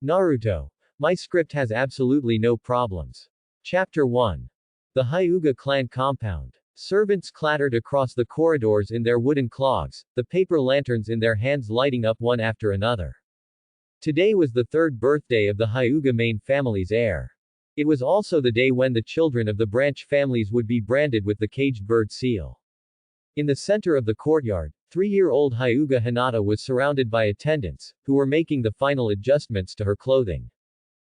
Naruto. My script has absolutely no problems. Chapter 1. The Hyuga clan compound. Servants clattered across the corridors in their wooden clogs, the paper lanterns in their hands lighting up one after another. Today was the third birthday of the Hyuga main family's heir. It was also the day when the children of the branch families would be branded with the caged bird seal. In the center of the courtyard, 3-year-old Hyuga Hinata was surrounded by attendants, who were making the final adjustments to her clothing.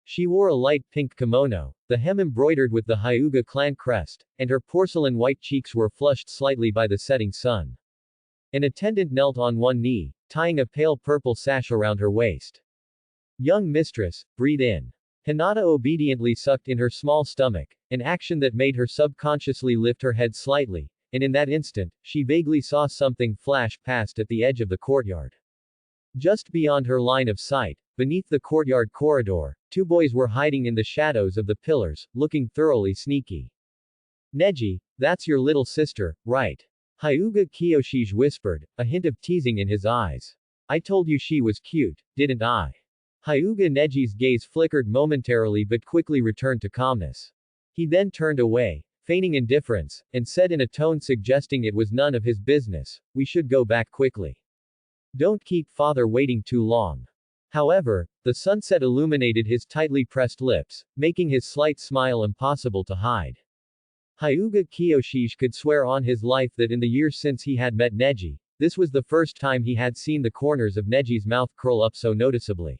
She wore a light pink kimono, the hem embroidered with the Hyuga clan crest, and her porcelain white cheeks were flushed slightly by the setting sun. An attendant knelt on one knee, tying a pale purple sash around her waist. Young mistress, breathe in. Hinata obediently sucked in her small stomach, an action that made her subconsciously lift her head slightly, and in that instant, she vaguely saw something flash past at the edge of the courtyard. Just beyond her line of sight, beneath the courtyard corridor, 2 boys were hiding in the shadows of the pillars, looking thoroughly sneaky. Neji, that's your little sister, right? Hyuga Kiyoshige whispered, a hint of teasing in his eyes. I told you she was cute, didn't I? Hyuga Neji's gaze flickered momentarily but quickly returned to calmness. He then turned away, feigning indifference, and said in a tone suggesting it was none of his business, we should go back quickly. Don't keep father waiting too long. However, the sunset illuminated his tightly pressed lips, making his slight smile impossible to hide. Hyuga Kiyoshige could swear on his life that in the years since he had met Neji, this was the first time he had seen the corners of Neji's mouth curl up so noticeably.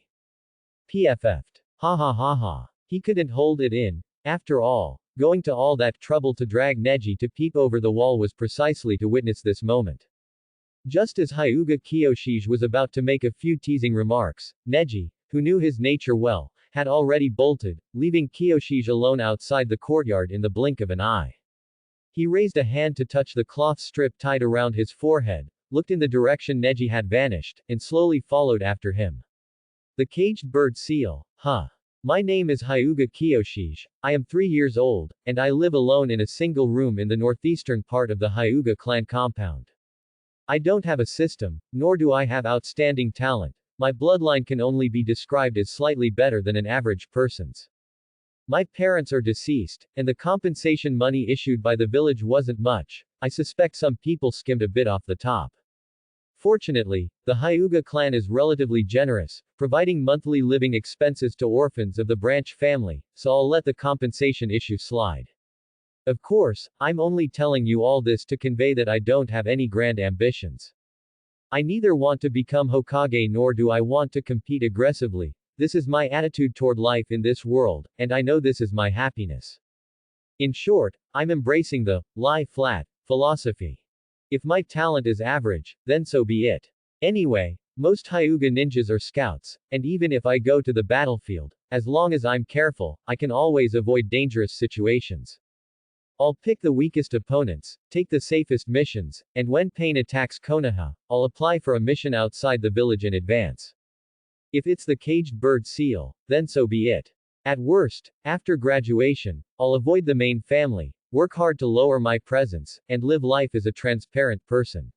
PFF'd. Ha ha ha ha. He couldn't hold it in. After all, going to all that trouble to drag Neji to peep over the wall was precisely to witness this moment. Just as Hyuga Kiyoshige was about to make a few teasing remarks, Neji, who knew his nature well, had already bolted, leaving Kiyoshige alone outside the courtyard in the blink of an eye. He raised a hand to touch the cloth strip tied around his forehead, looked in the direction Neji had vanished, and slowly followed after him. The caged bird seal, huh? My name is Hyuga Kiyoshige, I am 3 years old, and I live alone in a single room in the northeastern part of the Hyuga clan compound. I don't have a system, nor do I have outstanding talent. My bloodline can only be described as slightly better than an average person's. My parents are deceased, and the compensation money issued by the village wasn't much. I suspect some people skimmed a bit off the top. Fortunately, the Hyuga clan is relatively generous, providing monthly living expenses to orphans of the branch family, so I'll let the compensation issue slide. Of course, I'm only telling you all this to convey that I don't have any grand ambitions. I neither want to become Hokage nor do I want to compete aggressively. This is my attitude toward life in this world, and I know this is my happiness. In short, I'm embracing the lie flat philosophy. If my talent is average, then so be it. Anyway, most Hyuga ninjas are scouts, and even if I go to the battlefield, as long as I'm careful, I can always avoid dangerous situations. I'll pick the weakest opponents, take the safest missions, and when pain attacks Konoha, I'll apply for a mission outside the village in advance. If it's the caged bird seal, then so be it. At worst, after graduation, I'll avoid the main family, work hard to lower my presence, and live life as a transparent person.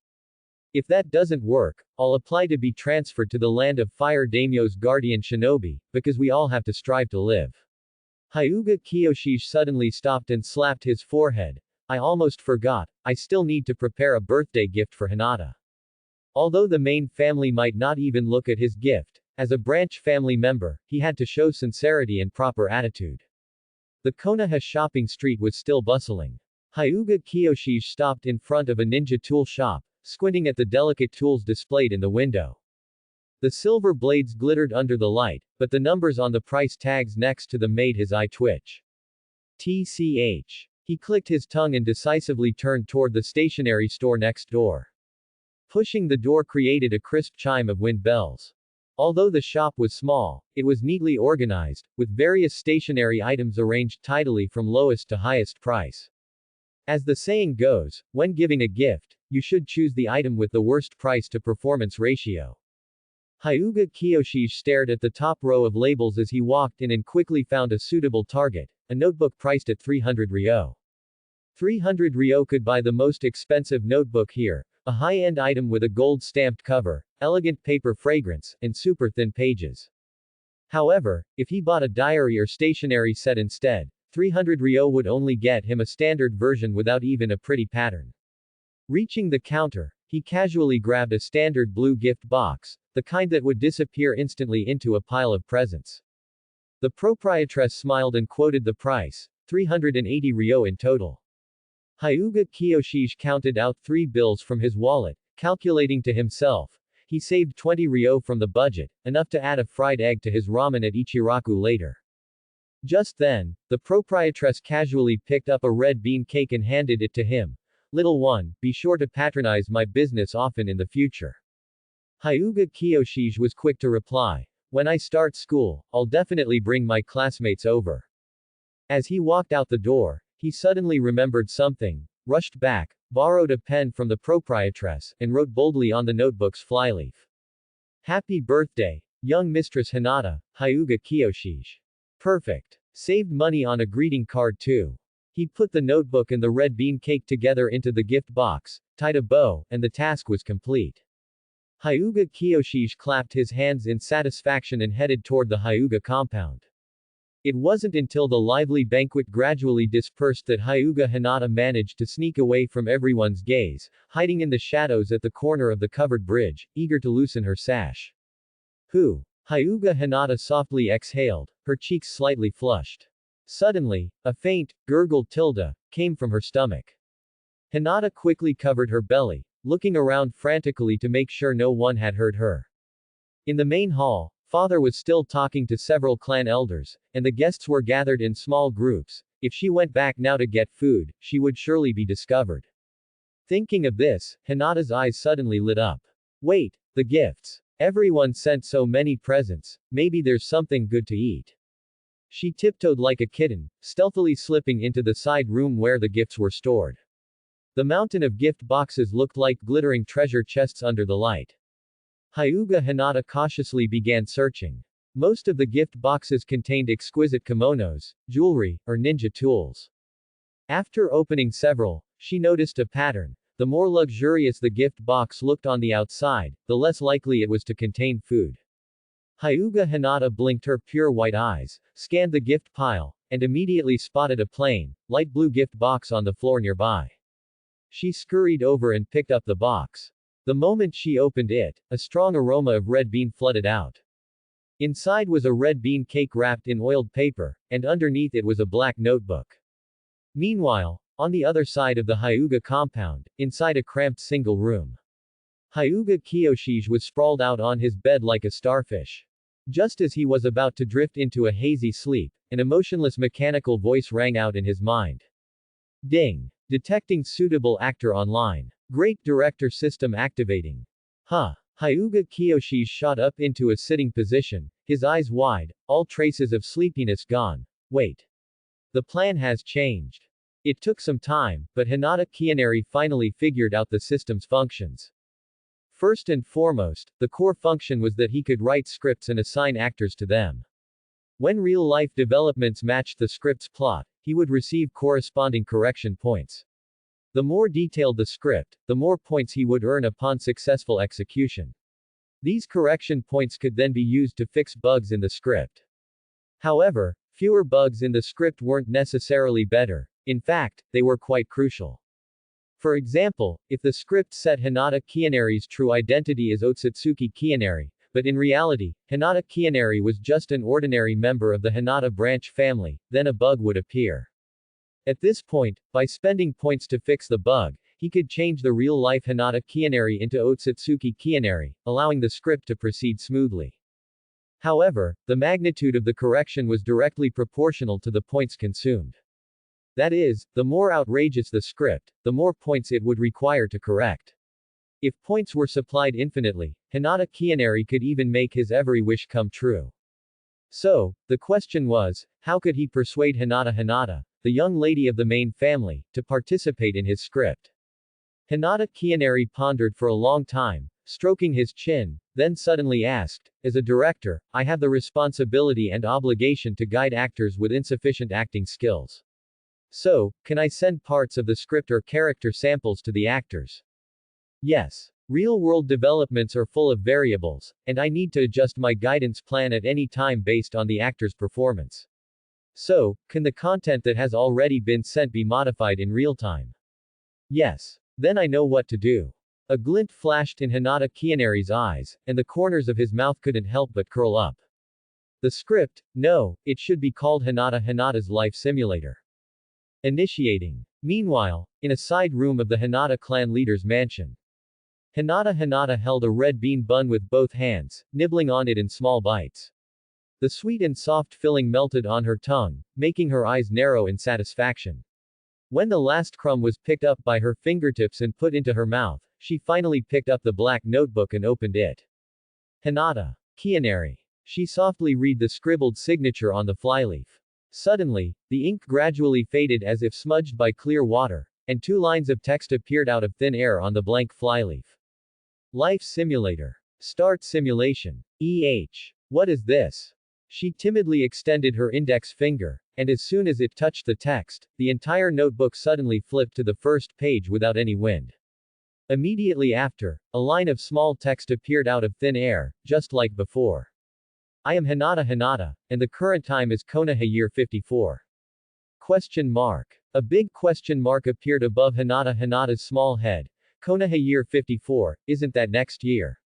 If that doesn't work, I'll apply to be transferred to the land of Fire Daimyo's guardian shinobi, because we all have to strive to live. Hyuga Kiyoshige suddenly stopped and slapped his forehead. I almost forgot, I still need to prepare a birthday gift for Hinata. Although the main family might not even look at his gift, as a branch family member, he had to show sincerity and proper attitude. The Konoha shopping street was still bustling. Hyuga Kiyoshige stopped in front of a ninja tool shop, squinting at the delicate tools displayed in the window. The silver blades glittered under the light, but the numbers on the price tags next to them made his eye twitch. TCH. He clicked his tongue and decisively turned toward the stationery store next door. Pushing the door created a crisp chime of wind bells. Although the shop was small, it was neatly organized, with various stationery items arranged tidily from lowest to highest price. As the saying goes, when giving a gift, you should choose the item with the worst price to performance ratio. Hyuga Kiyoshige stared at the top row of labels as he walked in and quickly found a suitable target, a notebook priced at 300 ryo. 300 ryo could buy the most expensive notebook here, a high-end item with a gold-stamped cover, elegant paper fragrance, and super-thin pages. However, if he bought a diary or stationery set instead, 300 ryo would only get him a standard version without even a pretty pattern. Reaching the counter, he casually grabbed a standard blue gift box, the kind that would disappear instantly into a pile of presents. The proprietress smiled and quoted the price, 380 ryo in total. Hyuga Kiyoshi counted out 3 bills from his wallet, calculating to himself. He saved 20 ryo from the budget, enough to add a fried egg to his ramen at Ichiraku later. Just then, the proprietress casually picked up a red bean cake and handed it to him. Little one, be sure to patronize my business often in the future. Hyuga Kiyoshi was quick to reply. When I start school, I'll definitely bring my classmates over. As he walked out the door, he suddenly remembered something, rushed back, borrowed a pen from the proprietress, and wrote boldly on the notebook's flyleaf. Happy birthday, young Mistress Hinata, Hyuga Kiyoshi. Perfect. Saved money on a greeting card too. He put the notebook and the red bean cake together into the gift box, tied a bow, and the task was complete. Hyuga Kiyoshi clapped his hands in satisfaction and headed toward the Hyuga compound. It wasn't until the lively banquet gradually dispersed that Hyuga Hinata managed to sneak away from everyone's gaze, hiding in the shadows at the corner of the covered bridge, eager to loosen her sash. Who? Hyuga Hinata softly exhaled, her cheeks slightly flushed. Suddenly, a faint, gurgled tilde, came from her stomach. Hinata quickly covered her belly, looking around frantically to make sure no one had heard her. In the main hall, Father was still talking to several clan elders, and the guests were gathered in small groups. If she went back now to get food, she would surely be discovered. Thinking of this, Hinata's eyes suddenly lit up. Wait, the gifts. Everyone sent so many presents, maybe there's something good to eat. She tiptoed like a kitten, stealthily slipping into the side room where the gifts were stored. The mountain of gift boxes looked like glittering treasure chests under the light. Hyuga Hinata cautiously began searching. Most of the gift boxes contained exquisite kimonos, jewelry, or ninja tools. After opening several, she noticed a pattern. The more luxurious the gift box looked on the outside, the less likely it was to contain food. Hyuga Hinata blinked her pure white eyes, scanned the gift pile, and immediately spotted a plain, light blue gift box on the floor nearby. She scurried over and picked up the box. The moment she opened it, a strong aroma of red bean flooded out. Inside was a red bean cake wrapped in oiled paper, and underneath it was a black notebook. Meanwhile, on the other side of the Hyuga compound, inside a cramped single room, Hyuga Kiyoshi was sprawled out on his bed like a starfish. Just as he was about to drift into a hazy sleep, an emotionless mechanical voice rang out in his mind. Ding! Detecting suitable actor online. Great director system activating. Hyuga Kiyoshi shot up into a sitting position, his eyes wide, all traces of sleepiness gone. Wait. The plan has changed. It took some time, but Hinata Kianeri finally figured out the system's functions. First and foremost, the core function was that he could write scripts and assign actors to them. When real-life developments matched the script's plot, he would receive corresponding correction points. The more detailed the script, the more points he would earn upon successful execution. These correction points could then be used to fix bugs in the script. However, fewer bugs in the script weren't necessarily better. In fact, they were quite crucial. For example, if the script set Hinata Kianeri's true identity as Otsutsuki Kianeri, but in reality, Hinata Kianeri was just an ordinary member of the Hinata branch family, then a bug would appear. At this point, by spending points to fix the bug, he could change the real-life Hinata Kianeri into Otsutsuki Kianeri, allowing the script to proceed smoothly. However, the magnitude of the correction was directly proportional to the points consumed. That is, the more outrageous the script, the more points it would require to correct. If points were supplied infinitely, Hinata Kianeri could even make his every wish come true. So, the question was, how could he persuade Hinata, the young lady of the main family, to participate in his script? Hinata Kianeri pondered for a long time, stroking his chin, then suddenly asked, as a director, I have the responsibility and obligation to guide actors with insufficient acting skills. So, can I send parts of the script or character samples to the actors? Yes. Real-world developments are full of variables, and I need to adjust my guidance plan at any time based on the actor's performance. So, can the content that has already been sent be modified in real time? Yes. Then I know what to do. A glint flashed in Hinata Kianeri's eyes, and the corners of his mouth couldn't help but curl up. The script? No, it should be called Hinata's Life Simulator. Initiating. Meanwhile, in a side room of the Hinata clan leader's mansion. Hinata held a red bean bun with both hands, nibbling on it in small bites. The sweet and soft filling melted on her tongue, making her eyes narrow in satisfaction. When the last crumb was picked up by her fingertips and put into her mouth, she finally picked up the black notebook and opened it. Hinata Kianeri. She softly read the scribbled signature on the flyleaf. Suddenly, the ink gradually faded as if smudged by clear water, and 2 lines of text appeared out of thin air on the blank flyleaf. Life Simulator. Start simulation. What is this? She timidly extended her index finger, and as soon as it touched the text, the entire notebook suddenly flipped to the first page without any wind. Immediately after, a line of small text appeared out of thin air, just like before. I am Hinata, and the current time is Konoha year 54. Question mark. A big question mark appeared above Hinata's small head. Konoha year 54, isn't that next year?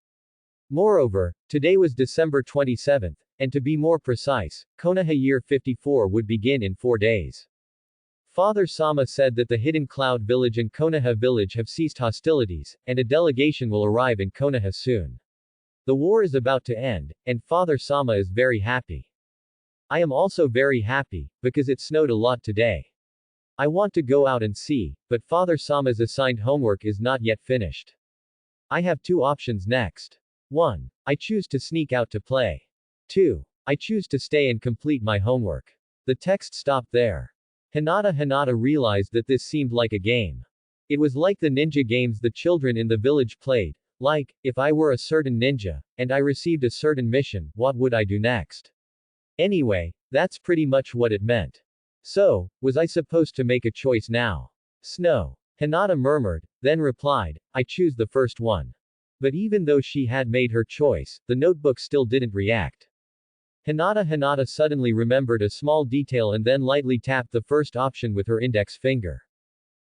Moreover, today was December 27th, and to be more precise, Konoha year 54 would begin in 4 days. Father Sama said that the Hidden Cloud Village and Konoha Village have ceased hostilities, and a delegation will arrive in Konoha soon. The war is about to end, and Father Sama is very happy. I am also very happy, because it snowed a lot today. I want to go out and see, but Father Sama's assigned homework is not yet finished. I have 2 options next. 1. I choose to sneak out to play. 2. I choose to stay and complete my homework. The text stopped there. Hinata realized that this seemed like a game. It was like the ninja games the children in the village played, like, if I were a certain ninja, and I received a certain mission, what would I do next? Anyway, that's pretty much what it meant. So, was I supposed to make a choice now? Snow. Hinata murmured, then replied, I choose the first one. But even though she had made her choice, the notebook still didn't react. Hinata suddenly remembered a small detail and then lightly tapped the first option with her index finger.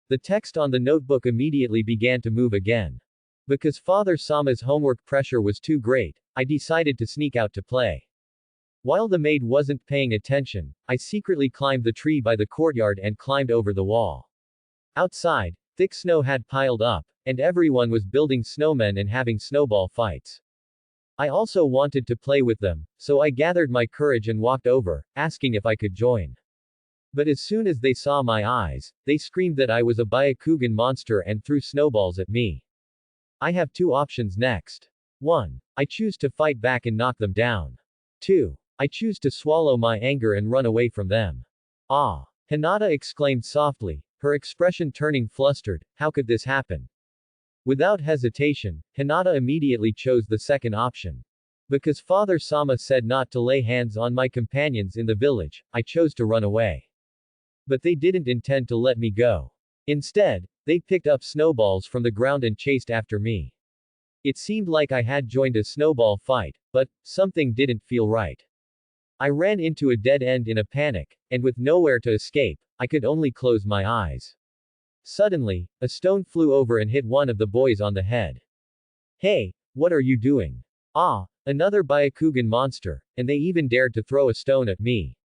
The text on the notebook immediately began to move again. Because Father Sama's homework pressure was too great, I decided to sneak out to play. While the maid wasn't paying attention, I secretly climbed the tree by the courtyard and climbed over the wall. Outside, thick snow had piled up, and everyone was building snowmen and having snowball fights. I also wanted to play with them, so I gathered my courage and walked over, asking if I could join. But as soon as they saw my eyes, they screamed that I was a Byakugan monster and threw snowballs at me. I have 2 options next. 1. I choose to fight back and knock them down. 2. I choose to swallow my anger and run away from them. Ah! Hinata exclaimed softly, her expression turning flustered. How could this happen? Without hesitation, Hinata immediately chose the second option. Because Father Sama said not to lay hands on my companions in the village, I chose to run away. But they didn't intend to let me go. Instead, they picked up snowballs from the ground and chased after me. It seemed like I had joined a snowball fight, but something didn't feel right. I ran into a dead end in a panic, and with nowhere to escape, I could only close my eyes. Suddenly, a stone flew over and hit one of the boys on the head. Hey, what are you doing? Ah, another Byakugan monster, and they even dared to throw a stone at me.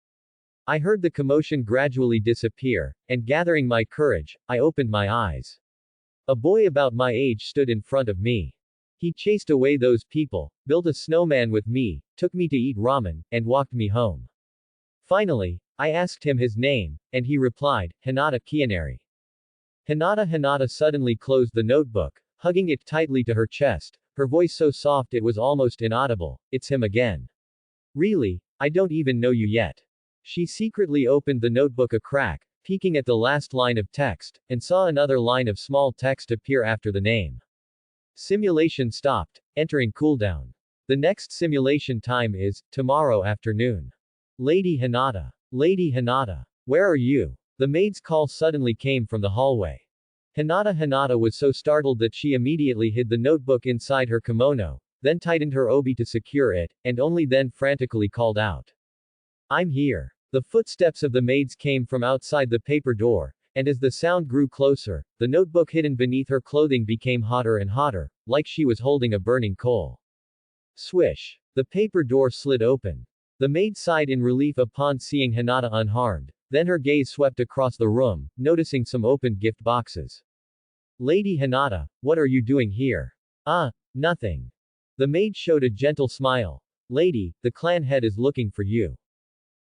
I heard the commotion gradually disappear, and gathering my courage, I opened my eyes. A boy about my age stood in front of me. He chased away those people, built a snowman with me, took me to eat ramen, and walked me home. Finally, I asked him his name, and he replied, Hinata Kianeri. Hinata suddenly closed the notebook, hugging it tightly to her chest, her voice so soft it was almost inaudible. It's him again. Really, I don't even know you yet. She secretly opened the notebook a crack, peeking at the last line of text, and saw another line of small text appear after the name. Simulation stopped, entering cooldown. The next simulation time is tomorrow afternoon. Lady Hinata. Lady Hinata. Where are you? The maid's call suddenly came from the hallway. Hinata was so startled that she immediately hid the notebook inside her kimono, then tightened her obi to secure it, and only then frantically called out. I'm here. The footsteps of the maids came from outside the paper door, and as the sound grew closer, the notebook hidden beneath her clothing became hotter and hotter, like she was holding a burning coal. Swish. The paper door slid open. The maid sighed in relief upon seeing Hinata unharmed, then her gaze swept across the room, noticing some opened gift boxes. Lady Hinata, what are you doing here? Nothing. The maid showed a gentle smile. Lady, the clan head is looking for you.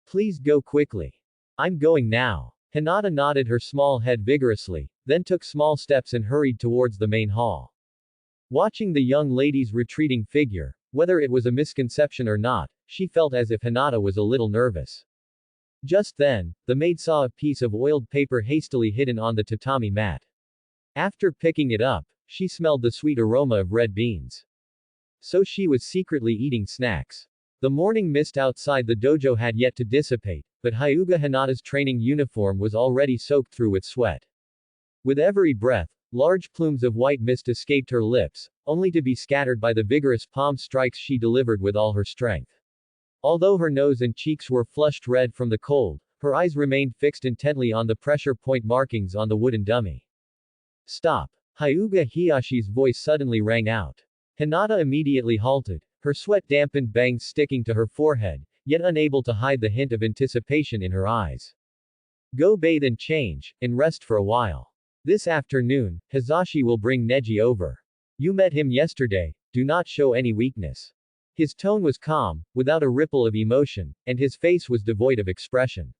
Please go quickly. I'm going now. Hinata nodded her small head vigorously, then took small steps and hurried towards the main hall. Watching the young lady's retreating figure, whether it was a misconception or not, she felt as if Hinata was a little nervous. Just then, the maid saw a piece of oiled paper hastily hidden on the tatami mat. After picking it up, she smelled the sweet aroma of red beans. So she was secretly eating snacks. The morning mist outside the dojo had yet to dissipate, but Hyuga Hinata's training uniform was already soaked through with sweat. With every breath, large plumes of white mist escaped her lips, only to be scattered by the vigorous palm strikes she delivered with all her strength. Although her nose and cheeks were flushed red from the cold, her eyes remained fixed intently on the pressure point markings on the wooden dummy. Stop! Hyuga Hiyashi's voice suddenly rang out. Hinata immediately halted, her sweat-dampened bangs sticking to her forehead, yet unable to hide the hint of anticipation in her eyes. Go bathe and change, and rest for a while. This afternoon, Hizashi will bring Neji over. You met him yesterday, do not show any weakness. His tone was calm, without a ripple of emotion, and his face was devoid of expression.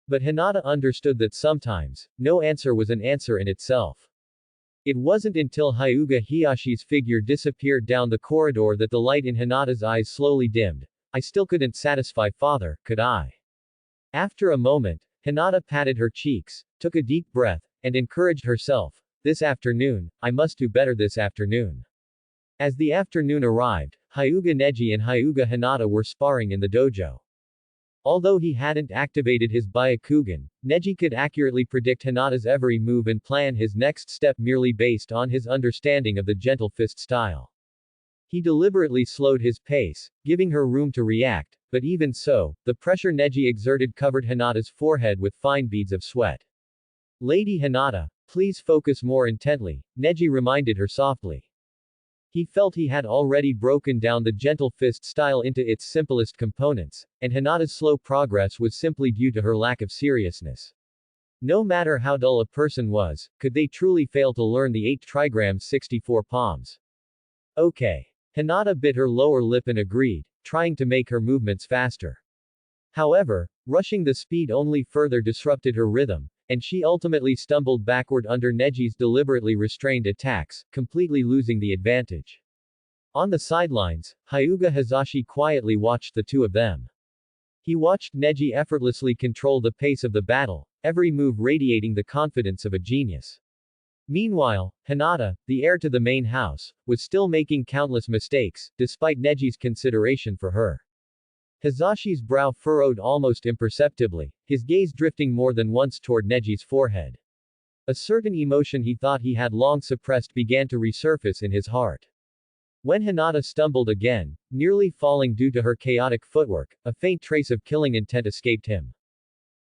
But Hinata understood that sometimes, no answer was an answer in itself. It wasn't until Hyuga Hiyashi's figure disappeared down the corridor that the light in Hinata's eyes slowly dimmed. I still couldn't satisfy father, could I? After a moment, Hinata patted her cheeks, took a deep breath, and encouraged herself. This afternoon, I must do better this afternoon. As the afternoon arrived, Hyuga Neji and Hyuga Hinata were sparring in the dojo. Although he hadn't activated his Byakugan, Neji could accurately predict Hinata's every move and plan his next step merely based on his understanding of the gentle fist style. He deliberately slowed his pace, giving her room to react, but even so, the pressure Neji exerted covered Hinata's forehead with fine beads of sweat. Lady Hinata, please focus more intently, Neji reminded her softly. He felt he had already broken down the gentle fist style into its simplest components, and Hinata's slow progress was simply due to her lack of seriousness. No matter how dull a person was, could they truly fail to learn the 8 trigrams 64 palms? Okay. Hinata bit her lower lip and agreed, trying to make her movements faster. However, rushing the speed only further disrupted her rhythm, and she ultimately stumbled backward under Neji's deliberately restrained attacks, completely losing the advantage. On the sidelines, Hyuga Hizashi quietly watched the two of them. He watched Neji effortlessly control the pace of the battle, every move radiating the confidence of a genius. Meanwhile, Hinata, the heir to the main house, was still making countless mistakes, despite Neji's consideration for her. Hizashi's brow furrowed almost imperceptibly, his gaze drifting more than once toward Neji's forehead. A certain emotion he thought he had long suppressed began to resurface in his heart. When Hinata stumbled again, nearly falling due to her chaotic footwork, a faint trace of killing intent escaped him.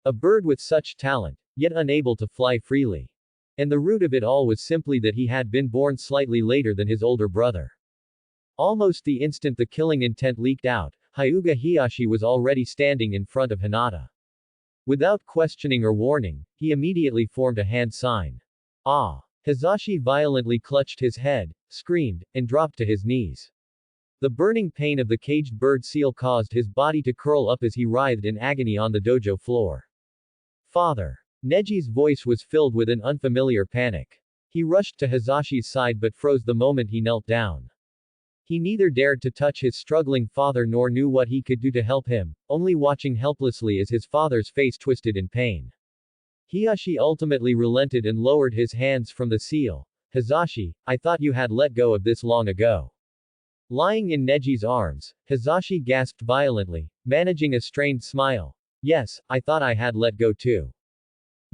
A bird with such talent, yet unable to fly freely. And the root of it all was simply that he had been born slightly later than his older brother. Almost the instant the killing intent leaked out, Hyuga Hiyashi was already standing in front of Hinata. Without questioning or warning, he immediately formed a hand sign. Ah! Hizashi violently clutched his head, screamed, and dropped to his knees. The burning pain of the caged bird seal caused his body to curl up as he writhed in agony on the dojo floor. Father! Neji's voice was filled with an unfamiliar panic. He rushed to Hizashi's side but froze the moment he knelt down. He neither dared to touch his struggling father nor knew what he could do to help him, only watching helplessly as his father's face twisted in pain. Hiyashi ultimately relented and lowered his hands from the seal. Hizashi, I thought you had let go of this long ago. Lying in Neji's arms, Hizashi gasped violently, managing a strained smile. Yes, I thought I had let go too.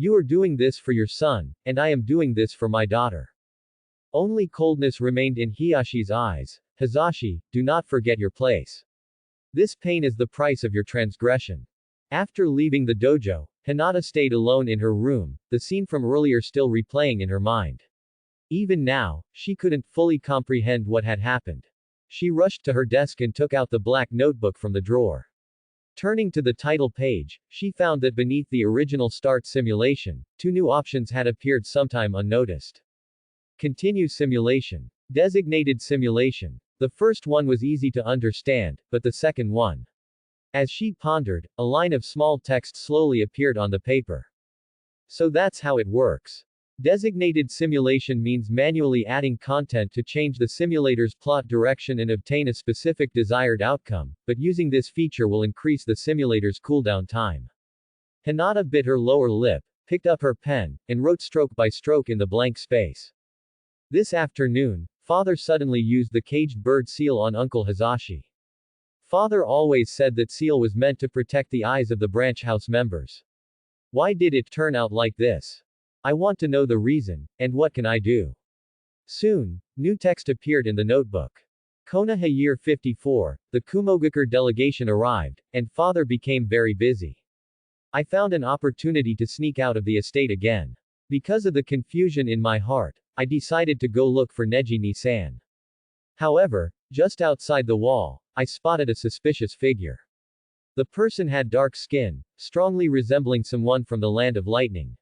You are doing this for your son, and I am doing this for my daughter. Only coldness remained in Hiyashi's eyes. Hisashi, do not forget your place. This pain is the price of your transgression. After leaving the dojo, Hinata stayed alone in her room, the scene from earlier still replaying in her mind. Even now, she couldn't fully comprehend what had happened. She rushed to her desk and took out the black notebook from the drawer. Turning to the title page, she found that beneath the original start simulation, two new options had appeared sometime unnoticed. Continue simulation. Designated simulation. The first one was easy to understand, but the second one. As she pondered, a line of small text slowly appeared on the paper. So that's how it works. Designated simulation means manually adding content to change the simulator's plot direction and obtain a specific desired outcome, but using this feature will increase the simulator's cooldown time. Hinata bit her lower lip, picked up her pen, and wrote stroke by stroke in the blank space. This afternoon, Father suddenly used the caged bird seal on Uncle Hisashi. Father always said that seal was meant to protect the eyes of the branch house members. Why did it turn out like this? I want to know the reason, and what can I do? Soon, new text appeared in the notebook. Konoha year 54, the Kumogakure delegation arrived, and Father became very busy. I found an opportunity to sneak out of the estate again. Because of the confusion in my heart, I decided to go look for Neji-ni-san. However, just outside the wall, I spotted a suspicious figure. The person had dark skin, strongly resembling someone from the land of lightning.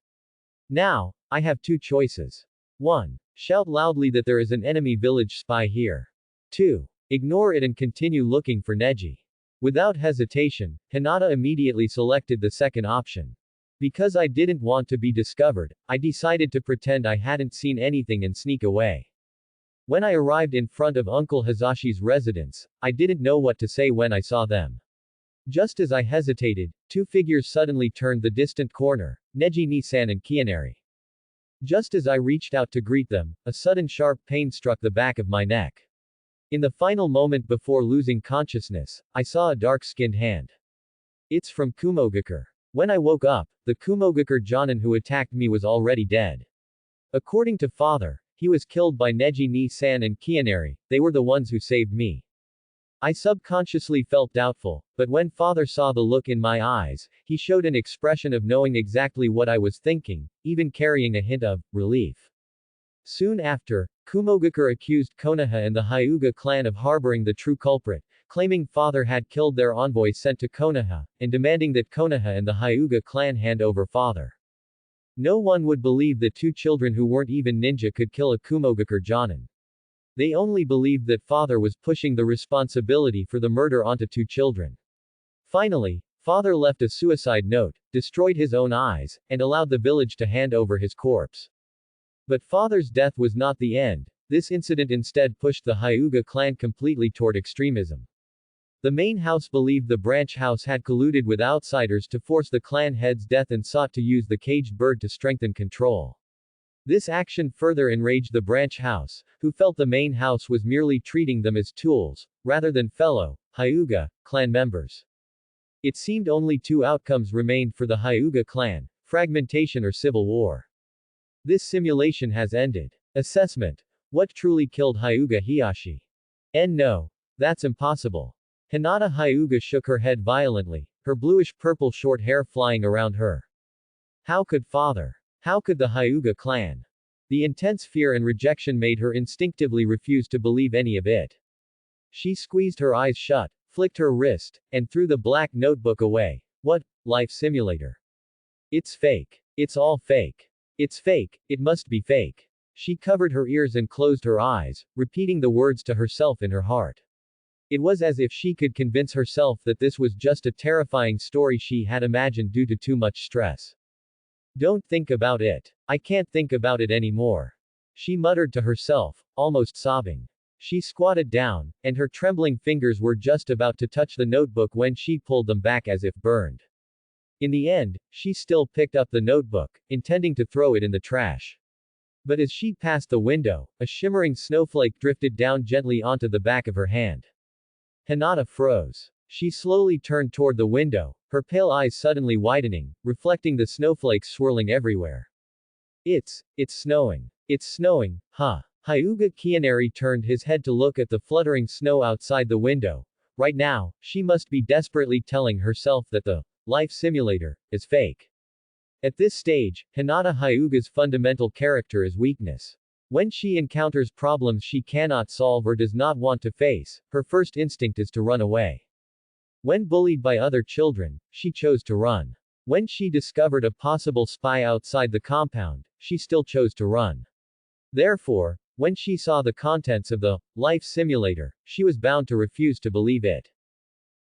Now, I have two choices. 1. Shout loudly that there is an enemy village spy here. 2. Ignore it and continue looking for Neji. Without hesitation, Hinata immediately selected the second option. Because I didn't want to be discovered, I decided to pretend I hadn't seen anything and sneak away. When I arrived in front of Uncle Hisashi's residence, I didn't know what to say when I saw them. Just as I hesitated, two figures suddenly turned the distant corner, Neji-ni-san and Kianari. Just as I reached out to greet them, a sudden sharp pain struck the back of my neck. In the final moment before losing consciousness, I saw a dark-skinned hand. It's from Kumogakure. When I woke up, the Kumogakure Jonin who attacked me was already dead. According to Father, he was killed by Neji-ni-san and Kianari, they were the ones who saved me. I subconsciously felt doubtful, but when Father saw the look in my eyes, he showed an expression of knowing exactly what I was thinking, even carrying a hint of relief. Soon after, Kumogakure accused Konoha and the Hyuga clan of harboring the true culprit, claiming Father had killed their envoy sent to Konoha, and demanding that Konoha and the Hyuga clan hand over Father. No one would believe that two children who weren't even ninja could kill a Kumogakure Jonin. They only believed that Father was pushing the responsibility for the murder onto two children. Finally, Father left a suicide note, destroyed his own eyes, and allowed the village to hand over his corpse. But Father's death was not the end. This incident instead pushed the Hyuga clan completely toward extremism. The main house believed the branch house had colluded with outsiders to force the clan head's death and sought to use the caged bird to strengthen control. This action further enraged the branch house, who felt the main house was merely treating them as tools, rather than fellow, Hyuga, clan members. It seemed only two outcomes remained for the Hyuga clan, fragmentation or civil war. This simulation has ended. Assessment. What truly killed Hyuga Hiyashi? No. That's impossible. Hinata Hyuga shook her head violently, her bluish-purple short hair flying around her. How could Father? How could the Hyuga clan? The intense fear and rejection made her instinctively refuse to believe any of it. She squeezed her eyes shut, flicked her wrist, and threw the black notebook away. What? Life simulator. It's fake. It's all fake. It's fake, it must be fake. She covered her ears and closed her eyes, repeating the words to herself in her heart. It was as if she could convince herself that this was just a terrifying story she had imagined due to too much stress. Don't think about it. I can't think about it anymore. She muttered to herself, almost sobbing. She squatted down, and her trembling fingers were just about to touch the notebook when she pulled them back as if burned. In the end, she still picked up the notebook, intending to throw it in the trash. But as she passed the window, a shimmering snowflake drifted down gently onto the back of her hand. Hinata froze. She slowly turned toward the window, her pale eyes suddenly widening, reflecting the snowflakes swirling everywhere. It's snowing. It's snowing, huh? Hyuga Kianeri turned his head to look at the fluttering snow outside the window. Right now, she must be desperately telling herself that the life simulator is fake. At this stage, Hinata Hyuga's fundamental character is weakness. When she encounters problems she cannot solve or does not want to face, her first instinct is to run away. When bullied by other children, she chose to run. When she discovered a possible spy outside the compound, she still chose to run. Therefore, when she saw the contents of the life simulator, she was bound to refuse to believe it.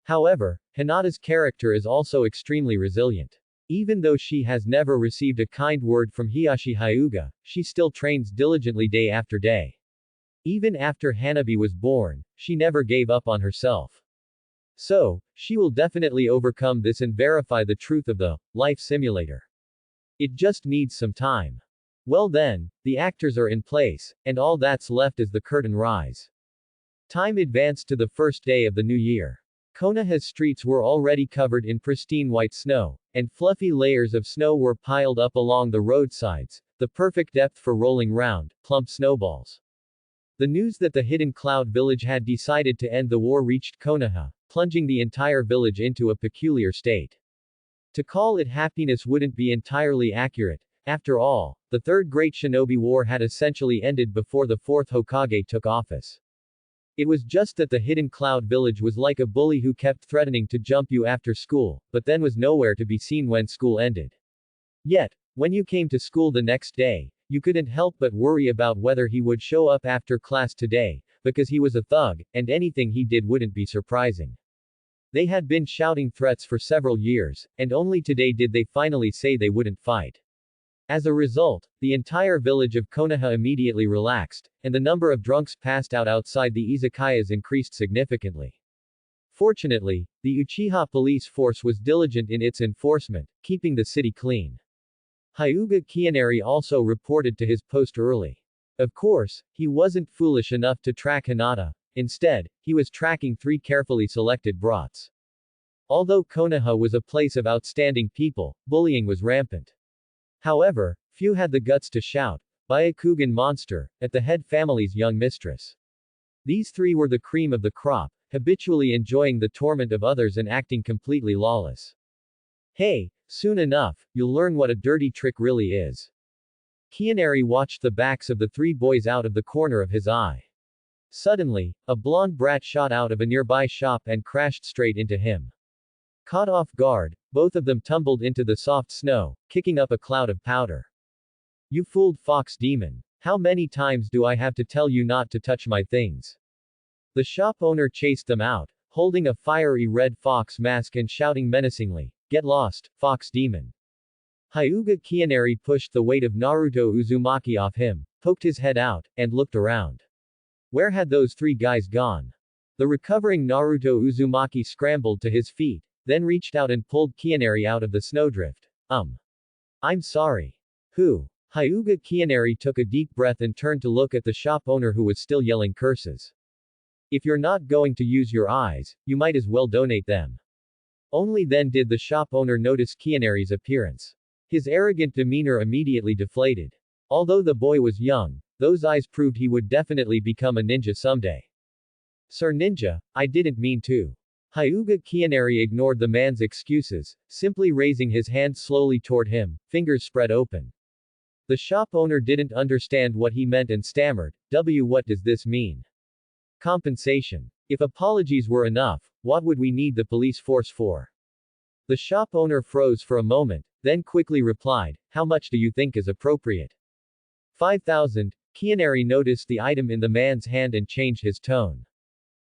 However, Hinata's character is also extremely resilient. Even though she has never received a kind word from Hiyashi Hyuga, she still trains diligently day after day. Even after Hanabi was born, she never gave up on herself. So, she will definitely overcome this and verify the truth of the life simulator. It just needs some time. Well then, the actors are in place, and all that's left is the curtain rise. Time advanced to the first day of the new year. Konoha's streets were already covered in pristine white snow, and fluffy layers of snow were piled up along the roadsides, the perfect depth for rolling round, plump snowballs. The news that the Hidden Cloud village had decided to end the war reached Konoha, plunging the entire village into a peculiar state. To call it happiness wouldn't be entirely accurate. After all, the Third Great Shinobi War had essentially ended before the Fourth Hokage took office. It was just that the Hidden Cloud village was like a bully who kept threatening to jump you after school, but then was nowhere to be seen when school ended. Yet, when you came to school the next day, you couldn't help but worry about whether he would show up after class today, because he was a thug, and anything he did wouldn't be surprising. They had been shouting threats for several years, and only today did they finally say they wouldn't fight. As a result, the entire village of Konoha immediately relaxed, and the number of drunks passed out outside the izakayas increased significantly. Fortunately, the Uchiha police force was diligent in its enforcement, keeping the city clean. Hyuga Kianeri also reported to his post early. Of course, he wasn't foolish enough to track Hinata. Instead, he was tracking 3 carefully selected brats. Although Konoha was a place of outstanding people, bullying was rampant. However, few had the guts to shout, "Byakugan monster," at the head family's young mistress. These 3 were the cream of the crop, habitually enjoying the torment of others and acting completely lawless. Hey, soon enough, you'll learn what a dirty trick really is. Kianeri watched the backs of the 3 boys out of the corner of his eye. Suddenly, a blonde brat shot out of a nearby shop and crashed straight into him. Caught off guard, both of them tumbled into the soft snow, kicking up a cloud of powder. You fooled fox demon. How many times do I have to tell you not to touch my things? The shop owner chased them out, holding a fiery red fox mask and shouting menacingly, "Get lost, fox demon." Hyuga Kianeri pushed the weight of Naruto Uzumaki off him, poked his head out, and looked around. Where had those 3 guys gone? The recovering Naruto Uzumaki scrambled to his feet, then reached out and pulled Kianeri out of the snowdrift. I'm sorry. Who? Hyuga Kianeri took a deep breath and turned to look at the shop owner who was still yelling curses. If you're not going to use your eyes, you might as well donate them. Only then did the shop owner notice Kianeri's appearance. His arrogant demeanor immediately deflated. Although the boy was young, those eyes proved he would definitely become a ninja someday. Sir Ninja, I didn't mean to. Hyuga Kianeri ignored the man's excuses, simply raising his hand slowly toward him, fingers spread open. The shop owner didn't understand what he meant and stammered, What does this mean? Compensation. If apologies were enough, what would we need the police force for? The shop owner froze for a moment, then quickly replied, how much do you think is appropriate? 5,000. Kianeri noticed the item in the man's hand and changed his tone.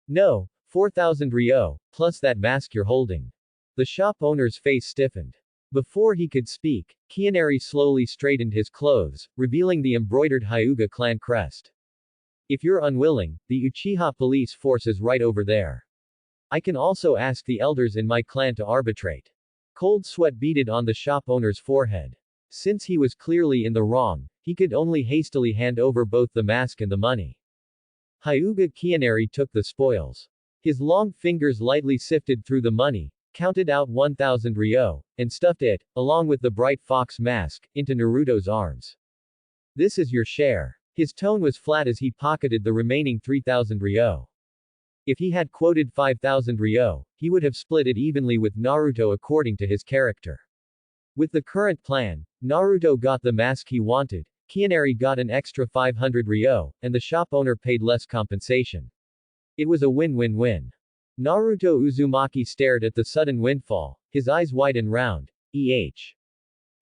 No, 4,000 ryo, plus that mask you're holding. The shop owner's face stiffened. Before he could speak, Kianeri slowly straightened his clothes, revealing the embroidered Hyuga clan crest. If you're unwilling, the Uchiha police force is right over there. I can also ask the elders in my clan to arbitrate. Cold sweat beaded on the shop owner's forehead. Since he was clearly in the wrong, he could only hastily hand over both the mask and the money. Hyuga Kianeri took the spoils. His long fingers lightly sifted through the money, counted out 1,000 ryo, and stuffed it, along with the bright fox mask, into Naruto's arms. This is your share. His tone was flat as he pocketed the remaining 3,000 ryo. If he had quoted 5,000 ryo, he would have split it evenly with Naruto according to his character. With the current plan, Naruto got the mask he wanted, Kianeri got an extra 500 ryo, and the shop owner paid less compensation. It was a win-win-win. Naruto Uzumaki stared at the sudden windfall, his eyes wide and round.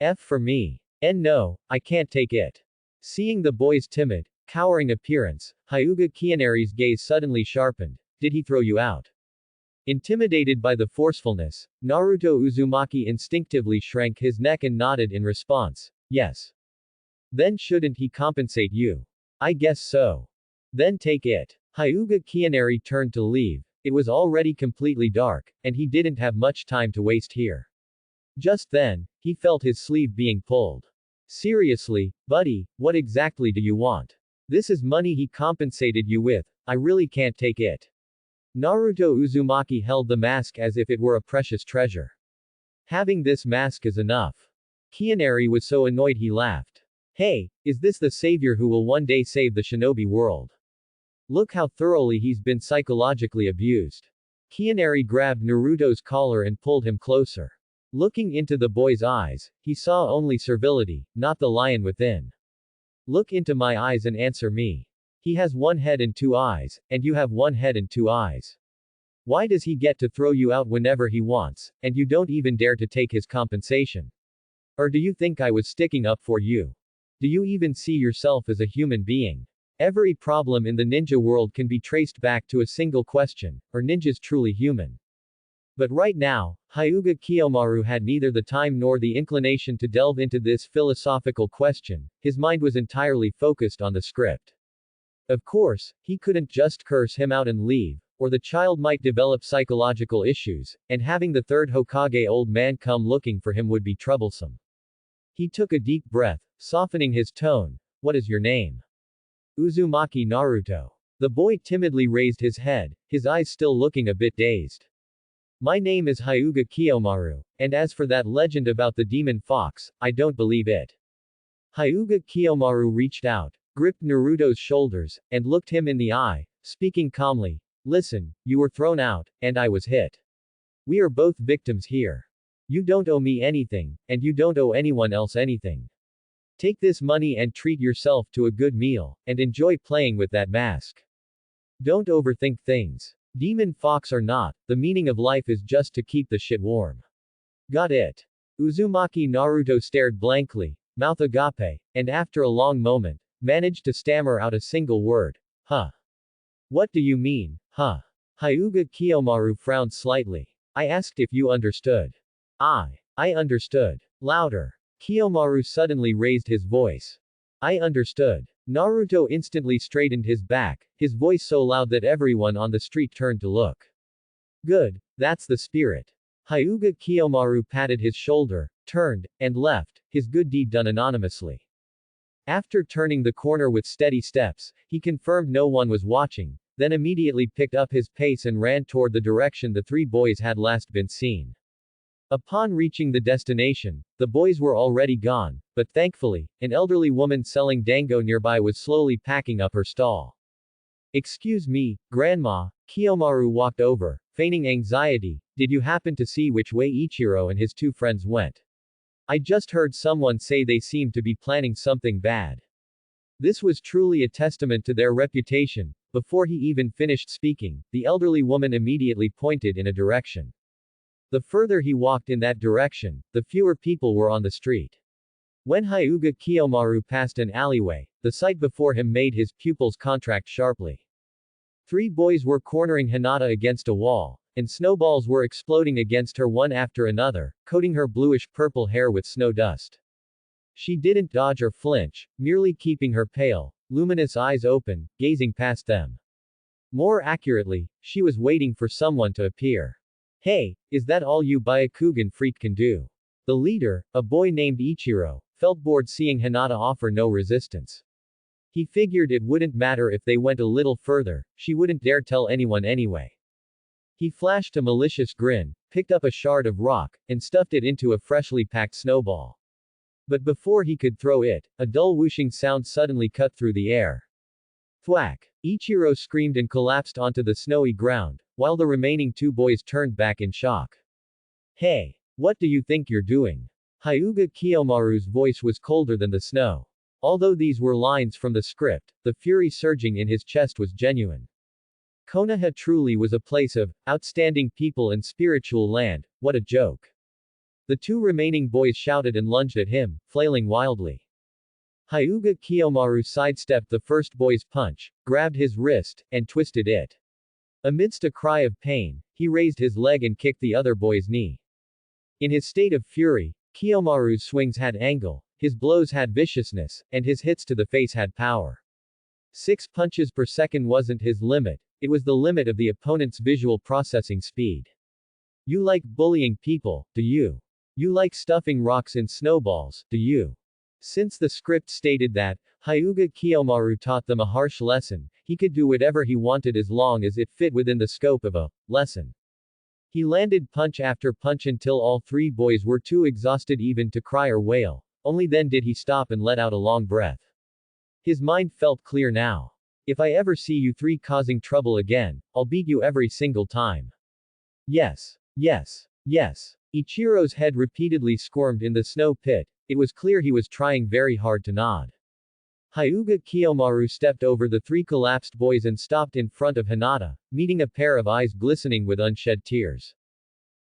F for me. No, I can't take it. Seeing the boy's timid, cowering appearance, Hyuga Kianeri's gaze suddenly sharpened. Did he throw you out? Intimidated by the forcefulness, Naruto Uzumaki instinctively shrank his neck and nodded in response. Yes. Then shouldn't he compensate you? I guess so. Then take it. Hyuga Kianeri turned to leave. It was already completely dark, and he didn't have much time to waste here. Just then, he felt his sleeve being pulled. Seriously, buddy, what exactly do you want? This is money he compensated you with, I really can't take it. Naruto Uzumaki held the mask as if it were a precious treasure. Having this mask is enough. Kianeri was so annoyed he laughed. Hey, is this the savior who will one day save the shinobi world? Look how thoroughly he's been psychologically abused. Kianeri grabbed Naruto's collar and pulled him closer. Looking into the boy's eyes, he saw only servility, not the lion within. Look into my eyes and answer me. He has one head and two eyes, and you have one head and two eyes. Why does he get to throw you out whenever he wants, and you don't even dare to take his compensation? Or do you think I was sticking up for you? Do you even see yourself as a human being? Every problem in the ninja world can be traced back to a single question, are ninjas truly human? But right now, Hyuga Kiyomaru had neither the time nor the inclination to delve into this philosophical question, his mind was entirely focused on the script. Of course, he couldn't just curse him out and leave, or the child might develop psychological issues, and having the third Hokage old man come looking for him would be troublesome. He took a deep breath, softening his tone. What is your name? Uzumaki Naruto. The boy timidly raised his head, his eyes still looking a bit dazed. My name is Hyuga Kiyomaru, and as for that legend about the demon fox, I don't believe it. Hyuga Kiyomaru reached out, gripped Naruto's shoulders, and looked him in the eye, speaking calmly. Listen, you were thrown out, and I was hit. We are both victims here. You don't owe me anything, and you don't owe anyone else anything. Take this money and treat yourself to a good meal, and enjoy playing with that mask. Don't overthink things. Demon fox or not, the meaning of life is just to keep the shit warm. Got it? Uzumaki Naruto stared blankly, mouth agape, and after a long moment, managed to stammer out a single word. Huh. What do you mean, huh? Hyuga Kiyomaru frowned slightly. I asked if you understood. I understood. Louder. Kiyomaru suddenly raised his voice. I understood. Naruto instantly straightened his back, his voice so loud that everyone on the street turned to look. Good, that's the spirit. Hyuga Kiyomaru patted his shoulder, turned, and left, his good deed done anonymously. After turning the corner with steady steps, he confirmed no one was watching, then immediately picked up his pace and ran toward the direction the three boys had last been seen. Upon reaching the destination, the boys were already gone, but thankfully, an elderly woman selling dango nearby was slowly packing up her stall. Excuse me, Grandma, Kiyomaru walked over, feigning anxiety. Did you happen to see which way Ichiro and his two friends went? I just heard someone say they seemed to be planning something bad. This was truly a testament to their reputation. Before he even finished speaking, the elderly woman immediately pointed in a direction. The further he walked in that direction, the fewer people were on the street. When Hyuga Kiyomaru passed an alleyway, the sight before him made his pupils contract sharply. Three boys were cornering Hinata against a wall, and snowballs were exploding against her one after another, coating her bluish-purple hair with snow dust. She didn't dodge or flinch, merely keeping her pale, luminous eyes open, gazing past them. More accurately, she was waiting for someone to appear. Hey, is that all you Byakugan freak can do? The leader, a boy named Ichiro, felt bored seeing Hinata offer no resistance. He figured it wouldn't matter if they went a little further, she wouldn't dare tell anyone anyway. He flashed a malicious grin, picked up a shard of rock, and stuffed it into a freshly packed snowball. But before he could throw it, a dull whooshing sound suddenly cut through the air. Thwack! Ichiro screamed and collapsed onto the snowy ground, while the remaining two boys turned back in shock. Hey! What do you think you're doing? Hyuga Kiyomaru's voice was colder than the snow. Although these were lines from the script, the fury surging in his chest was genuine. Konoha truly was a place of outstanding people and spiritual land. What a joke. The two remaining boys shouted and lunged at him, flailing wildly. Hyuga Kiyomaru sidestepped the first boy's punch, grabbed his wrist, and twisted it. Amidst a cry of pain, he raised his leg and kicked the other boy's knee. In his state of fury, Kiyomaru's swings had angle, his blows had viciousness, and his hits to the face had power. 6 punches per second wasn't his limit, it was the limit of the opponent's visual processing speed. You like bullying people, do you? You like stuffing rocks in snowballs, do you? Since the script stated that, Hyuga Kiyomaru taught them a harsh lesson, he could do whatever he wanted as long as it fit within the scope of a lesson. He landed punch after punch until all 3 boys were too exhausted even to cry or wail. Only then did he stop and let out a long breath. His mind felt clear now. If I ever see you 3 causing trouble again, I'll beat you every single time. Yes. Yes. Yes. Ichiro's head repeatedly squirmed in the snow pit. It was clear he was trying very hard to nod. Hyuga Kiyomaru stepped over the 3 collapsed boys and stopped in front of Hinata, meeting a pair of eyes glistening with unshed tears.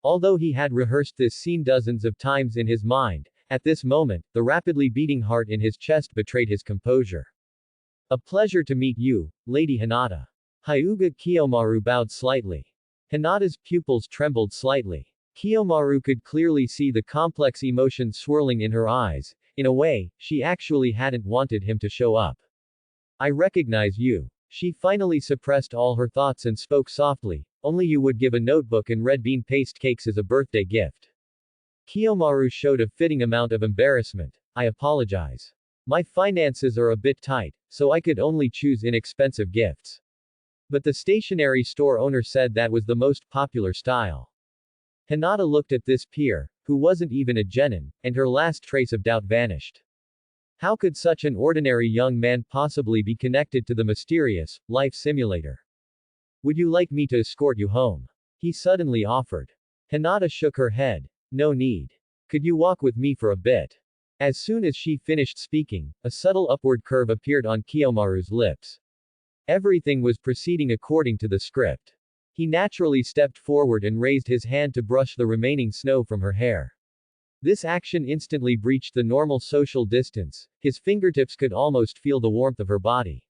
Although he had rehearsed this scene dozens of times in his mind, at this moment, the rapidly beating heart in his chest betrayed his composure. A pleasure to meet you, Lady Hinata. Hyuga Kiyomaru bowed slightly. Hinata's pupils trembled slightly. Kiyomaru could clearly see the complex emotions swirling in her eyes. In a way, she actually hadn't wanted him to show up. I recognize you. She finally suppressed all her thoughts and spoke softly, only you would give a notebook and red bean paste cakes as a birthday gift. Kiyomaru showed a fitting amount of embarrassment. I apologize. My finances are a bit tight, so I could only choose inexpensive gifts. But the stationery store owner said that was the most popular style. Hinata looked at this peer, who wasn't even a genin, and her last trace of doubt vanished. How could such an ordinary young man possibly be connected to the mysterious life simulator? Would you like me to escort you home? He suddenly offered. Hinata shook her head. No need. Could you walk with me for a bit? As soon as she finished speaking, a subtle upward curve appeared on Kiyomaru's lips. Everything was proceeding according to the script. He naturally stepped forward and raised his hand to brush the remaining snow from her hair. This action instantly breached the normal social distance, his fingertips could almost feel the warmth of her body.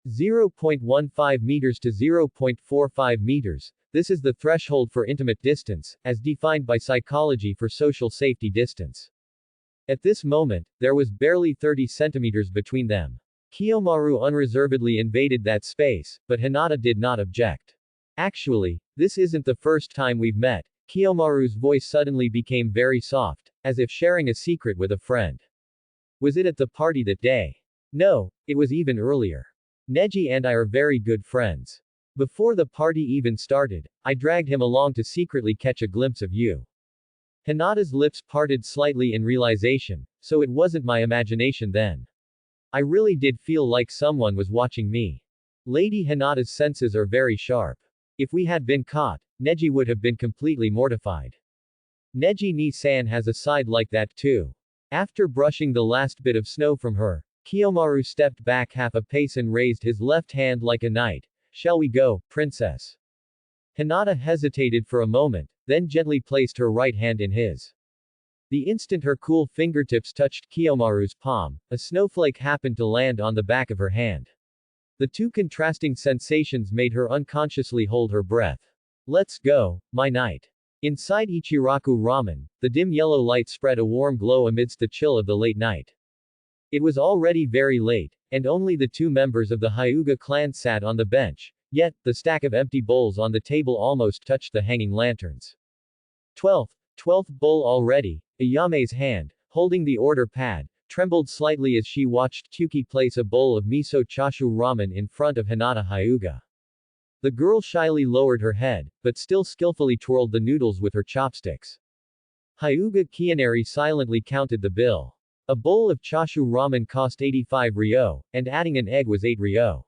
0.15 meters to 0.45 meters, this is the threshold for intimate distance, as defined by psychology for social safety distance. At this moment, there was barely 30 centimeters between them. Kiyomaru unreservedly invaded that space, but Hinata did not object. Actually, this isn't the first time we've met. Kiyomaru's voice suddenly became very soft, as if sharing a secret with a friend. Was it at the party that day? No, it was even earlier. Neji and I are very good friends. Before the party even started, I dragged him along to secretly catch a glimpse of you. Hinata's lips parted slightly in realization, so it wasn't my imagination then. I really did feel like someone was watching me. Lady Hinata's senses are very sharp. If we had been caught, Neji would have been completely mortified. Neji ni-san has a side like that too. After brushing the last bit of snow from her, Kiyomaru stepped back half a pace and raised his left hand like a knight. Shall we go, princess? Hinata hesitated for a moment, then gently placed her right hand in his. The instant her cool fingertips touched Kiyomaru's palm, a snowflake happened to land on the back of her hand. The two contrasting sensations made her unconsciously hold her breath. Let's go, my knight. Inside Ichiraku Ramen, the dim yellow light spread a warm glow amidst the chill of the late night. It was already very late, and only the 2 members of the Hyuga clan sat on the bench, yet, the stack of empty bowls on the table almost touched the hanging lanterns. 12th bowl already. Ayame's hand, holding the order pad, trembled slightly as she watched Chuki place a bowl of miso chashu ramen in front of Hinata Hyuga. The girl shyly lowered her head, but still skillfully twirled the noodles with her chopsticks. Hyuga Kianeri silently counted the bill. A bowl of chashu ramen cost 85 ryo, and adding an egg was 8 ryo.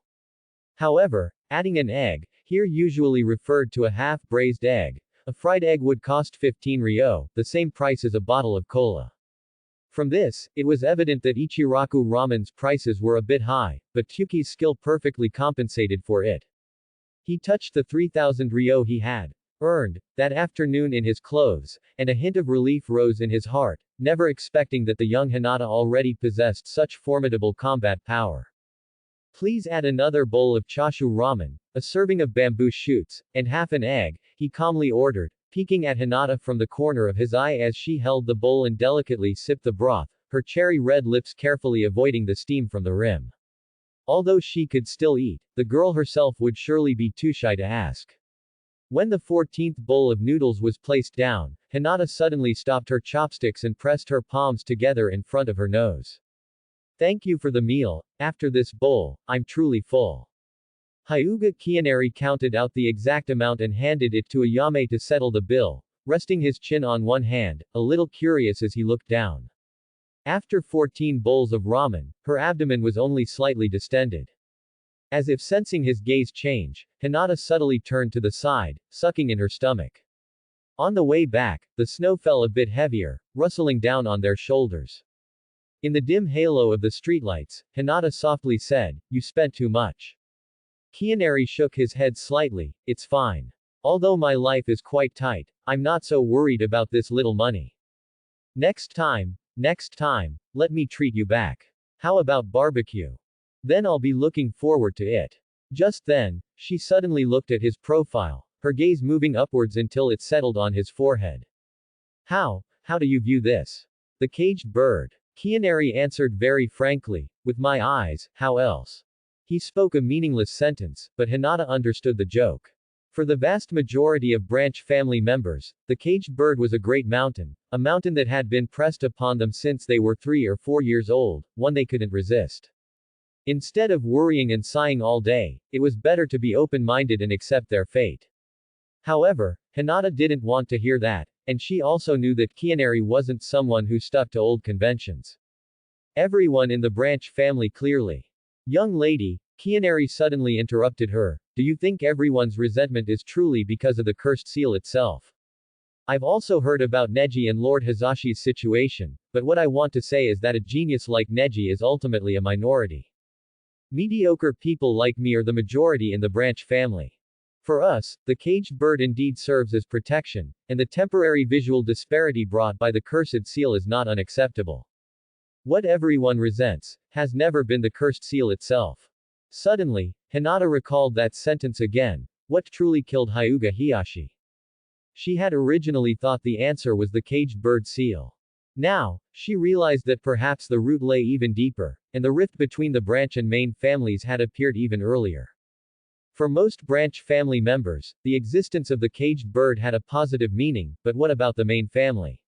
However, adding an egg, here usually referred to a half-braised egg, a fried egg would cost 15 ryo, the same price as a bottle of cola. From this, it was evident that Ichiraku ramen's prices were a bit high, but Tyuki's skill perfectly compensated for it. He touched the 3,000 ryo he had earned that afternoon in his clothes, and a hint of relief rose in his heart, never expecting that the young Hinata already possessed such formidable combat power. Please add another bowl of chashu ramen, a serving of bamboo shoots, and half an egg, he calmly ordered, peeking at Hinata from the corner of his eye as she held the bowl and delicately sipped the broth, her cherry-red lips carefully avoiding the steam from the rim. Although she could still eat, the girl herself would surely be too shy to ask. When the 14th bowl of noodles was placed down, Hinata suddenly stopped her chopsticks and pressed her palms together in front of her nose. Thank you for the meal, after this bowl, I'm truly full. Hyuga Kianeri counted out the exact amount and handed it to a yame to settle the bill, resting his chin on one hand, a little curious as he looked down. After 14 bowls of ramen, her abdomen was only slightly distended. As if sensing his gaze change, Hinata subtly turned to the side, sucking in her stomach. On the way back, the snow fell a bit heavier, rustling down on their shoulders. In the dim halo of the streetlights, Hinata softly said, "You spent too much." Kianeri shook his head slightly, "It's fine. Although my life is quite tight, I'm not so worried about this little money. Next time, let me treat you back. How about barbecue? Then I'll be looking forward to it." Just then, she suddenly looked at his profile, her gaze moving upwards until it settled on his forehead. How do you view this? The caged bird. Kianeri answered very frankly, "With my eyes, how else?" He spoke a meaningless sentence, but Hinata understood the joke. For the vast majority of branch family members, the caged bird was a great mountain, a mountain that had been pressed upon them since they were 3 or 4 years old, one they couldn't resist. Instead of worrying and sighing all day, it was better to be open-minded and accept their fate. However, Hinata didn't want to hear that, and she also knew that Kianeri wasn't someone who stuck to old conventions. Everyone in the branch family clearly. Young lady, Kianeri suddenly interrupted her, do you think everyone's resentment is truly because of the cursed seal itself? I've also heard about Neji and Lord Hizashi's situation, but what I want to say is that a genius like Neji is ultimately a minority. Mediocre people like me are the majority in the branch family. For us, the caged bird indeed serves as protection, and the temporary visual disparity brought by the cursed seal is not unacceptable. What everyone resents has never been the cursed seal itself. Suddenly, Hinata recalled that sentence again, what truly killed Hyuga Hiyashi? She had originally thought the answer was the caged bird seal. Now, she realized that perhaps the root lay even deeper, and the rift between the branch and main families had appeared even earlier. For most branch family members, the existence of the caged bird had a positive meaning, but what about the main family?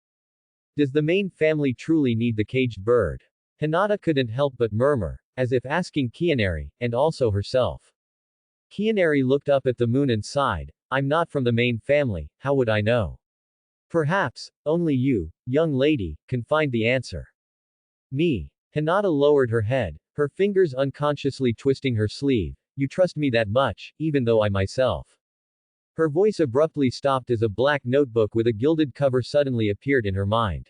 Does the main family truly need the caged bird? Hinata couldn't help but murmur, as if asking Kianeri, and also herself. Kianeri looked up at the moon and sighed, I'm not from the main family, how would I know? Perhaps, only you, young lady, can find the answer. Me. Hinata lowered her head, her fingers unconsciously twisting her sleeve. You trust me that much, even though I myself. Her voice abruptly stopped as a black notebook with a gilded cover suddenly appeared in her mind.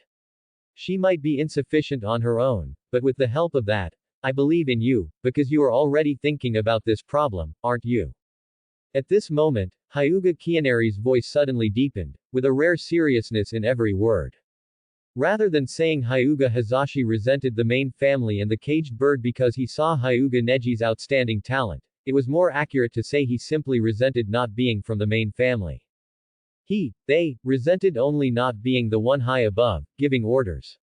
She might be insufficient on her own, but with the help of that, I believe in you, because you are already thinking about this problem, aren't you? At this moment, Hyuga Kianeri's voice suddenly deepened, with a rare seriousness in every word. Rather than saying Hyuga Hizashi resented the main family and the caged bird because he saw Hyuga Neji's outstanding talent, it was more accurate to say he simply resented not being from the main family. They, resented only not being the one high above, giving orders.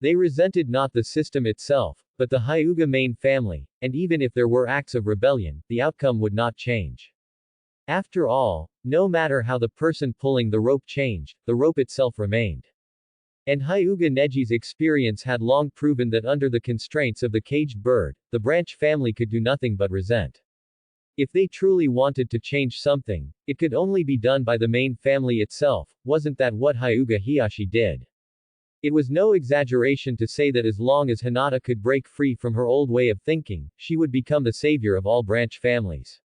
They resented not the system itself, but the Hyuga main family, and even if there were acts of rebellion, the outcome would not change. After all, no matter how the person pulling the rope changed, the rope itself remained. And Hyuga Neji's experience had long proven that under the constraints of the caged bird, the branch family could do nothing but resent. If they truly wanted to change something, it could only be done by the main family itself. Wasn't that what Hyuga Hiyashi did? It was no exaggeration to say that as long as Hinata could break free from her old way of thinking, she would become the savior of all branch families.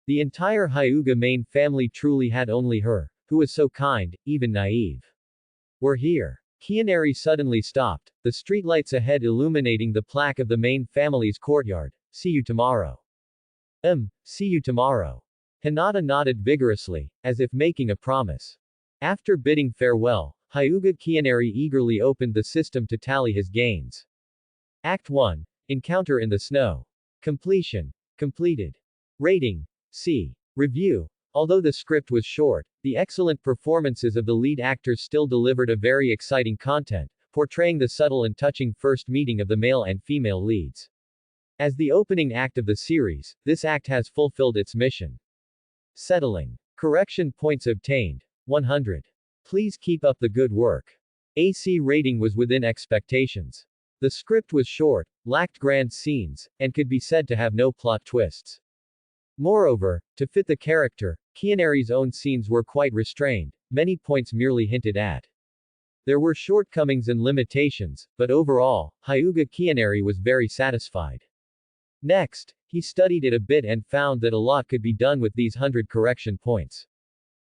The entire Hyuga main family truly had only her, who was so kind, even naive. We're here. Kianeri suddenly stopped, the streetlights ahead illuminating the plaque of the main family's courtyard. See you tomorrow. See you tomorrow. Hinata nodded vigorously, as if making a promise. After bidding farewell, Hyuga Kianeri eagerly opened the system to tally his gains. Act 1. Encounter in the Snow. Completion. Completed. Rating. C. Review. Although the script was short, the excellent performances of the lead actors still delivered a very exciting content, portraying the subtle and touching first meeting of the male and female leads. As the opening act of the series, this act has fulfilled its mission. Settling. Correction points obtained. 100. Please keep up the good work. AC rating was within expectations. The script was short, lacked grand scenes, and could be said to have no plot twists. Moreover, to fit the character, Kianeri's own scenes were quite restrained, many points merely hinted at. There were shortcomings and limitations, but overall, Hyuga Kianeri was very satisfied. Next, he studied it a bit and found that a lot could be done with these 100 correction points.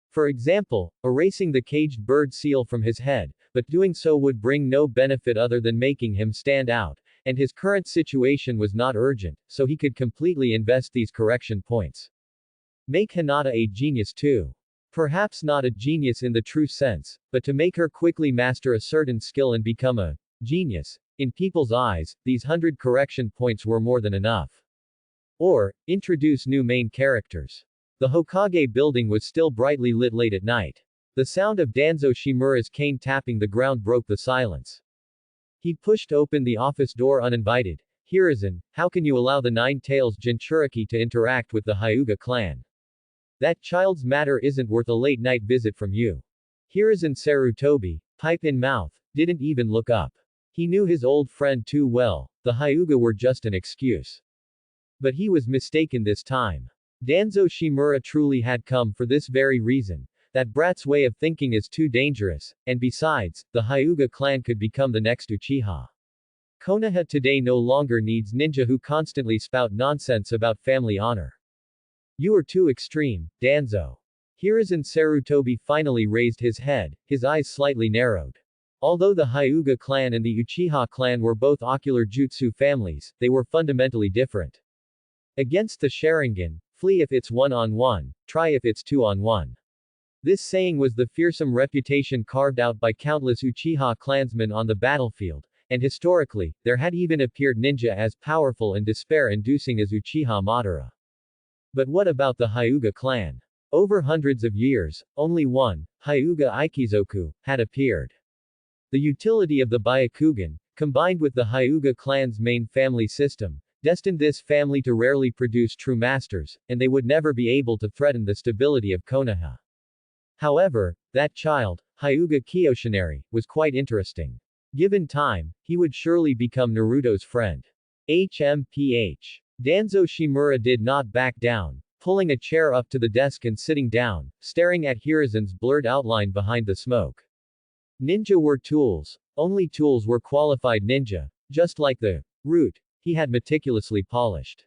For example, erasing the caged bird seal from his head, but doing so would bring no benefit other than making him stand out, and his current situation was not urgent, so he could completely invest these correction points. Make Hinata a genius too. Perhaps not a genius in the true sense, but to make her quickly master a certain skill and become a genius. In people's eyes, these 100 correction points were more than enough. Or, introduce new main characters. The Hokage building was still brightly lit late at night. The sound of Danzo Shimura's cane tapping the ground broke the silence. He pushed open the office door uninvited. Hiruzen, how can you allow the Nine Tails Jinchuriki to interact with the Hyuga clan? That child's matter isn't worth a late-night visit from you. Hiruzen Sarutobi, pipe in mouth, didn't even look up. He knew his old friend too well, the Hyuga were just an excuse. But he was mistaken this time. Danzo Shimura truly had come for this very reason. That brat's way of thinking is too dangerous, and besides, the Hyuga clan could become the next Uchiha. Konoha today no longer needs ninja who constantly spout nonsense about family honor. You are too extreme, Danzo. Hiruzen Sarutobi finally raised his head, his eyes slightly narrowed. Although the Hyuga clan and the Uchiha clan were both ocular jutsu families, they were fundamentally different. Against the Sharingan, flee if it's one-on-one, try if it's two-on-one. This saying was the fearsome reputation carved out by countless Uchiha clansmen on the battlefield, and historically, there had even appeared ninja as powerful and despair-inducing as Uchiha Madara. But what about the Hyuga clan? Over hundreds of years, only one, Hyuga Ikizoku, had appeared. The utility of the Byakugan, combined with the Hyuga clan's main family system, destined this family to rarely produce true masters, and they would never be able to threaten the stability of Konoha. However, that child, Hyuga Kiyoshinari, was quite interesting. Given time, he would surely become Naruto's friend. HMPH. Danzo Shimura did not back down, pulling a chair up to the desk and sitting down, staring at Hiruzen's blurred outline behind the smoke. Ninja were tools. Only tools were qualified ninja, just like the root he had meticulously polished.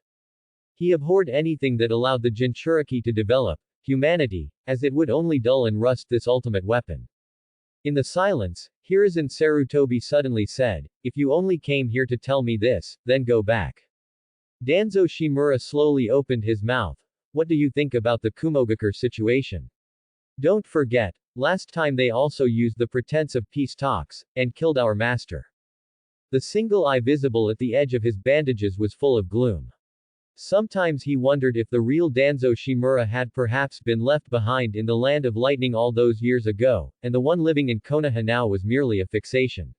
He abhorred anything that allowed the Jinchuriki to develop humanity, as it would only dull and rust this ultimate weapon. In the silence, Hiruzen Sarutobi suddenly said, if you only came here to tell me this, then go back. Danzo Shimura slowly opened his mouth. What do you think about the Kumogakure situation? Don't forget, last time they also used the pretense of peace talks, and killed our master. The single eye visible at the edge of his bandages was full of gloom. Sometimes he wondered if the real Danzo Shimura had perhaps been left behind in the land of lightning all those years ago, and the one living in Konoha now was merely a fixation.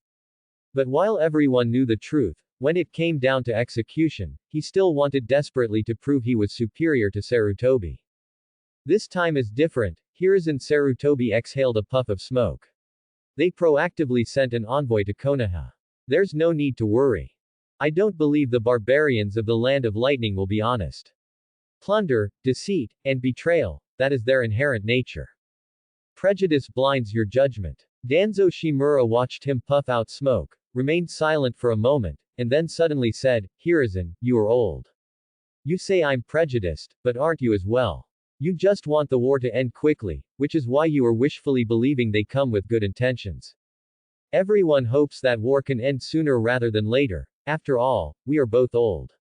But while everyone knew the truth, when it came down to execution, he still wanted desperately to prove he was superior to Sarutobi. This time is different. Hiruzen Sarutobi exhaled a puff of smoke. They proactively sent an envoy to Konoha. There's no need to worry. I don't believe the barbarians of the Land of Lightning will be honest. Plunder, deceit, and betrayal, that is their inherent nature. Prejudice blinds your judgment. Danzo Shimura watched him puff out smoke, remained silent for a moment, and then suddenly said, Hiruzen, you are old. You say I'm prejudiced, but aren't you as well? You just want the war to end quickly, which is why you are wishfully believing they come with good intentions. Everyone hopes that war can end sooner rather than later. After all, we are both old.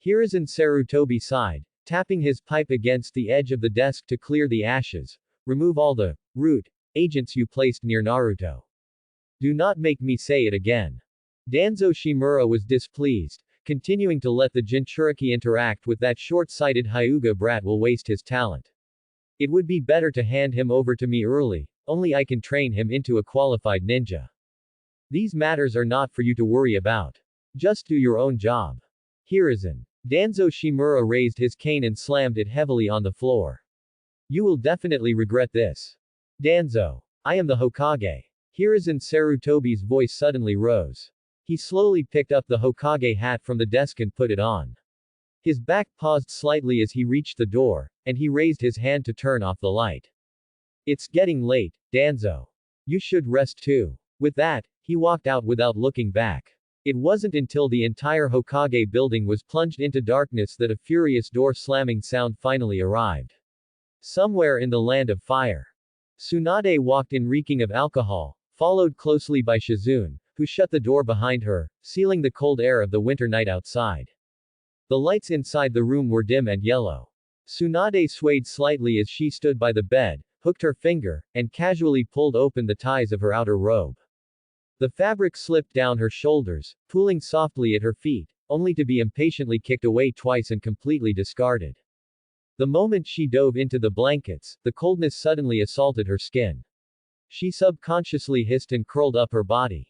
Hiruzen Sarutobi sighed, tapping his pipe against the edge of the desk to clear the ashes. Remove all the root agents you placed near Naruto. Do not make me say it again. Danzo Shimura was displeased. Continuing to let the Jinchuriki interact with that short-sighted Hyuga brat will waste his talent. It would be better to hand him over to me early, only I can train him into a qualified ninja. These matters are not for you to worry about. Just do your own job. Hiruzen. Danzo Shimura raised his cane and slammed it heavily on the floor. You will definitely regret this. Danzo. I am the Hokage. Hiruzen Sarutobi's voice suddenly rose. He slowly picked up the Hokage hat from the desk and put it on. His back paused slightly as he reached the door, and he raised his hand to turn off the light. It's getting late, Danzo. You should rest too. With that, he walked out without looking back. It wasn't until the entire Hokage building was plunged into darkness that a furious door slamming sound finally arrived. Somewhere in the land of fire. Tsunade walked in reeking of alcohol, followed closely by Shizune, who shut the door behind her, sealing the cold air of the winter night outside. The lights inside the room were dim and yellow. Tsunade swayed slightly as she stood by the bed, hooked her finger, and casually pulled open the ties of her outer robe. The fabric slipped down her shoulders, pooling softly at her feet, only to be impatiently kicked away twice and completely discarded. The moment she dove into the blankets, the coldness suddenly assaulted her skin. She subconsciously hissed and curled up her body.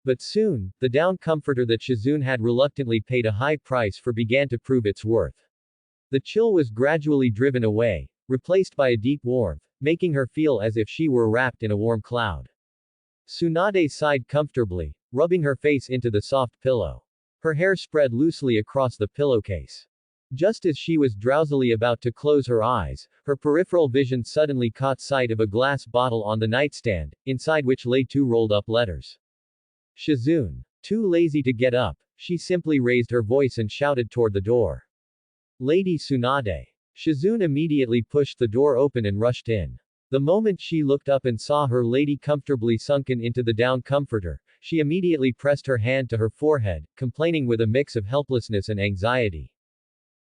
But soon, the down comforter that Shizune had reluctantly paid a high price for began to prove its worth. The chill was gradually driven away, replaced by a deep warmth, making her feel as if she were wrapped in a warm cloud. Tsunade sighed comfortably, rubbing her face into the soft pillow. Her hair spread loosely across the pillowcase. Just as she was drowsily about to close her eyes, her peripheral vision suddenly caught sight of a glass bottle on the nightstand, inside which lay 2 rolled-up letters. Shizune. Too lazy to get up, she simply raised her voice and shouted toward the door. Lady Tsunade. Shizune immediately pushed the door open and rushed in. The moment she looked up and saw her lady comfortably sunken into the down comforter, she immediately pressed her hand to her forehead, complaining with a mix of helplessness and anxiety.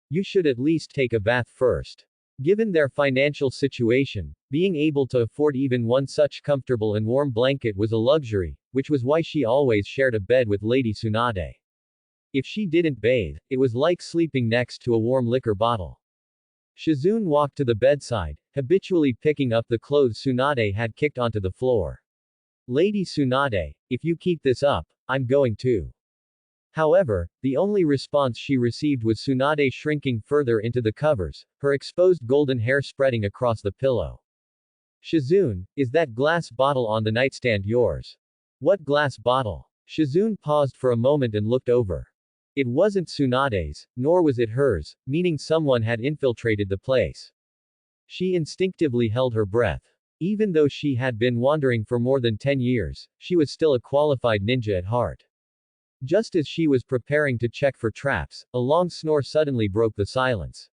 You should at least take a bath first. Given their financial situation, being able to afford even one such comfortable and warm blanket was a luxury, which was why she always shared a bed with Lady Tsunade. If she didn't bathe, it was like sleeping next to a warm liquor bottle. Shizune walked to the bedside, habitually picking up the clothes Tsunade had kicked onto the floor. Lady Tsunade, if you keep this up, I'm going to. However, the only response she received was Tsunade shrinking further into the covers, her exposed golden hair spreading across the pillow. Shizune, is that glass bottle on the nightstand yours? What glass bottle? Shizune paused for a moment and looked over. It wasn't Tsunade's, nor was it hers, meaning someone had infiltrated the place. She instinctively held her breath. Even though she had been wandering for more than 10 years, she was still a qualified ninja at heart. Just as she was preparing to check for traps, a long snore suddenly broke the silence.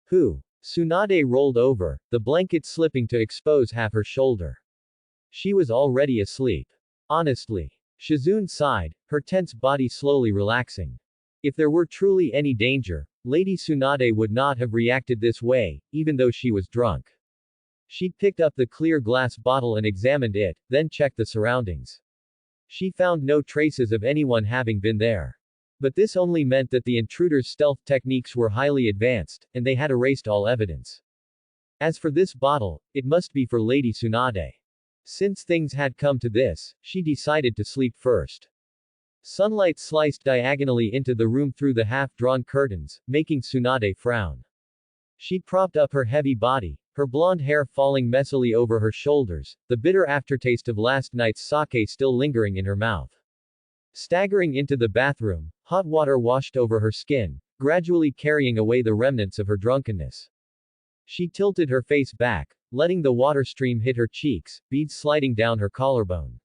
Who? Tsunade rolled over, the blanket slipping to expose half her shoulder. She was already asleep. Honestly. Shizune sighed, her tense body slowly relaxing. If there were truly any danger, Lady Tsunade would not have reacted this way, even though she was drunk. She picked up the clear glass bottle and examined it, then checked the surroundings. She found no traces of anyone having been there. But this only meant that the intruder's stealth techniques were highly advanced, and they had erased all evidence. As for this bottle, it must be for Lady Tsunade. Since things had come to this, she decided to sleep first. Sunlight sliced diagonally into the room through the half-drawn curtains, making Tsunade frown. She propped up her heavy body, her blonde hair falling messily over her shoulders, the bitter aftertaste of last night's sake still lingering in her mouth. Staggering into the bathroom, hot water washed over her skin, gradually carrying away the remnants of her drunkenness. She tilted her face back, letting the water stream hit her cheeks, beads sliding down her collarbone.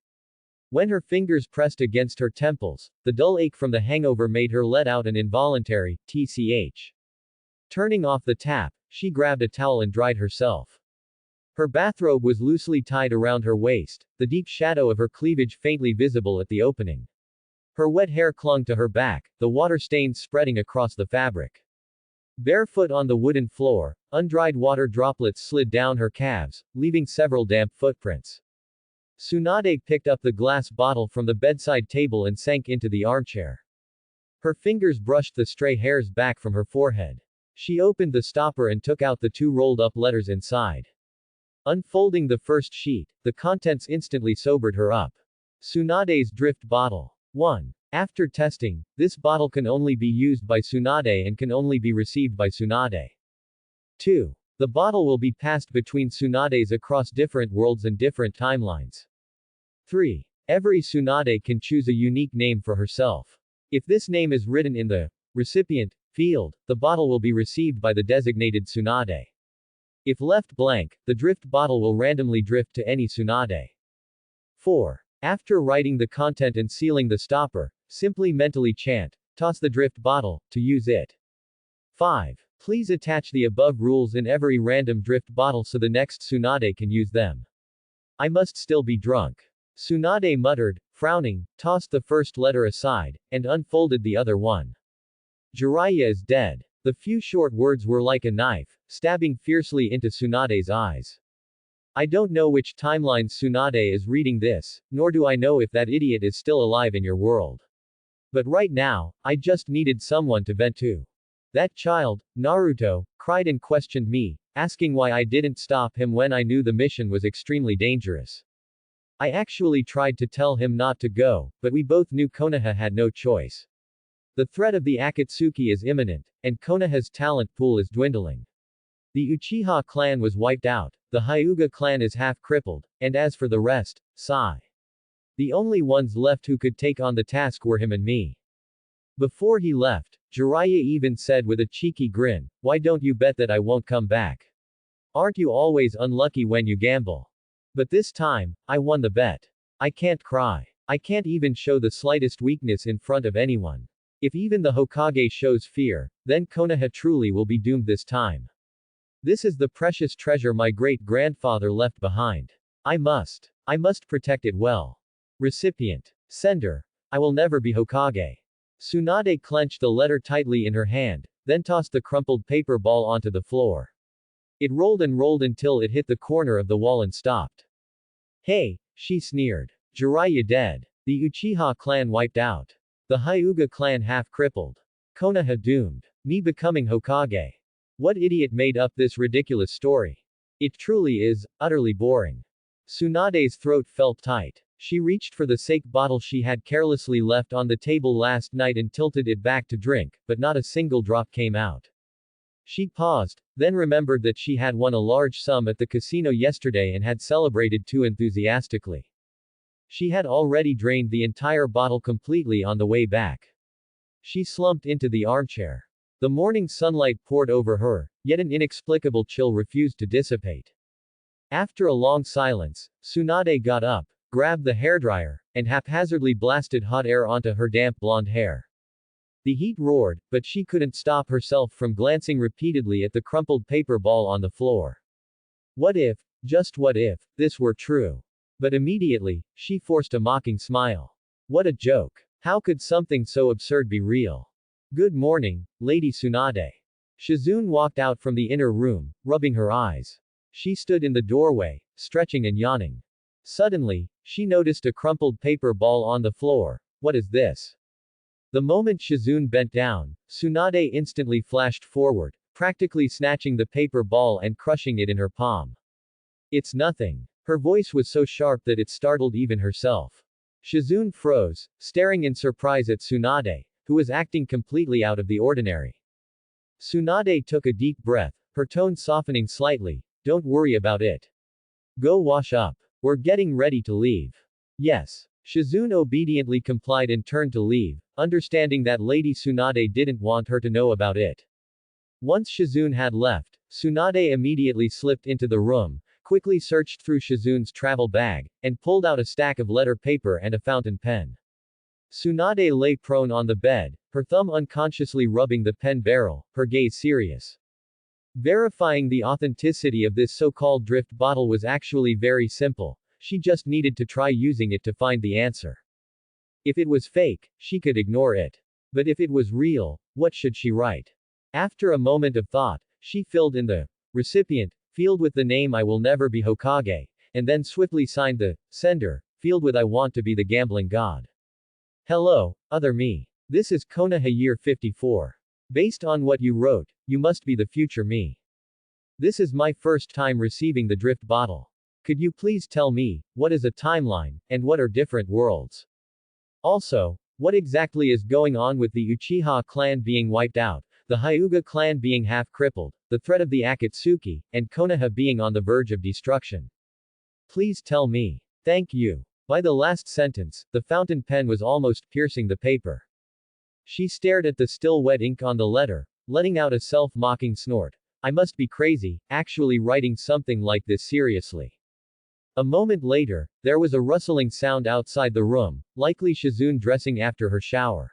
When her fingers pressed against her temples, the dull ache from the hangover made her let out an involuntary tch. Turning off the tap, she grabbed a towel and dried herself. Her bathrobe was loosely tied around her waist, the deep shadow of her cleavage faintly visible at the opening. Her wet hair clung to her back, the water stains spreading across the fabric. Barefoot on the wooden floor, undried water droplets slid down her calves, leaving several damp footprints. Tsunade picked up the glass bottle from the bedside table and sank into the armchair. Her fingers brushed the stray hairs back from her forehead. She opened the stopper and took out the 2 rolled-up letters inside. Unfolding the first sheet, the contents instantly sobered her up. Tsunade's drift bottle. 1. After testing, this bottle can only be used by Tsunade and can only be received by Tsunade. 2. The bottle will be passed between Tsunades across different worlds and different timelines. 3. Every Tsunade can choose a unique name for herself. If this name is written in the recipient field, the bottle will be received by the designated Tsunade. If left blank, the drift bottle will randomly drift to any Tsunade. 4. After writing the content and sealing the stopper, simply mentally chant, "Toss the drift bottle," to use it. 5. Please attach the above rules in every random drift bottle so the next Tsunade can use them. I must still be drunk. Tsunade muttered, frowning, tossed the first letter aside, and unfolded the other one. Jiraiya is dead. The few short words were like a knife, stabbing fiercely into Tsunade's eyes. I don't know which timeline Tsunade is reading this, nor do I know if that idiot is still alive in your world. But right now, I just needed someone to vent to. That child, Naruto, cried and questioned me, asking why I didn't stop him when I knew the mission was extremely dangerous. I actually tried to tell him not to go, but we both knew Konoha had no choice. The threat of the Akatsuki is imminent, and Konoha's talent pool is dwindling. The Uchiha clan was wiped out, the Hyuga clan is half crippled, and as for the rest, sigh. The only ones left who could take on the task were him and me. Before he left, Jiraiya even said with a cheeky grin, "Why don't you bet that I won't come back? Aren't you always unlucky when you gamble? But this time, I won the bet. I can't cry. I can't even show the slightest weakness in front of anyone. If even the Hokage shows fear, then Konoha truly will be doomed this time. This is the precious treasure my great-grandfather left behind. I must protect it well." Recipient. Sender. I will never be Hokage. Tsunade clenched the letter tightly in her hand, then tossed the crumpled paper ball onto the floor. It rolled and rolled until it hit the corner of the wall and stopped. Hey, she sneered. Jiraiya dead. The Uchiha clan wiped out. The Hyuga clan half crippled. Konoha doomed. Me becoming Hokage. What idiot made up this ridiculous story? It truly is, utterly boring. Tsunade's throat felt tight. She reached for the sake bottle she had carelessly left on the table last night and tilted it back to drink, but not a single drop came out. She paused, then remembered that she had won a large sum at the casino yesterday and had celebrated too enthusiastically. She had already drained the entire bottle completely on the way back. She slumped into the armchair. The morning sunlight poured over her, yet an inexplicable chill refused to dissipate. After a long silence, Tsunade got up, grabbed the hairdryer, and haphazardly blasted hot air onto her damp blonde hair. The heat roared, but she couldn't stop herself from glancing repeatedly at the crumpled paper ball on the floor. What if, just what if, this were true? But immediately, she forced a mocking smile. What a joke. How could something so absurd be real? Good morning, Lady Tsunade. Shizune walked out from the inner room, rubbing her eyes. She stood in the doorway, stretching and yawning. Suddenly, she noticed a crumpled paper ball on the floor. What is this? The moment Shizune bent down, Tsunade instantly flashed forward, practically snatching the paper ball and crushing it in her palm. It's nothing. Her voice was so sharp that it startled even herself. Shizune froze, staring in surprise at Tsunade, who was acting completely out of the ordinary. Tsunade took a deep breath, her tone softening slightly. Don't worry about it. Go wash up. We're getting ready to leave. Yes. Shizune obediently complied and turned to leave, understanding that Lady Tsunade didn't want her to know about it. Once Shizune had left, Tsunade immediately slipped into the room, quickly searched through Shizune's travel bag, and pulled out a stack of letter paper and a fountain pen. Tsunade lay prone on the bed, her thumb unconsciously rubbing the pen barrel, her gaze serious. Verifying the authenticity of this so-called drift bottle was actually very simple, she just needed to try using it to find the answer. If it was fake, she could ignore it. But if it was real, what should she write? After a moment of thought, she filled in the recipient field with the name I will never be Hokage, and then swiftly signed the sender field with I want to be the gambling god. Hello, other me. This is Konoha year 54. Based on what you wrote, you must be the future me. This is my first time receiving the drift bottle. Could you please tell me, what is a timeline, and what are different worlds? Also, what exactly is going on with the Uchiha clan being wiped out, the Hyuga clan being half crippled, the threat of the Akatsuki, and Konoha being on the verge of destruction? Please tell me. Thank you. By the last sentence, the fountain pen was almost piercing the paper. She stared at the still wet ink on the letter, letting out a self-mocking snort. I must be crazy, actually writing something like this seriously. A moment later, there was a rustling sound outside the room, likely Shizune dressing after her shower.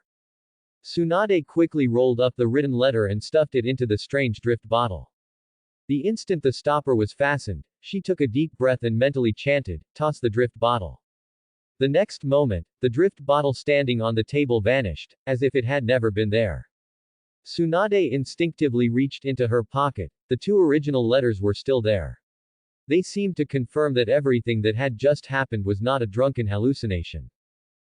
Tsunade quickly rolled up the written letter and stuffed it into the strange drift bottle. The instant the stopper was fastened, she took a deep breath and mentally chanted, toss the drift bottle. The next moment, the drift bottle standing on the table vanished, as if it had never been there. Tsunade instinctively reached into her pocket, the two original letters were still there. They seemed to confirm that everything that had just happened was not a drunken hallucination.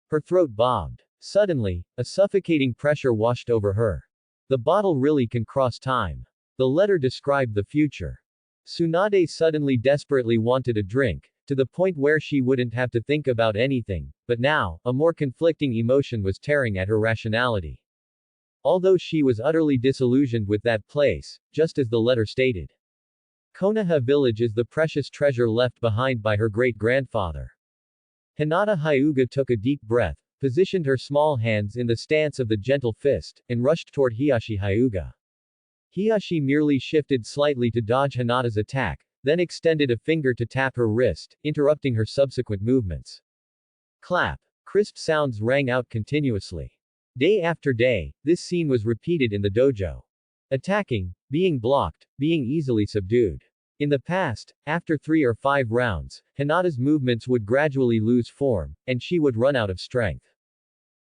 Her throat bobbed. Suddenly, a suffocating pressure washed over her. The bottle really can cross time. The letter described the future. Tsunade suddenly desperately wanted a drink, to the point where she wouldn't have to think about anything, but now, a more conflicting emotion was tearing at her rationality. Although she was utterly disillusioned with that place, just as the letter stated. Konoha village is the precious treasure left behind by her great-grandfather. Hinata Hyuga took a deep breath, positioned her small hands in the stance of the gentle fist, and rushed toward Hiashi Hyuga. Hiashi merely shifted slightly to dodge Hinata's attack, then extended a finger to tap her wrist, interrupting her subsequent movements. Clap. Crisp sounds rang out continuously. Day after day, this scene was repeated in the dojo. Attacking, being blocked, being easily subdued. In the past, after 3 or 5 rounds, Hinata's movements would gradually lose form, and she would run out of strength.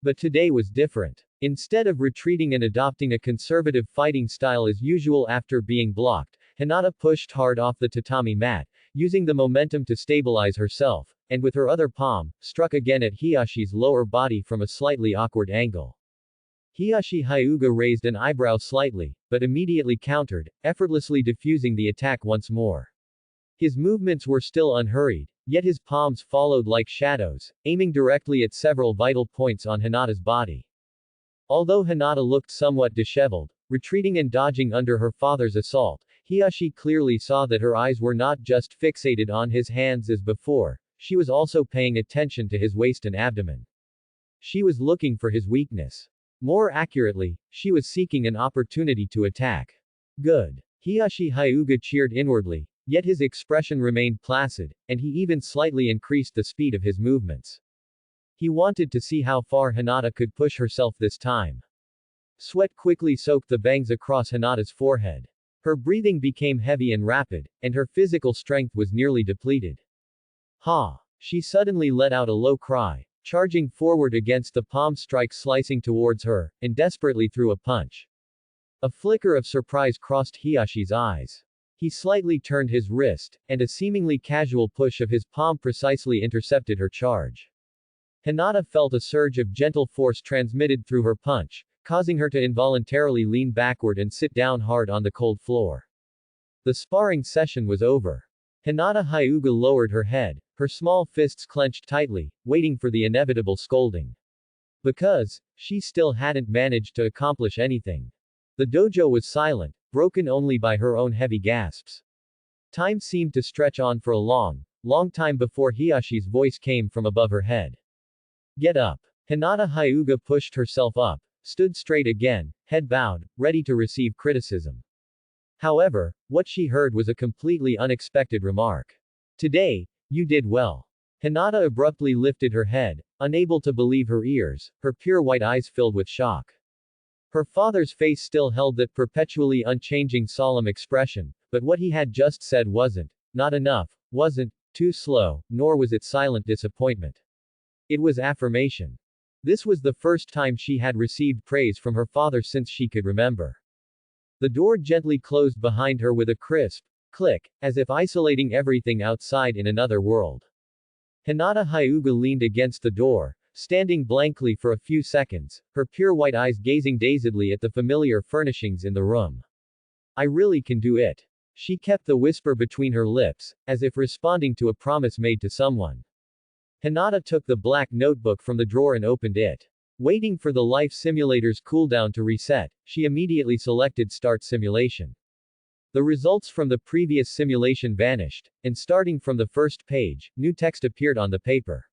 But today was different. Instead of retreating and adopting a conservative fighting style as usual after being blocked, Hinata pushed hard off the tatami mat, using the momentum to stabilize herself, and with her other palm, struck again at Hiashi's lower body from a slightly awkward angle. Hiashi Hyuga raised an eyebrow slightly, but immediately countered, effortlessly diffusing the attack once more. His movements were still unhurried, yet his palms followed like shadows, aiming directly at several vital points on Hinata's body. Although Hinata looked somewhat disheveled, retreating and dodging under her father's assault, Hiashi clearly saw that her eyes were not just fixated on his hands as before, she was also paying attention to his waist and abdomen. She was looking for his weakness. More accurately, she was seeking an opportunity to attack. Good. Hiashi Hyuga cheered inwardly, yet his expression remained placid, and he even slightly increased the speed of his movements. He wanted to see how far Hinata could push herself this time. Sweat quickly soaked the bangs across Hinata's forehead. Her breathing became heavy and rapid, and her physical strength was nearly depleted. Ha! She suddenly let out a low cry, charging forward against the palm strike slicing towards her, and desperately threw a punch. A flicker of surprise crossed Hiashi's eyes. He slightly turned his wrist, and a seemingly casual push of his palm precisely intercepted her charge. Hinata felt a surge of gentle force transmitted through her punch, causing her to involuntarily lean backward and sit down hard on the cold floor. The sparring session was over. Hinata Hyuga lowered her head, her small fists clenched tightly, waiting for the inevitable scolding. Because, she still hadn't managed to accomplish anything. The dojo was silent, broken only by her own heavy gasps. Time seemed to stretch on for a long time before Hiashi's voice came from above her head. Get up. Hinata Hyuga pushed herself up, stood straight again, head bowed, ready to receive criticism. However, what she heard was a completely unexpected remark. Today, you did well. Hinata abruptly lifted her head, unable to believe her ears, her pure white eyes filled with shock. Her father's face still held that perpetually unchanging solemn expression, but what he had just said wasn't, not enough, wasn't, too slow, nor was it silent disappointment. It was affirmation. This was the first time she had received praise from her father since she could remember. The door gently closed behind her with a crisp click, as if isolating everything outside in another world. Hinata Hyuga leaned against the door, standing blankly for a few seconds, her pure white eyes gazing dazedly at the familiar furnishings in the room. I really can do it. She kept the whisper between her lips, as if responding to a promise made to someone. Hinata took the black notebook from the drawer and opened it. Waiting for the life simulator's cooldown to reset, she immediately selected Start Simulation. The results from the previous simulation vanished, and starting from the first page, new text appeared on the paper.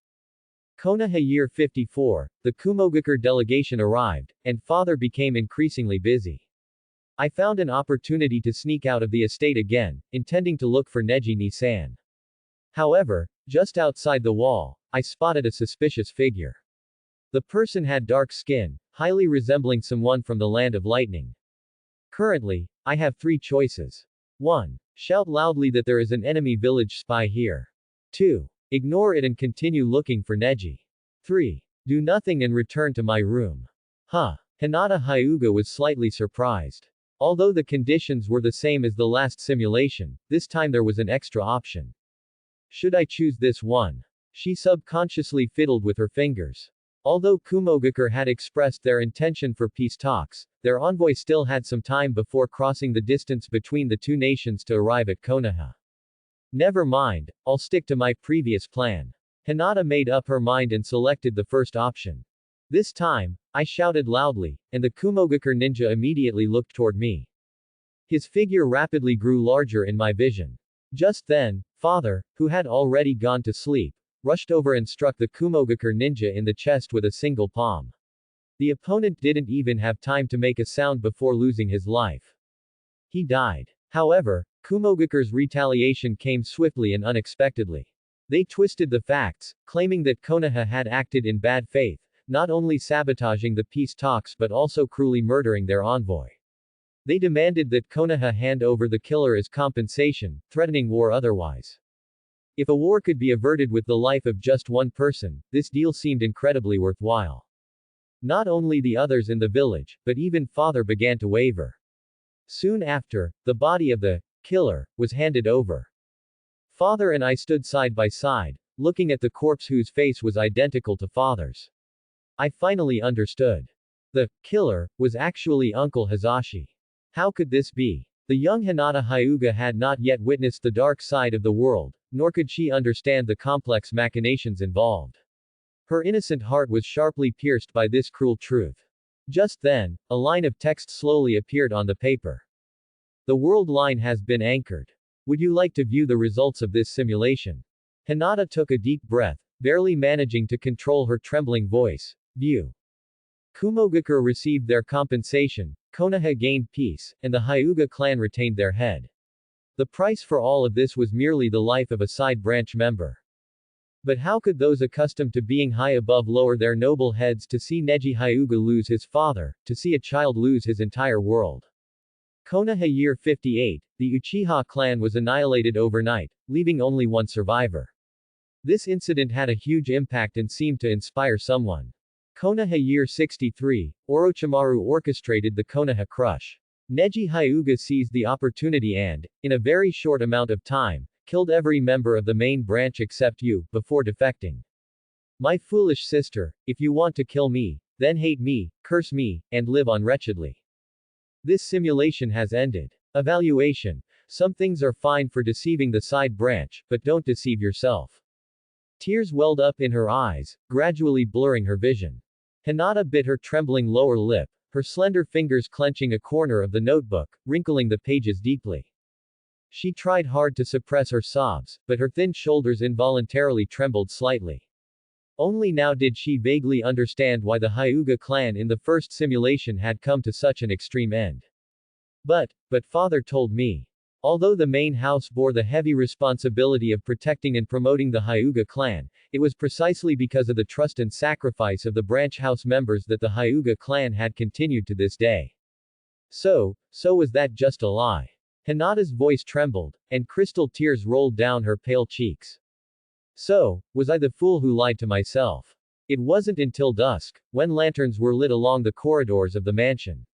Konoha Year 54, the Kumogakure delegation arrived, and father became increasingly busy. I found an opportunity to sneak out of the estate again, intending to look for Neji-ni-san. However, just outside the wall, I spotted a suspicious figure. The person had dark skin, highly resembling someone from the land of lightning. Currently, I have 3 choices. 1. Shout loudly that there is an enemy village spy here. 2. Ignore it and continue looking for Neji. 3. Do nothing and return to my room. Hinata Hyuga was slightly surprised. Although the conditions were the same as the last simulation, this time there was an extra option. Should I choose this one? She subconsciously fiddled with her fingers. Although Kumogakure had expressed their intention for peace talks, their envoy still had some time before crossing the distance between the two nations to arrive at Konoha. Never mind, I'll stick to my previous plan. Hinata made up her mind and selected the first option. This time, I shouted loudly, and the Kumogakure ninja immediately looked toward me. His figure rapidly grew larger in my vision. Just then, father, who had already gone to sleep, rushed over and struck the Kumogakure ninja in the chest with a single palm. The opponent didn't even have time to make a sound before losing his life. He died. However, Kumogakure's retaliation came swiftly and unexpectedly. They twisted the facts, claiming that Konoha had acted in bad faith, not only sabotaging the peace talks but also cruelly murdering their envoy. They demanded that Konoha hand over the killer as compensation, threatening war otherwise. If a war could be averted with the life of just one person, this deal seemed incredibly worthwhile. Not only the others in the village, but even father began to waver. Soon after, the body of the killer was handed over. Father and I stood side by side, looking at the corpse whose face was identical to father's. I finally understood. The killer was actually Uncle Hazashi. How could this be? The young Hinata Hyuga had not yet witnessed the dark side of the world, nor could she understand the complex machinations involved. Her innocent heart was sharply pierced by this cruel truth. Just then, a line of text slowly appeared on the paper. The world line has been anchored. Would you like to view the results of this simulation? Hinata took a deep breath, barely managing to control her trembling voice. View. Kumogakure received their compensation, Konoha gained peace, and the Hyuga clan retained their head. The price for all of this was merely the life of a side branch member. But how could those accustomed to being high above lower their noble heads to see Neji Hyuga lose his father, to see a child lose his entire world? Konoha Year 58, the Uchiha clan was annihilated overnight, leaving only one survivor. This incident had a huge impact and seemed to inspire someone. Konoha Year 63, Orochimaru orchestrated the Konoha Crush. Neji Hyuga seized the opportunity and, in a very short amount of time, killed every member of the main branch except you, before defecting. My foolish sister, if you want to kill me, then hate me, curse me, and live on wretchedly. This simulation has ended. Evaluation. Some things are fine for deceiving the side branch, but don't deceive yourself. Tears welled up in her eyes, gradually blurring her vision. Hinata bit her trembling lower lip, her slender fingers clenching a corner of the notebook, wrinkling the pages deeply. She tried hard to suppress her sobs, but her thin shoulders involuntarily trembled slightly. Only now did she vaguely understand why the Hyuga clan in the first simulation had come to such an extreme end. But father told me. Although the main house bore the heavy responsibility of protecting and promoting the Hyuga clan, it was precisely because of the trust and sacrifice of the branch house members that the Hyuga clan had continued to this day. So was that just a lie? Hinata's voice trembled, and crystal tears rolled down her pale cheeks. So, was I the fool who lied to myself? It wasn't until dusk, when lanterns were lit along the corridors of the mansion.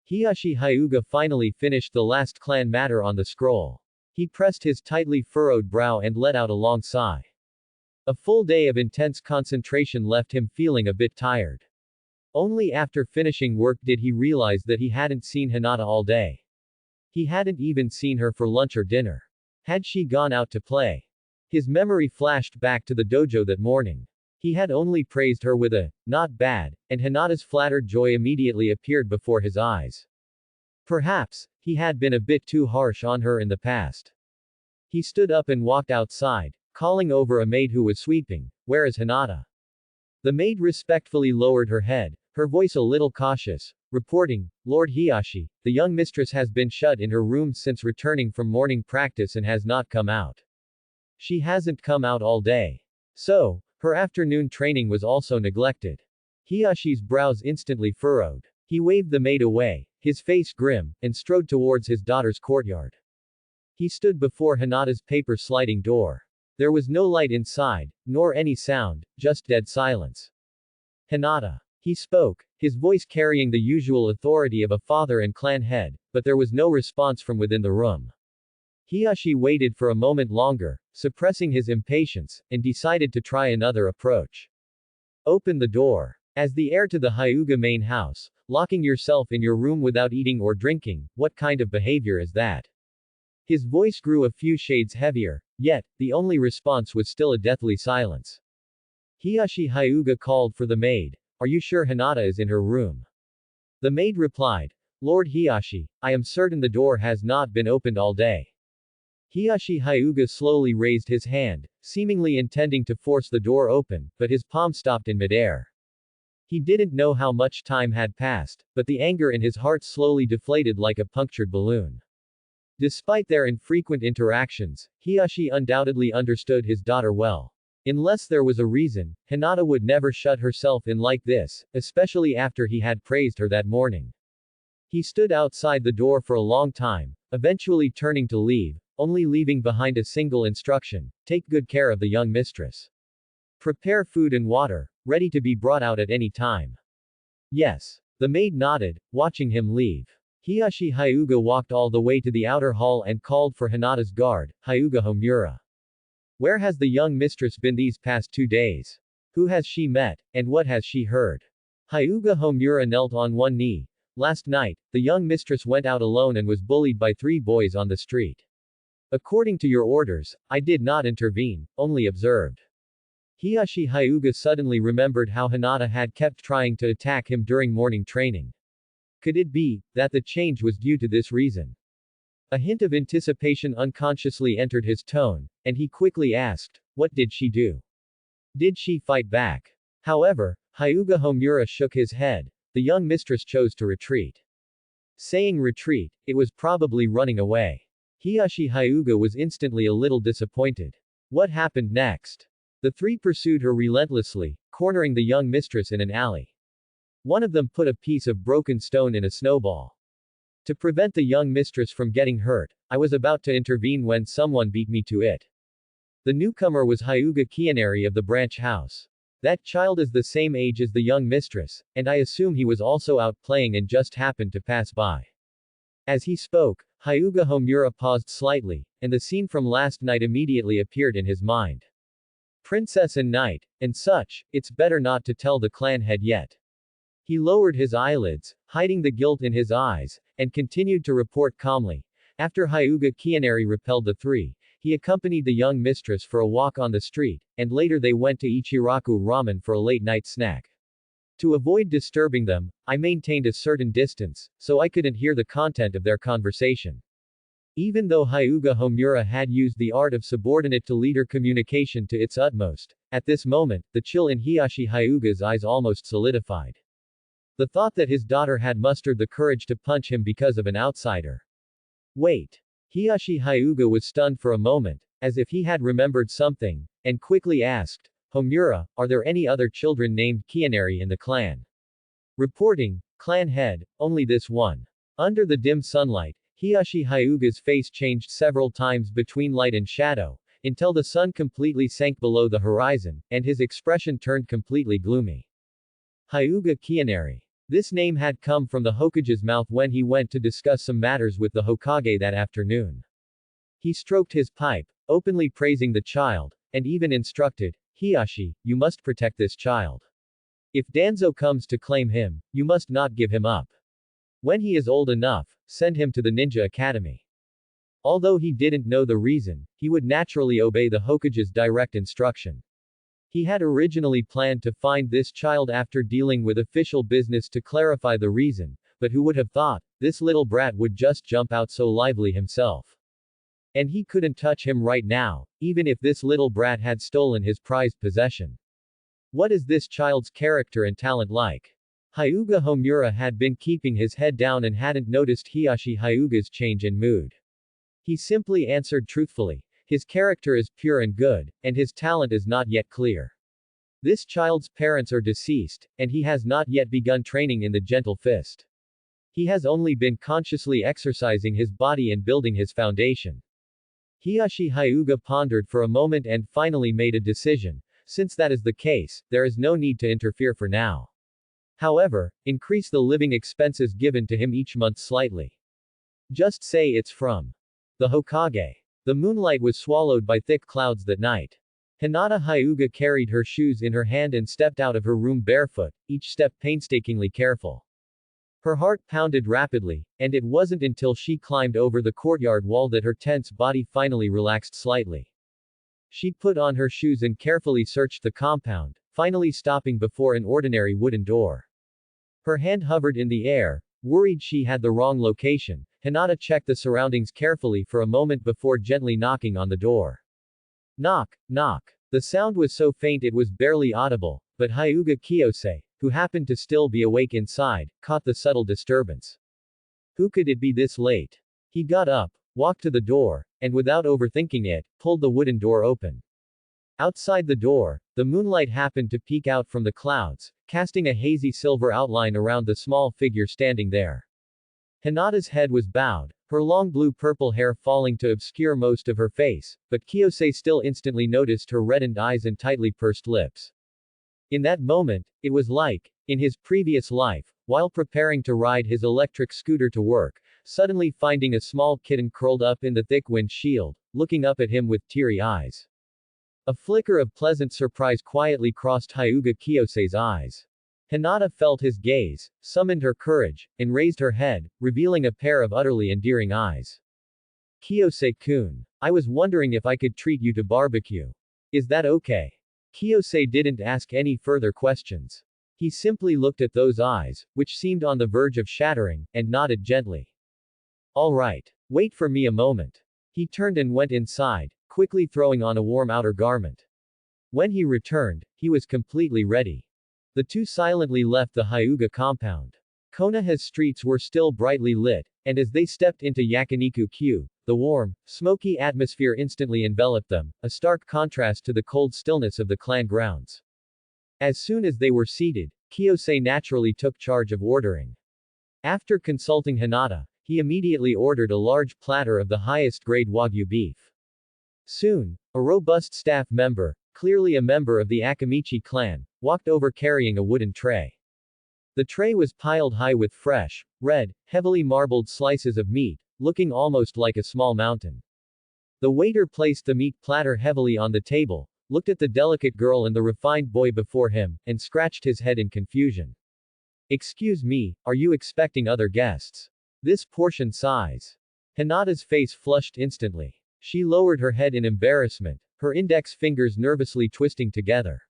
Hiyashi Hyuga finally finished the last clan matter on the scroll. He pressed his tightly furrowed brow and let out a long sigh. A full day of intense concentration left him feeling a bit tired. Only after finishing work did he realize that he hadn't seen Hinata all day. He hadn't even seen her for lunch or dinner. Had she gone out to play? His memory flashed back to the dojo that morning. He had only praised her with a, "not bad," and Hinata's flattered joy immediately appeared before his eyes. Perhaps, he had been a bit too harsh on her in the past. He stood up and walked outside, calling over a maid who was sweeping. "Where is Hinata?" The maid respectfully lowered her head, her voice a little cautious, reporting, "Lord Hiyashi, the young mistress has been shut in her room since returning from morning practice and has not come out. She hasn't come out all day. So, her afternoon training was also neglected." Hiyashi's brows instantly furrowed. He waved the maid away, his face grim, and strode towards his daughter's courtyard. He stood before Hinata's paper sliding door. There was no light inside, nor any sound, just dead silence. "Hinata." He spoke, his voice carrying the usual authority of a father and clan head, but there was no response from within the room. Hiyashi waited for a moment longer, suppressing his impatience, and decided to try another approach. "Open the door. As the heir to the Hyuga main house, locking yourself in your room without eating or drinking, what kind of behavior is that?" His voice grew a few shades heavier, yet, the only response was still a deathly silence. Hiyashi Hyuga called for the maid. "Are you sure Hinata is in her room?" The maid replied, "Lord Hiyashi, I am certain the door has not been opened all day." Hiyashi Hyuga slowly raised his hand, seemingly intending to force the door open, but his palm stopped in midair. He didn't know how much time had passed, but the anger in his heart slowly deflated like a punctured balloon. Despite their infrequent interactions, Hiyashi undoubtedly understood his daughter well. Unless there was a reason, Hinata would never shut herself in like this, especially after he had praised her that morning. He stood outside the door for a long time, eventually turning to leave, only leaving behind a single instruction: take good care of the young mistress. Prepare food and water, ready to be brought out at any time. Yes. The maid nodded, watching him leave. Hiyashi Hyuga walked all the way to the outer hall and called for Hinata's guard, Hyuga Homura. "Where has the young mistress been these past 2 days? Who has she met, and what has she heard?" Hyuga Homura knelt on one knee. "Last night, the young mistress went out alone and was bullied by 3 boys on the street. According to your orders, I did not intervene, only observed." Hiyashi Hyuga suddenly remembered how Hinata had kept trying to attack him during morning training. Could it be that the change was due to this reason? A hint of anticipation unconsciously entered his tone, and he quickly asked, "What did she do? Did she fight back?" However, Hyuga Homura shook his head. The young mistress chose to retreat. Saying retreat, it was probably running away. Hiyashi Hyuga was instantly a little disappointed. What happened next? The 3 pursued her relentlessly, cornering the young mistress in an alley. One of them put a piece of broken stone in a snowball. To prevent the young mistress from getting hurt, I was about to intervene when someone beat me to it. The newcomer was Hyuga Kianari of the branch house. That child is the same age as the young mistress, and I assume he was also out playing and just happened to pass by. As he spoke, Hyuga Homura paused slightly, and the scene from last night immediately appeared in his mind. Princess and knight, and such, it's better not to tell the clan head yet. He lowered his eyelids, hiding the guilt in his eyes, and continued to report calmly. After Hyuga Kianari repelled the 3, he accompanied the young mistress for a walk on the street, and later they went to Ichiraku Ramen for a late-night snack. To avoid disturbing them, I maintained a certain distance, so I couldn't hear the content of their conversation. Even though Hyuga Homura had used the art of subordinate to leader communication to its utmost, at this moment, the chill in Hiyashi Hyuga's eyes almost solidified. The thought that his daughter had mustered the courage to punch him because of an outsider. Wait. Hiyashi Hyuga was stunned for a moment, as if he had remembered something, and quickly asked, Homura, are there any other children named Kianari in the clan? Reporting, clan head, only this one. Under the dim sunlight, Hiyashi Hyuga's face changed several times between light and shadow, until the sun completely sank below the horizon, and his expression turned completely gloomy. Hyuga Kianari. This name had come from the Hokage's mouth when he went to discuss some matters with the Hokage that afternoon. He stroked his pipe, openly praising the child, and even instructed, Hiyashi, you must protect this child. If Danzo comes to claim him, you must not give him up. When he is old enough, send him to the Ninja Academy. Although he didn't know the reason, he would naturally obey the Hokage's direct instruction. He had originally planned to find this child after dealing with official business to clarify the reason, but who would have thought, this little brat would just jump out so lively himself. And he couldn't touch him right now, even if this little brat had stolen his prized possession. What is this child's character and talent like? Hyuga Homura had been keeping his head down and hadn't noticed Hiyashi Hyuga's change in mood. He simply answered truthfully, his character is pure and good, and his talent is not yet clear. This child's parents are deceased, and he has not yet begun training in the gentle fist. He has only been consciously exercising his body and building his foundation. Hiyashi Hyuga pondered for a moment and finally made a decision. Since that is the case, there is no need to interfere for now. However, increase the living expenses given to him each month slightly. Just say it's from the Hokage. The moonlight was swallowed by thick clouds that night. Hinata Hyuga carried her shoes in her hand and stepped out of her room barefoot, each step painstakingly careful. Her heart pounded rapidly, and it wasn't until she climbed over the courtyard wall that her tense body finally relaxed slightly. She put on her shoes and carefully searched the compound, finally stopping before an ordinary wooden door. Her hand hovered in the air, worried she had the wrong location. Hinata checked the surroundings carefully for a moment before gently knocking on the door. Knock, knock. The sound was so faint it was barely audible, but Hyuga Kiyose, who happened to still be awake inside, caught the subtle disturbance. Who could it be this late? He got up, walked to the door, and without overthinking it, pulled the wooden door open. Outside the door, the moonlight happened to peek out from the clouds, casting a hazy silver outline around the small figure standing there. Hinata's head was bowed, her long blue-purple hair falling to obscure most of her face, but Kiyose still instantly noticed her reddened eyes and tightly pursed lips. In that moment, it was like, in his previous life, while preparing to ride his electric scooter to work, suddenly finding a small kitten curled up in the thick windshield, looking up at him with teary eyes. A flicker of pleasant surprise quietly crossed Hyuga Kiyose's eyes. Hinata felt his gaze, summoned her courage, and raised her head, revealing a pair of utterly endearing eyes. Kiyose-kun. I was wondering if I could treat you to barbecue. Is that okay? Kiyose didn't ask any further questions. He simply looked at those eyes, which seemed on the verge of shattering, and nodded gently. All right. Wait for me a moment. He turned and went inside, quickly throwing on a warm outer garment. When he returned, he was completely ready. The two silently left the Hyuga compound. Konoha's streets were still brightly lit, and as they stepped into Yakiniku-Q, the warm, smoky atmosphere instantly enveloped them, a stark contrast to the cold stillness of the clan grounds. As soon as they were seated, Kiyose naturally took charge of ordering. After consulting Hinata, he immediately ordered a large platter of the highest-grade Wagyu beef. Soon, a robust staff member, clearly a member of the Akamichi clan, walked over carrying a wooden tray. The tray was piled high with fresh, red, heavily marbled slices of meat, looking almost like a small mountain. The waiter placed the meat platter heavily on the table, looked at the delicate girl and the refined boy before him, and scratched his head in confusion. Excuse me, are you expecting other guests? This portion size. Hinata's face flushed instantly. She lowered her head in embarrassment, her index fingers nervously twisting together.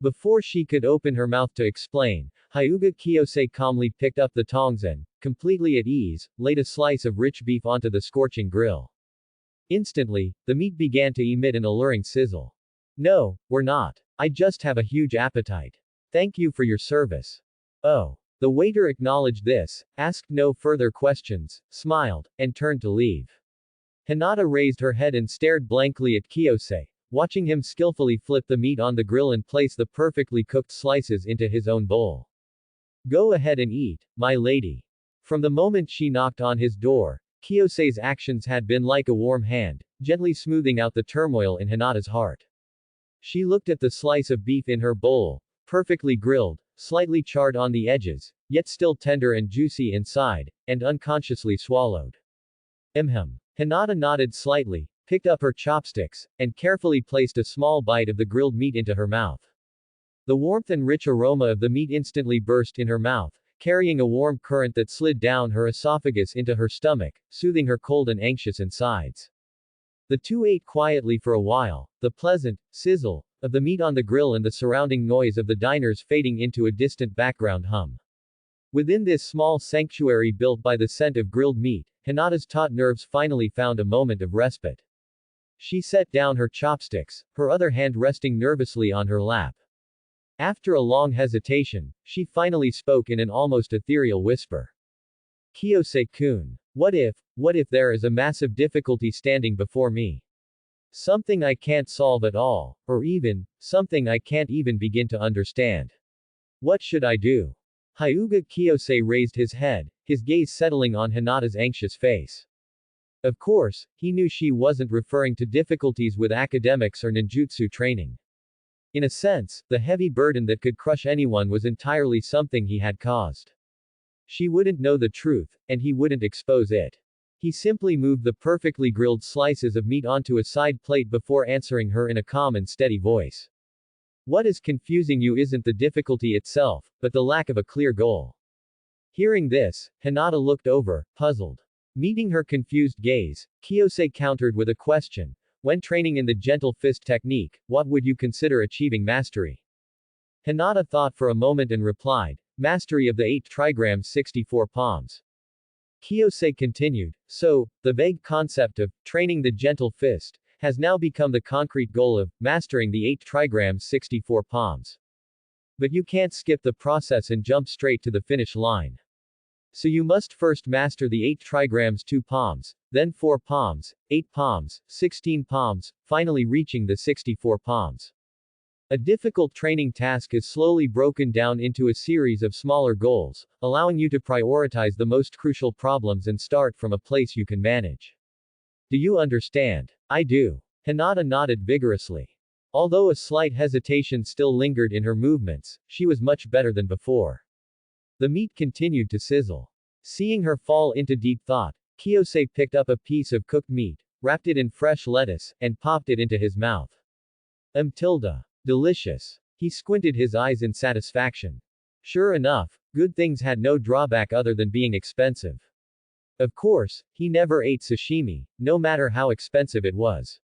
Before she could open her mouth to explain, Hyuga Kiyose calmly picked up the tongs and, completely at ease, laid a slice of rich beef onto the scorching grill. Instantly, the meat began to emit an alluring sizzle. No, we're not. I just have a huge appetite. Thank you for your service. Oh. The waiter acknowledged this, asked no further questions, smiled, and turned to leave. Hinata raised her head and stared blankly at Kiyose, watching him skillfully flip the meat on the grill and place the perfectly cooked slices into his own bowl. Go ahead and eat, my lady. From the moment she knocked on his door, Kiyose's actions had been like a warm hand, gently smoothing out the turmoil in Hinata's heart. She looked at the slice of beef in her bowl, perfectly grilled, slightly charred on the edges, yet still tender and juicy inside, and unconsciously swallowed. Hinata nodded slightly, picked up her chopsticks, and carefully placed a small bite of the grilled meat into her mouth. The warmth and rich aroma of the meat instantly burst in her mouth, carrying a warm current that slid down her esophagus into her stomach, soothing her cold and anxious insides. The two ate quietly for a while, the pleasant sizzle of the meat on the grill and the surrounding noise of the diners fading into a distant background hum. Within this small sanctuary built by the scent of grilled meat, Hinata's taut nerves finally found a moment of respite. She set down her chopsticks, her other hand resting nervously on her lap. After a long hesitation, she finally spoke in an almost ethereal whisper. Kiyose-kun. What if there is a massive difficulty standing before me? Something I can't solve at all, or even, something I can't even begin to understand. What should I do? Hyuga Kiyose raised his head, his gaze settling on Hinata's anxious face. Of course, he knew she wasn't referring to difficulties with academics or ninjutsu training. In a sense, the heavy burden that could crush anyone was entirely something he had caused. She wouldn't know the truth, and he wouldn't expose it. He simply moved the perfectly grilled slices of meat onto a side plate before answering her in a calm and steady voice. What is confusing you isn't the difficulty itself, but the lack of a clear goal. Hearing this, Hinata looked over, puzzled. Meeting her confused gaze, Kiyose countered with a question. When training in the gentle fist technique, what would you consider achieving mastery? Hinata thought for a moment and replied, mastery of the 8 trigrams 64 palms. Kiyose continued, so, the vague concept of training the gentle fist has now become the concrete goal of mastering the 8 trigrams 64 palms. But you can't skip the process and jump straight to the finish line. So you must first master the 8 trigrams 2 palms, then 4 palms, 8 palms, 16 palms, finally reaching the 64 palms. A difficult training task is slowly broken down into a series of smaller goals, allowing you to prioritize the most crucial problems and start from a place you can manage. Do you understand? I do. Hinata nodded vigorously. Although a slight hesitation still lingered in her movements, she was much better than before. The meat continued to sizzle. Seeing her fall into deep thought, Kiyose picked up a piece of cooked meat, wrapped it in fresh lettuce, and popped it into his mouth. Delicious. He squinted his eyes in satisfaction. Sure enough, good things had no drawback other than being expensive. Of course, he never ate sashimi, no matter how expensive it was.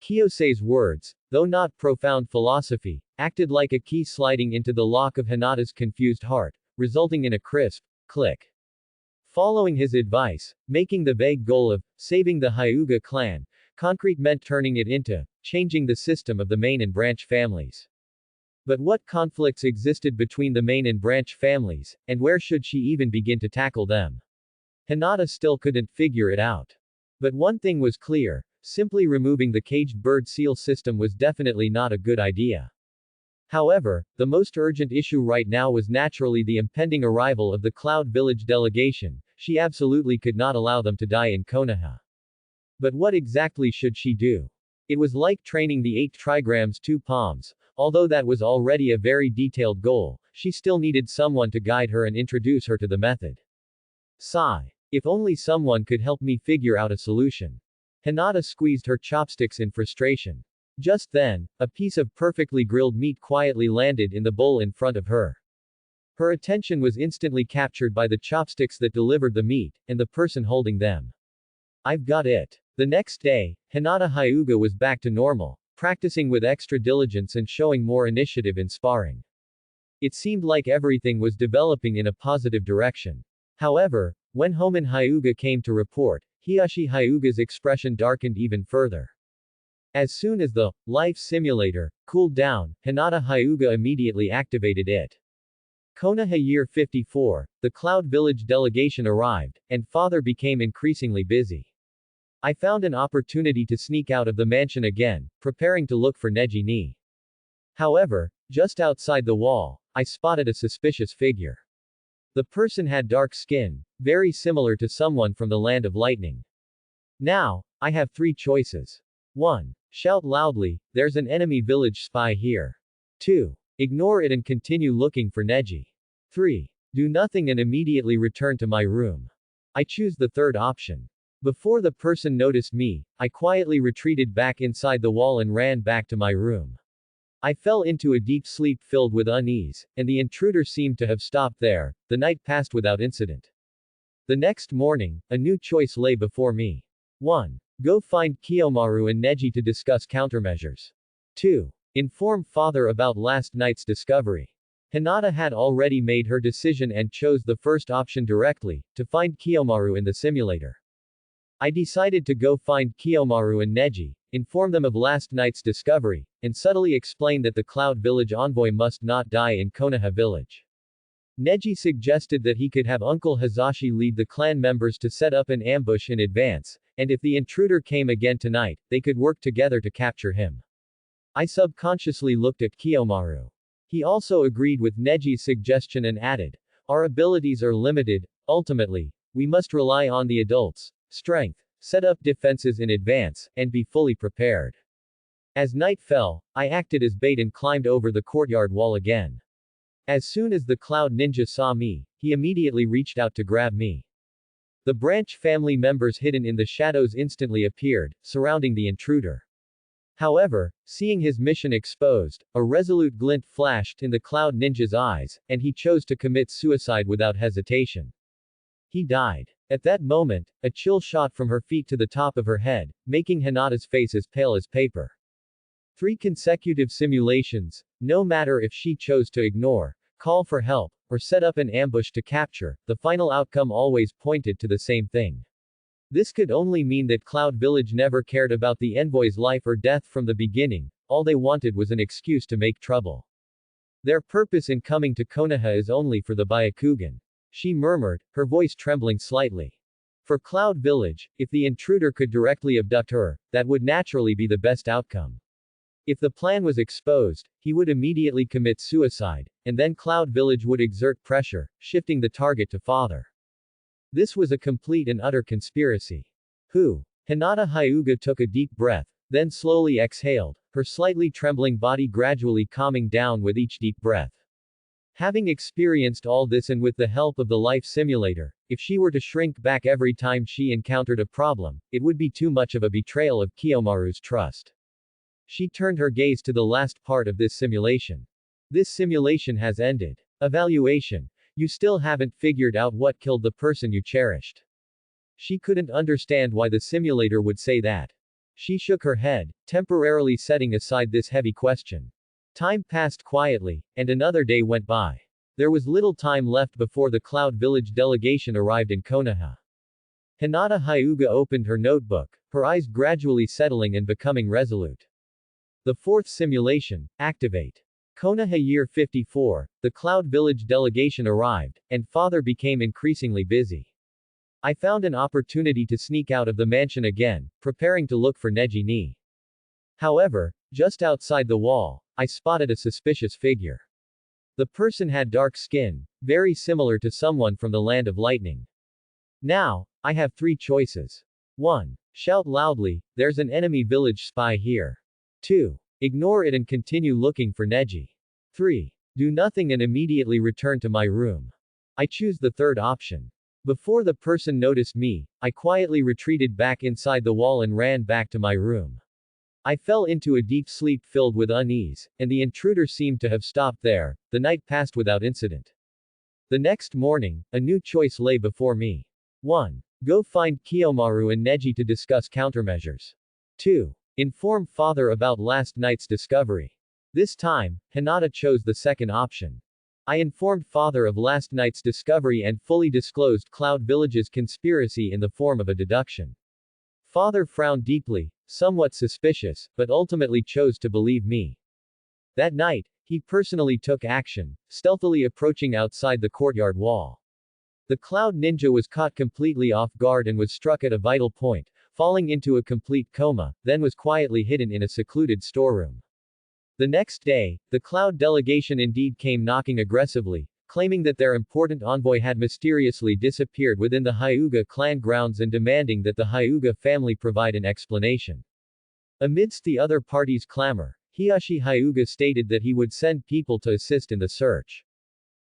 Kiyose's words, though not profound philosophy, acted like a key sliding into the lock of Hinata's confused heart, resulting in a crisp click. Following his advice, making the vague goal of saving the Hyuga clan concrete meant turning it into changing the system of the main and branch families. But what conflicts existed between the main and branch families, and where should she even begin to tackle them? Hinata still couldn't figure it out. But one thing was clear, simply removing the caged bird seal system was definitely not a good idea. However, the most urgent issue right now was naturally the impending arrival of the Cloud Village delegation. She absolutely could not allow them to die in Konoha. But what exactly should she do? It was like training the 8 trigrams 2 palms. Although that was already a very detailed goal, she still needed someone to guide her and introduce her to the method. Sigh. If only someone could help me figure out a solution. Hinata squeezed her chopsticks in frustration. Just then, a piece of perfectly grilled meat quietly landed in the bowl in front of her. Her attention was instantly captured by the chopsticks that delivered the meat, and the person holding them. I've got it. The next day, Hinata Hyuga was back to normal. practicing with extra diligence and showing more initiative in sparring. It seemed like everything was developing in a positive direction. However, when Homin Hyuga came to report, Hiyashi Hyuga's expression darkened even further. As soon as the life simulator cooled down, Hinata Hyuga immediately activated it. Konoha Year 54, the Cloud Village delegation arrived, and father became increasingly busy. I found an opportunity to sneak out of the mansion again, preparing to look for Neji ni. However, just outside the wall, I spotted a suspicious figure. The person had dark skin, very similar to someone from the land of lightning. Now, I have three choices. 1. Shout loudly, there's an enemy village spy here. 2. Ignore it and continue looking for Neji. 3. Do nothing and immediately return to my room. I choose the third option. Before the person noticed me, I quietly retreated back inside the wall and ran back to my room. I fell into a deep sleep filled with unease, and the intruder seemed to have stopped there. The night passed without incident. The next morning, a new choice lay before me. 1. Go find Kiyomaru and Neji to discuss countermeasures. 2. Inform father about last night's discovery. Hinata had already made her decision and chose the first option directly, to find Kiyomaru in the simulator. I decided to go find Kiyomaru and Neji, inform them of last night's discovery, and subtly explain that the Cloud Village envoy must not die in Konoha Village. Neji suggested that he could have Uncle Hazashi lead the clan members to set up an ambush in advance, and if the intruder came again tonight, they could work together to capture him. I subconsciously looked at Kiyomaru. He also agreed with Neji's suggestion and added, our abilities are limited, ultimately, we must rely on the adults' strength, set up defenses in advance, and be fully prepared. As night fell, I acted as bait and climbed over the courtyard wall again. As soon as the Cloud Ninja saw me, he immediately reached out to grab me. The branch family members hidden in the shadows instantly appeared, surrounding the intruder. However, seeing his mission exposed, a resolute glint flashed in the Cloud Ninja's eyes, and he chose to commit suicide without hesitation. He died. At that moment, a chill shot from her feet to the top of her head, making Hinata's face as pale as paper. 3 consecutive simulations, no matter if she chose to ignore, call for help, or set up an ambush to capture, the final outcome always pointed to the same thing. This could only mean that Cloud Village never cared about the envoy's life or death from the beginning, all they wanted was an excuse to make trouble. Their purpose in coming to Konoha is only for the Byakugan. She murmured, her voice trembling slightly. For Cloud Village, if the intruder could directly abduct her, that would naturally be the best outcome. If the plan was exposed, he would immediately commit suicide, and then Cloud Village would exert pressure, shifting the target to father. This was a complete and utter conspiracy. Hinata Hyuga took a deep breath, then slowly exhaled, her slightly trembling body gradually calming down with each deep breath. Having experienced all this and with the help of the life simulator, if she were to shrink back every time she encountered a problem, it would be too much of a betrayal of Kiyomaru's trust. She turned her gaze to the last part of this simulation. This simulation has ended. Evaluation. You still haven't figured out what killed the person you cherished. She couldn't understand why the simulator would say that. She shook her head, temporarily setting aside this heavy question. Time passed quietly, and another day went by. There was little time left before the Cloud Village delegation arrived in Konoha. Hinata Hyuga opened her notebook, her eyes gradually settling and becoming resolute. The fourth simulation, activate. Konoha Year 54, the Cloud Village delegation arrived, and father became increasingly busy. I found an opportunity to sneak out of the mansion again, preparing to look for Neji ni. However, just outside the wall, I spotted a suspicious figure. The person had dark skin, very similar to someone from the land of lightning. Now, I have 3 choices. 1. Shout loudly, there's an enemy village spy here. 2. Ignore it and continue looking for Neji. 3. Do nothing and immediately return to my room. I choose the third option. Before the person noticed me, I quietly retreated back inside the wall and ran back to my room. I fell into a deep sleep filled with unease, and the intruder seemed to have stopped there. The night passed without incident. The next morning, a new choice lay before me. 1. Go find Kiyomaru and Neji to discuss countermeasures. 2. Inform father about last night's discovery. This time, Hinata chose the second option. I informed father of last night's discovery and fully disclosed Cloud Village's conspiracy in the form of a deduction. Father frowned deeply, somewhat suspicious, but ultimately chose to believe me. That night, he personally took action, stealthily approaching outside the courtyard wall. The Cloud Ninja was caught completely off guard and was struck at a vital point, falling into a complete coma, then was quietly hidden in a secluded storeroom. The next day, the Cloud delegation indeed came knocking aggressively, claiming that their important envoy had mysteriously disappeared within the Hyuga clan grounds and demanding that the Hyuga family provide an explanation. Amidst the other parties' clamor, Hiyashi Hyuga stated that he would send people to assist in the search.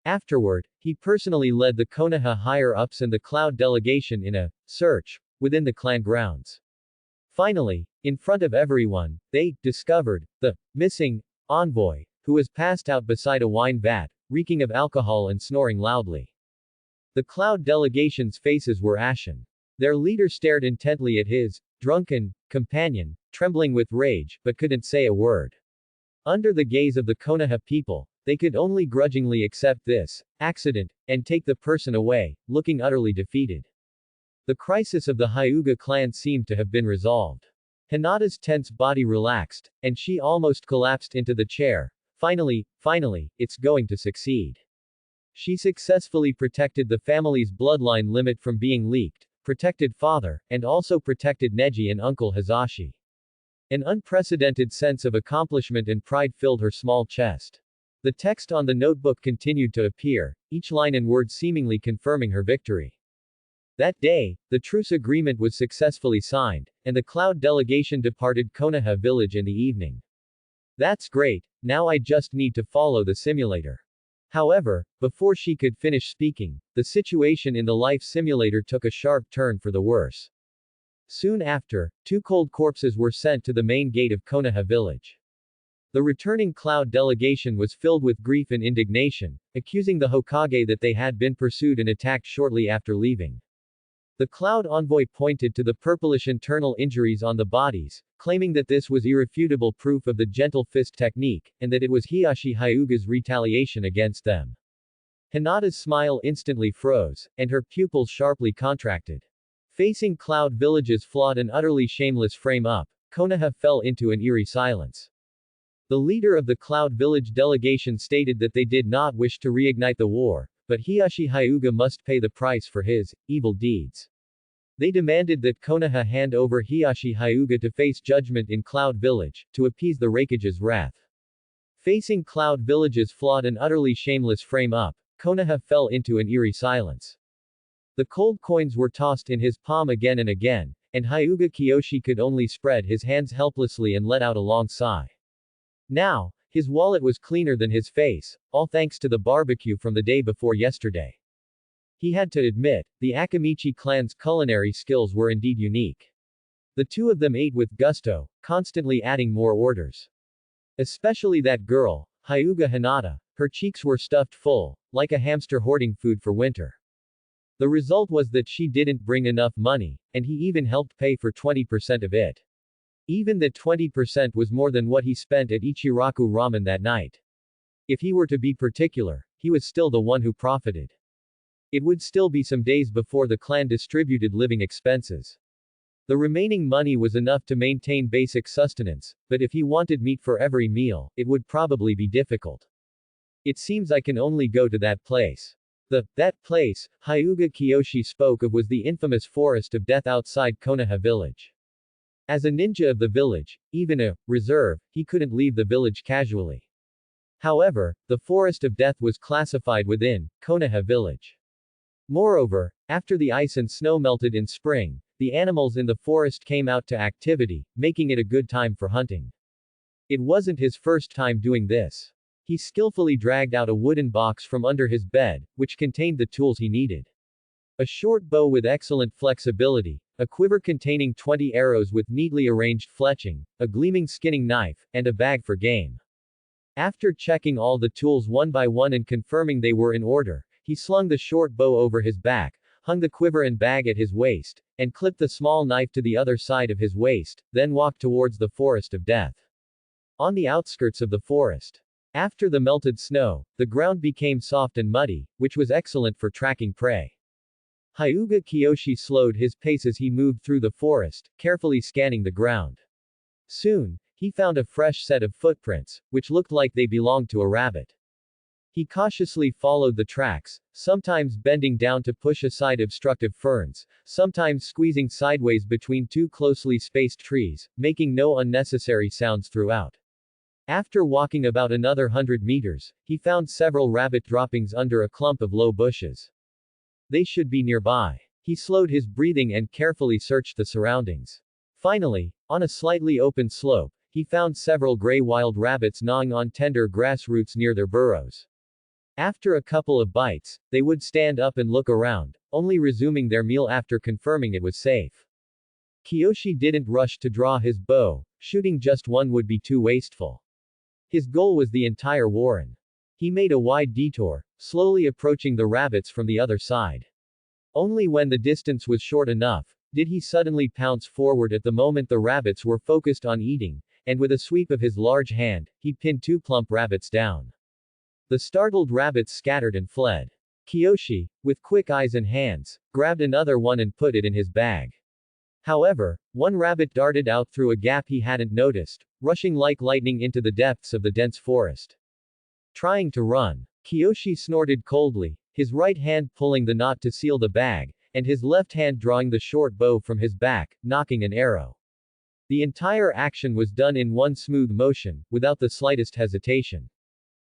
Afterward, he personally led the Konoha higher-ups and the Cloud delegation in a search within the clan grounds. Finally, in front of everyone, they discovered the missing envoy, who was passed out beside a wine vat, reeking of alcohol and snoring loudly. The Cloud delegation's faces were ashen. Their leader stared intently at his drunken companion, trembling with rage, but couldn't say a word. Under the gaze of the Konoha people, they could only grudgingly accept this accident and take the person away, looking utterly defeated. The crisis of the Hyuga clan seemed to have been resolved. Hinata's tense body relaxed, and she almost collapsed into the chair. Finally, it's going to succeed. She successfully protected the family's bloodline limit from being leaked, protected father, and also protected Neji and Uncle Hazashi. An unprecedented sense of accomplishment and pride filled her small chest. The text on the notebook continued to appear, each line and word seemingly confirming her victory. That day, the truce agreement was successfully signed, and the Cloud delegation departed Konoha village in the evening. That's great, now I just need to follow the simulator. However, before she could finish speaking, the situation in the life simulator took a sharp turn for the worse. Soon after, 2 cold corpses were sent to the main gate of Konoha village. The returning Cloud delegation was filled with grief and indignation, accusing the Hokage that they had been pursued and attacked shortly after leaving. The Cloud envoy pointed to the purplish internal injuries on the bodies, claiming that this was irrefutable proof of the gentle fist technique, and that it was Hiyashi Hyuga's retaliation against them. Hinata's smile instantly froze, and her pupils sharply contracted. Facing Cloud Village's flawed and utterly shameless frame-up, Konoha fell into an eerie silence. The leader of the Cloud Village delegation stated that they did not wish to reignite the war, but Hiyashi Hyuga must pay the price for his evil deeds. They demanded that Konoha hand over Hiyashi Hyuga to face judgment in Cloud Village, to appease the Raikage's wrath. Facing Cloud Village's flawed and utterly shameless frame-up, Konoha fell into an eerie silence. The cold coins were tossed in his palm again and again, and Hyuga Kiyoshi could only spread his hands helplessly and let out a long sigh. Now, his wallet was cleaner than his face, all thanks to the barbecue from the day before yesterday. He had to admit, the Akamichi clan's culinary skills were indeed unique. The two of them ate with gusto, constantly adding more orders. Especially that girl, Hyuga Hinata, her cheeks were stuffed full, like a hamster hoarding food for winter. The result was that she didn't bring enough money, and he even helped pay for 20% of it. Even that 20% was more than what he spent at Ichiraku Ramen that night. If he were to be particular, he was still the one who profited. It would still be some days before the clan distributed living expenses. The remaining money was enough to maintain basic sustenance, but if he wanted meat for every meal, it would probably be difficult. It seems I can only go to that place. That place, Hyuga Kiyoshi spoke of was the infamous Forest of Death outside Konoha village. As a ninja of the village, even a reserve, he couldn't leave the village casually. However, the Forest of Death was classified within Konoha village. Moreover, after the ice and snow melted in spring, the animals in the forest came out to activity, making it a good time for hunting. It wasn't his first time doing this. He skillfully dragged out a wooden box from under his bed, which contained the tools he needed. A short bow with excellent flexibility, a quiver containing 20 arrows with neatly arranged fletching, a gleaming skinning knife, and a bag for game. After checking all the tools one by one and confirming they were in order, he slung the short bow over his back, hung the quiver and bag at his waist, and clipped the small knife to the other side of his waist, then walked towards the forest of death. On the outskirts of the forest. After the melted snow, the ground became soft and muddy, which was excellent for tracking prey. Hyuga Kiyoshi slowed his pace as he moved through the forest, carefully scanning the ground. Soon, he found a fresh set of footprints, which looked like they belonged to a rabbit. He cautiously followed the tracks, sometimes bending down to push aside obstructive ferns, sometimes squeezing sideways between two closely spaced trees, making no unnecessary sounds throughout. After walking about another 100 meters, he found several rabbit droppings under a clump of low bushes. They should be nearby. He slowed his breathing and carefully searched the surroundings. Finally, on a slightly open slope, he found several gray wild rabbits gnawing on tender grass roots near their burrows. After a couple of bites, they would stand up and look around, only resuming their meal after confirming it was safe. Kiyoshi didn't rush to draw his bow, shooting just one would be too wasteful. His goal was the entire warren. He made a wide detour, slowly approaching the rabbits from the other side. Only when the distance was short enough, did he suddenly pounce forward at the moment the rabbits were focused on eating, and with a sweep of his large hand, he pinned two plump rabbits down. The startled rabbits scattered and fled. Kiyoshi, with quick eyes and hands, grabbed another one and put it in his bag. However, one rabbit darted out through a gap he hadn't noticed, rushing like lightning into the depths of the dense forest. Trying to run. Kiyoshi snorted coldly, his right hand pulling the knot to seal the bag, and his left hand drawing the short bow from his back, knocking an arrow. The entire action was done in one smooth motion, without the slightest hesitation.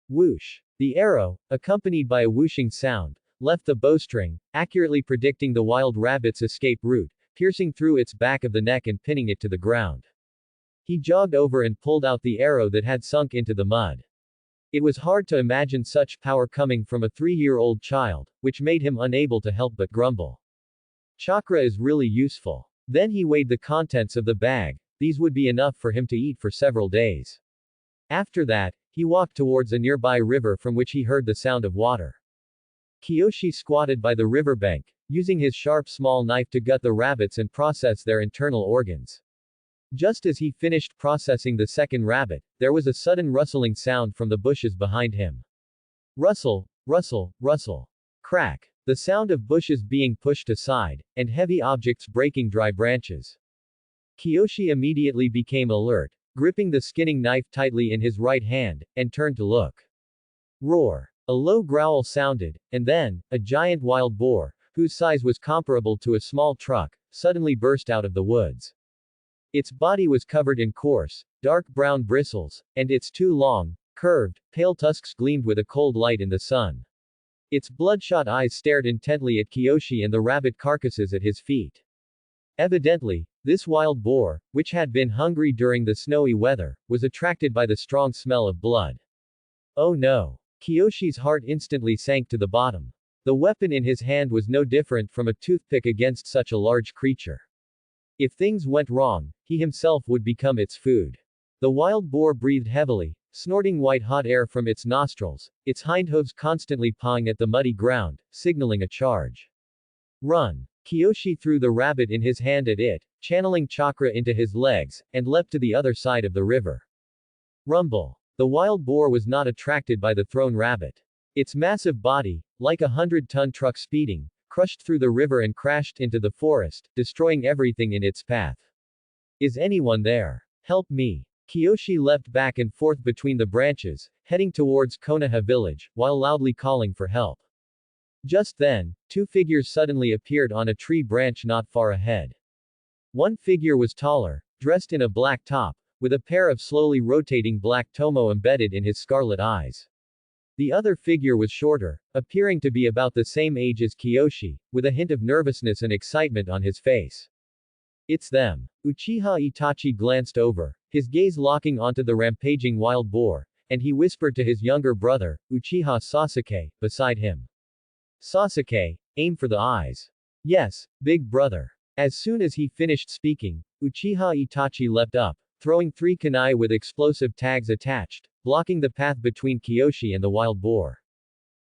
Whoosh. The arrow, accompanied by a whooshing sound, left the bowstring, accurately predicting the wild rabbit's escape route, piercing through its back of the neck and pinning it to the ground. He jogged over and pulled out the arrow that had sunk into the mud. It was hard to imagine such power coming from a 3-year-old child, which made him unable to help but grumble. Chakra is really useful. Then he weighed the contents of the bag, these would be enough for him to eat for several days. After that, he walked towards a nearby river from which he heard the sound of water. Kiyoshi squatted by the riverbank, using his sharp small knife to gut the rabbits and process their internal organs. Just as he finished processing the second rabbit, there was a sudden rustling sound from the bushes behind him. Rustle, rustle, rustle. Crack. The sound of bushes being pushed aside, and heavy objects breaking dry branches. Kiyoshi immediately became alert, gripping the skinning knife tightly in his right hand, and turned to look. Roar. A low growl sounded, and then, a giant wild boar, whose size was comparable to a small truck, suddenly burst out of the woods. Its body was covered in coarse, dark brown bristles, and its two long, curved, pale tusks gleamed with a cold light in the sun. Its bloodshot eyes stared intently at Kiyoshi and the rabbit carcasses at his feet. Evidently, this wild boar, which had been hungry during the snowy weather, was attracted by the strong smell of blood. Oh no! Kiyoshi's heart instantly sank to the bottom. The weapon in his hand was no different from a toothpick against such a large creature. If things went wrong, he himself would become its food. The wild boar breathed heavily, snorting white-hot air from its nostrils, its hindhooves constantly pawing at the muddy ground, signaling a charge. Run! Kiyoshi threw the rabbit in his hand at it, channeling chakra into his legs, and leapt to the other side of the river. Rumble. The wild boar was not attracted by the thrown rabbit. Its massive body, like a 100-ton truck speeding, crushed through the river and crashed into the forest, destroying everything in its path. Is anyone there? Help me! Kiyoshi leapt back and forth between the branches, heading towards Konoha village, while loudly calling for help. Just then, two figures suddenly appeared on a tree branch not far ahead. One figure was taller, dressed in a black top, with a pair of slowly rotating black tomo embedded in his scarlet eyes. The other figure was shorter, appearing to be about the same age as Kiyoshi, with a hint of nervousness and excitement on his face. It's them. Uchiha Itachi glanced over, his gaze locking onto the rampaging wild boar, and he whispered to his younger brother, Uchiha Sasuke, beside him. Sasuke, aim for the eyes. Yes, big brother. As soon as he finished speaking, Uchiha Itachi leapt up, throwing 3 kunai with explosive tags attached, blocking the path between Kiyoshi and the wild boar.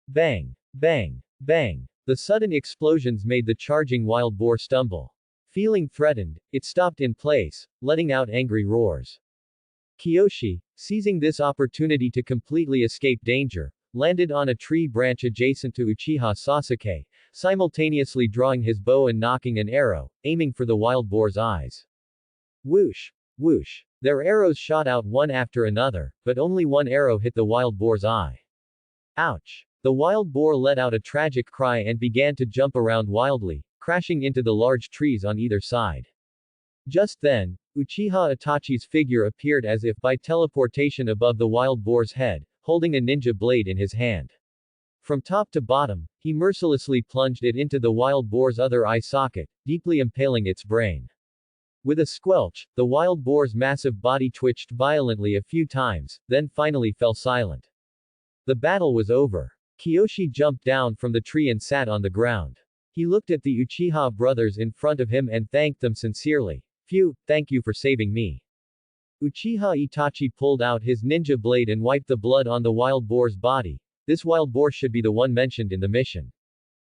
Bang! Bang! Bang! The sudden explosions made the charging wild boar stumble. Feeling threatened, it stopped in place, letting out angry roars. Kiyoshi, seizing this opportunity to completely escape danger, landed on a tree branch adjacent to Uchiha Sasuke, simultaneously drawing his bow and nocking an arrow, aiming for the wild boar's eyes. Whoosh! Whoosh! Their arrows shot out one after another, but only one arrow hit the wild boar's eye. Ouch! The wild boar let out a tragic cry and began to jump around wildly, crashing into the large trees on either side. Just then, Uchiha Itachi's figure appeared as if by teleportation above the wild boar's head, holding a ninja blade in his hand. From top to bottom, he mercilessly plunged it into the wild boar's other eye socket, deeply impaling its brain. With a squelch, the wild boar's massive body twitched violently a few times, then finally fell silent. The battle was over. Kiyoshi jumped down from the tree and sat on the ground. He looked at the Uchiha brothers in front of him and thanked them sincerely. Phew, thank you for saving me. Uchiha Itachi pulled out his ninja blade and wiped the blood on the wild boar's body. This wild boar should be the one mentioned in the mission.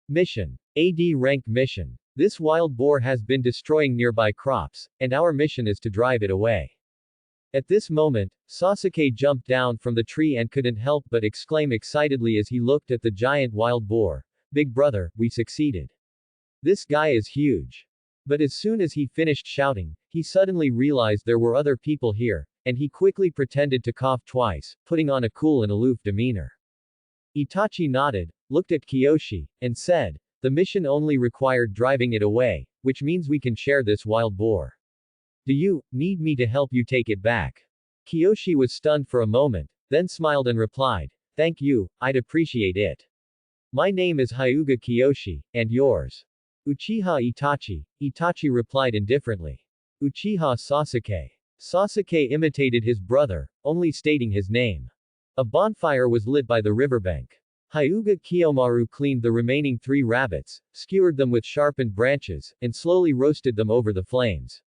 Mission. AD rank mission. This wild boar has been destroying nearby crops, and our mission is to drive it away. At this moment, Sasuke jumped down from the tree and couldn't help but exclaim excitedly as he looked at the giant wild boar. Big brother, we succeeded. This guy is huge. But as soon as he finished shouting, he suddenly realized there were other people here, and he quickly pretended to cough twice, putting on a cool and aloof demeanor. Itachi nodded, looked at Kiyoshi, and said, the mission only required driving it away, which means we can share this wild boar. Do you need me to help you take it back? Kiyoshi was stunned for a moment, then smiled and replied, thank you, I'd appreciate it. My name is Hyuga Kiyoshi, and yours? Uchiha Itachi. Itachi replied indifferently. Uchiha Sasuke. Sasuke imitated his brother, only stating his name. A bonfire was lit by the riverbank. Hyuga Kiyomaru cleaned the remaining 3 rabbits, skewered them with sharpened branches, and slowly roasted them over the flames.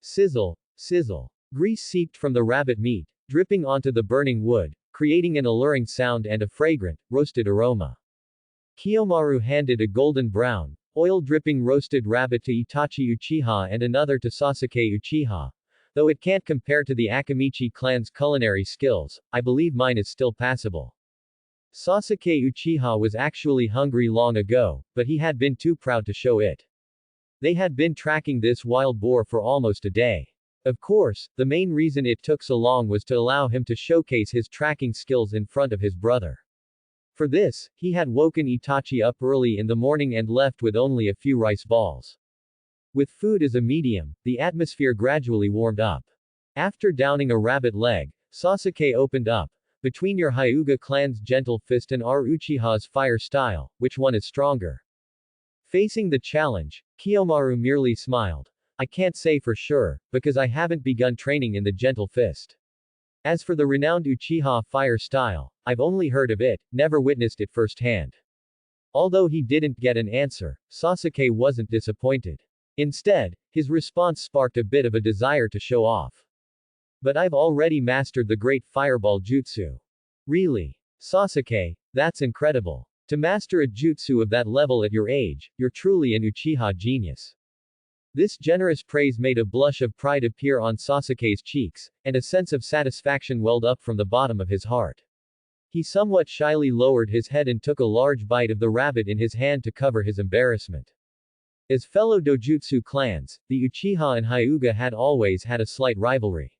Sizzle, sizzle. Grease seeped from the rabbit meat, dripping onto the burning wood, creating an alluring sound and a fragrant, roasted aroma. Kiyomaru handed a golden brown, oil-dripping roasted rabbit to Itachi Uchiha and another to Sasuke Uchiha. Though it can't compare to the Akamichi clan's culinary skills, I believe mine is still passable. Sasuke Uchiha was actually hungry long ago, but he had been too proud to show it. They had been tracking this wild boar for almost a day. Of course, the main reason it took so long was to allow him to showcase his tracking skills in front of his brother. For this, he had woken Itachi up early in the morning and left with only a few rice balls. With food as a medium, the atmosphere gradually warmed up. After downing a rabbit leg, Sasuke opened up. Between your Hyuga clan's gentle fist and our Uchiha's fire style, which one is stronger? Facing the challenge, Kiyomaru merely smiled. I can't say for sure, because I haven't begun training in the gentle fist. As for the renowned Uchiha fire style, I've only heard of it, never witnessed it firsthand. Although he didn't get an answer, Sasuke wasn't disappointed. Instead, his response sparked a bit of a desire to show off. But I've already mastered the great fireball jutsu. Really? Sasuke, that's incredible. To master a jutsu of that level at your age, you're truly an Uchiha genius. This generous praise made a blush of pride appear on Sasuke's cheeks, and a sense of satisfaction welled up from the bottom of his heart. He somewhat shyly lowered his head and took a large bite of the rabbit in his hand to cover his embarrassment. As fellow dojutsu clans, the Uchiha and Hyuga had always had a slight rivalry.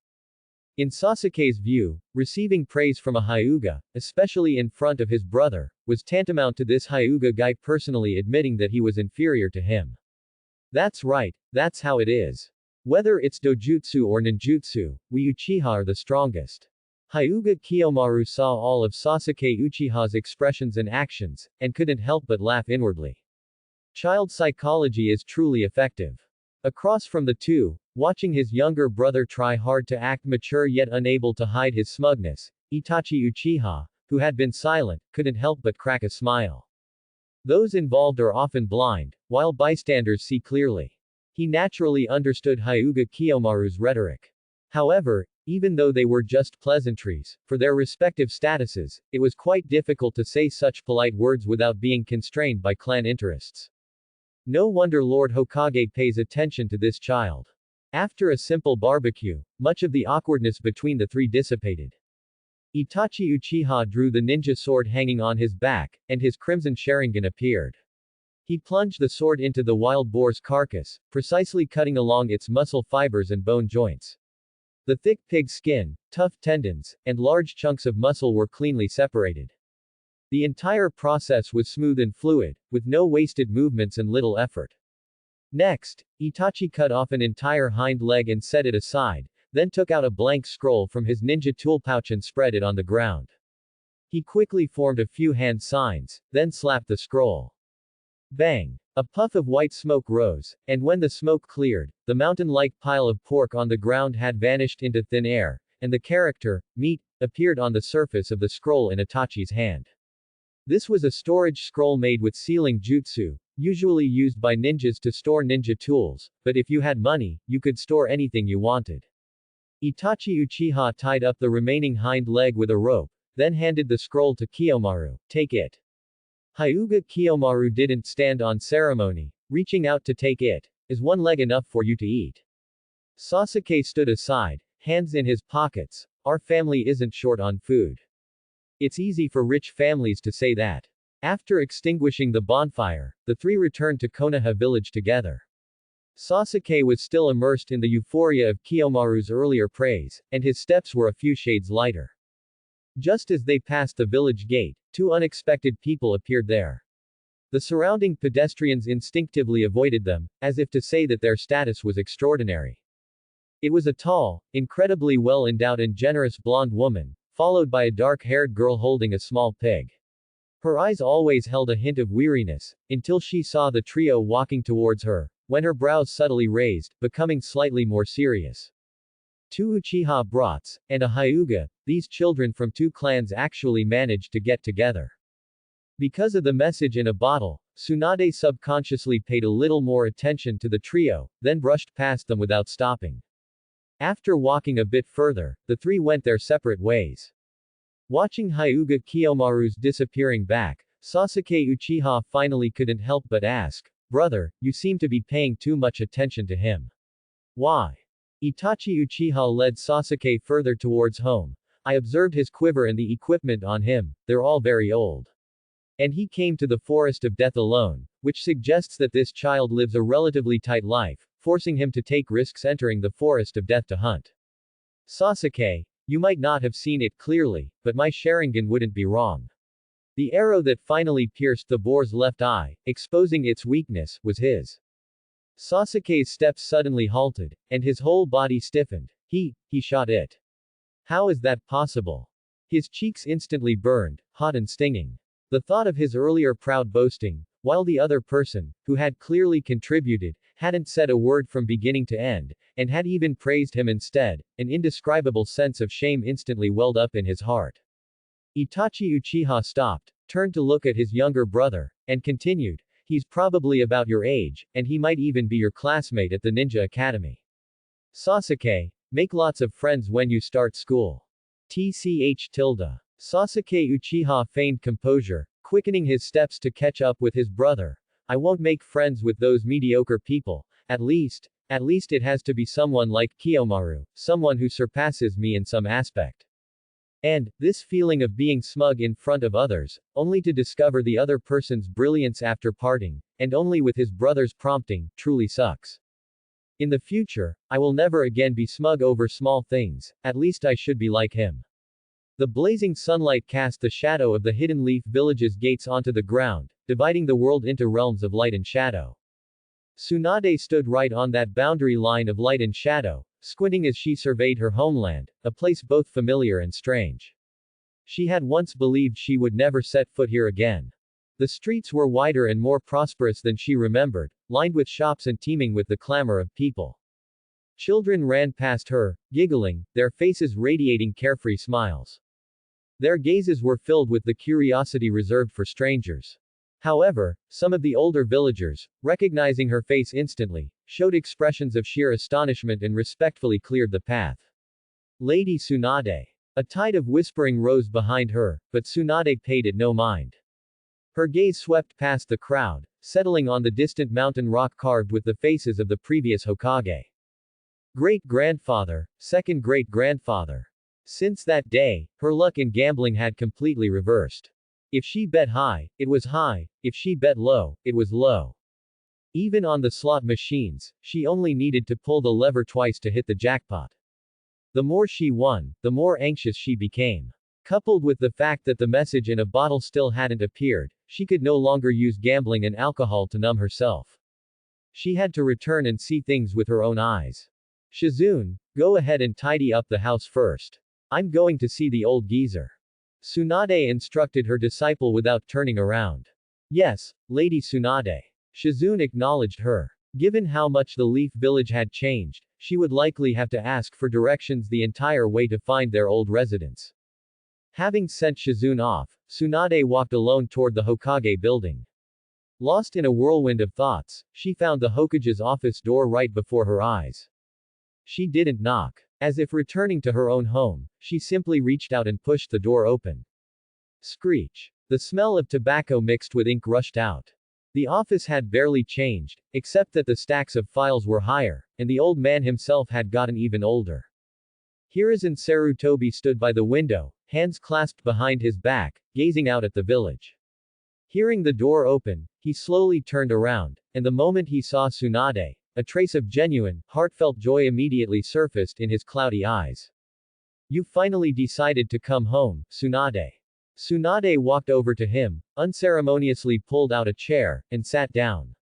In Sasuke's view, receiving praise from a Hyuga, especially in front of his brother, was tantamount to this Hyuga guy personally admitting that he was inferior to him. That's right, that's how it is. Whether it's dojutsu or ninjutsu, we Uchiha are the strongest. Hyuga Kiyomaru saw all of Sasuke Uchiha's expressions and actions, and couldn't help but laugh inwardly. Child psychology is truly effective. Across from the two, watching his younger brother try hard to act mature yet unable to hide his smugness, Itachi Uchiha, who had been silent, couldn't help but crack a smile. Those involved are often blind, while bystanders see clearly. He naturally understood Hyuga Kiyomaru's rhetoric. However, Even though they were just pleasantries, for their respective statuses, it was quite difficult to say such polite words without being constrained by clan interests. No wonder Lord Hokage pays attention to this child. After a simple barbecue, much of the awkwardness between the three dissipated. Itachi Uchiha drew the ninja sword hanging on his back, and his crimson Sharingan appeared. He plunged the sword into the wild boar's carcass, precisely cutting along its muscle fibers and bone joints. The thick pig skin, tough tendons, and large chunks of muscle were cleanly separated. The entire process was smooth and fluid, with no wasted movements and little effort. Next, Itachi cut off an entire hind leg and set it aside, then took out a blank scroll from his ninja tool pouch and spread it on the ground. He quickly formed a few hand signs, then slapped the scroll. Bang! A puff of white smoke rose, and when the smoke cleared, the mountain-like pile of pork on the ground had vanished into thin air, and the character, meat, appeared on the surface of the scroll in Itachi's hand. This was a storage scroll made with sealing jutsu, usually used by ninjas to store ninja tools, but if you had money, you could store anything you wanted. Itachi Uchiha tied up the remaining hind leg with a rope, then handed the scroll to Kiyomaru. Take it. Hyuga Kiyomaru didn't stand on ceremony, reaching out to take it. Is one leg enough for you to eat? Sasuke stood aside, hands in his pockets. Our family isn't short on food. It's easy for rich families to say that. After extinguishing the bonfire, the three returned to Konoha village together. Sasuke was still immersed in the euphoria of Kiyomaru's earlier praise, and his steps were a few shades lighter. Just as they passed the village gate, two unexpected people appeared there. The surrounding pedestrians instinctively avoided them, as if to say that their status was extraordinary. It was a tall, incredibly well-endowed and generous blonde woman, followed by a dark-haired girl holding a small pig. Her eyes always held a hint of weariness, until she saw the trio walking towards her, when her brows subtly raised, becoming slightly more serious. Two Uchiha brats, and a Hyuga, these children from two clans actually managed to get together. Because of the message in a bottle, Tsunade subconsciously paid a little more attention to the trio, then brushed past them without stopping. After walking a bit further, the three went their separate ways. Watching Hyuga Kiyomaru's disappearing back, Sasuke Uchiha finally couldn't help but ask, "Brother, you seem to be paying too much attention to him. Why?" Itachi Uchiha led Sasuke further towards home. I observed his quiver and the equipment on him, they're all very old. And he came to the forest of death alone, which suggests that this child lives a relatively tight life, forcing him to take risks entering the forest of death to hunt. Sasuke, you might not have seen it clearly, but my Sharingan wouldn't be wrong. The arrow that finally pierced the boar's left eye, exposing its weakness, was his. Sasuke's steps suddenly halted, and his whole body stiffened. He shot it. How is that possible? His cheeks instantly burned, hot and stinging. The thought of his earlier proud boasting, while the other person, who had clearly contributed, hadn't said a word from beginning to end, and had even praised him instead, an indescribable sense of shame instantly welled up in his heart. Itachi Uchiha stopped, turned to look at his younger brother, and continued, he's probably about your age, and he might even be your classmate at the Ninja Academy. Sasuke, make lots of friends when you start school. Tch tilde. Sasuke Uchiha feigned composure, quickening his steps to catch up with his brother. I won't make friends with those mediocre people, at least it has to be someone like Kiyomaru, someone who surpasses me in some aspect. And, this feeling of being smug in front of others, only to discover the other person's brilliance after parting, and only with his brother's prompting, truly sucks. In the future, I will never again be smug over small things, at least I should be like him. The blazing sunlight cast the shadow of the Hidden Leaf Village's gates onto the ground, dividing the world into realms of light and shadow. Tsunade stood right on that boundary line of light and shadow, squinting as she surveyed her homeland, a place both familiar and strange. She had once believed she would never set foot here again. The streets were wider and more prosperous than she remembered, lined with shops and teeming with the clamor of people. Children ran past her, giggling, their faces radiating carefree smiles. Their gazes were filled with the curiosity reserved for strangers. However, some of the older villagers, recognizing her face instantly, showed expressions of sheer astonishment and respectfully cleared the path. Lady Tsunade. A tide of whispering rose behind her, but Tsunade paid it no mind. Her gaze swept past the crowd, settling on the distant mountain rock carved with the faces of the previous Hokage. Great-grandfather, second great-grandfather. Since that day, her luck in gambling had completely reversed. If she bet high, it was high, if she bet low, it was low. Even on the slot machines, she only needed to pull the lever twice to hit the jackpot. The more she won, the more anxious she became. Coupled with the fact that the message in a bottle still hadn't appeared, she could no longer use gambling and alcohol to numb herself. She had to return and see things with her own eyes. Shizune, go ahead and tidy up the house first. I'm going to see the old geezer. Tsunade instructed her disciple without turning around. Yes, Lady Tsunade. Shizune acknowledged her. Given how much the Leaf Village had changed, she would likely have to ask for directions the entire way to find their old residence. Having sent Shizune off, Tsunade walked alone toward the Hokage building. Lost in a whirlwind of thoughts, she found the Hokage's office door right before her eyes. She didn't knock. As if returning to her own home, she simply reached out and pushed the door open. Screech. The smell of tobacco mixed with ink rushed out. The office had barely changed, except that the stacks of files were higher, and the old man himself had gotten even older. Hiruzen Sarutobi stood by the window, hands clasped behind his back, gazing out at the village. Hearing the door open, he slowly turned around, and the moment he saw Tsunade, a trace of genuine, heartfelt joy immediately surfaced in his cloudy eyes. You finally decided to come home, Tsunade. Tsunade walked over to him, unceremoniously pulled out a chair, and sat down.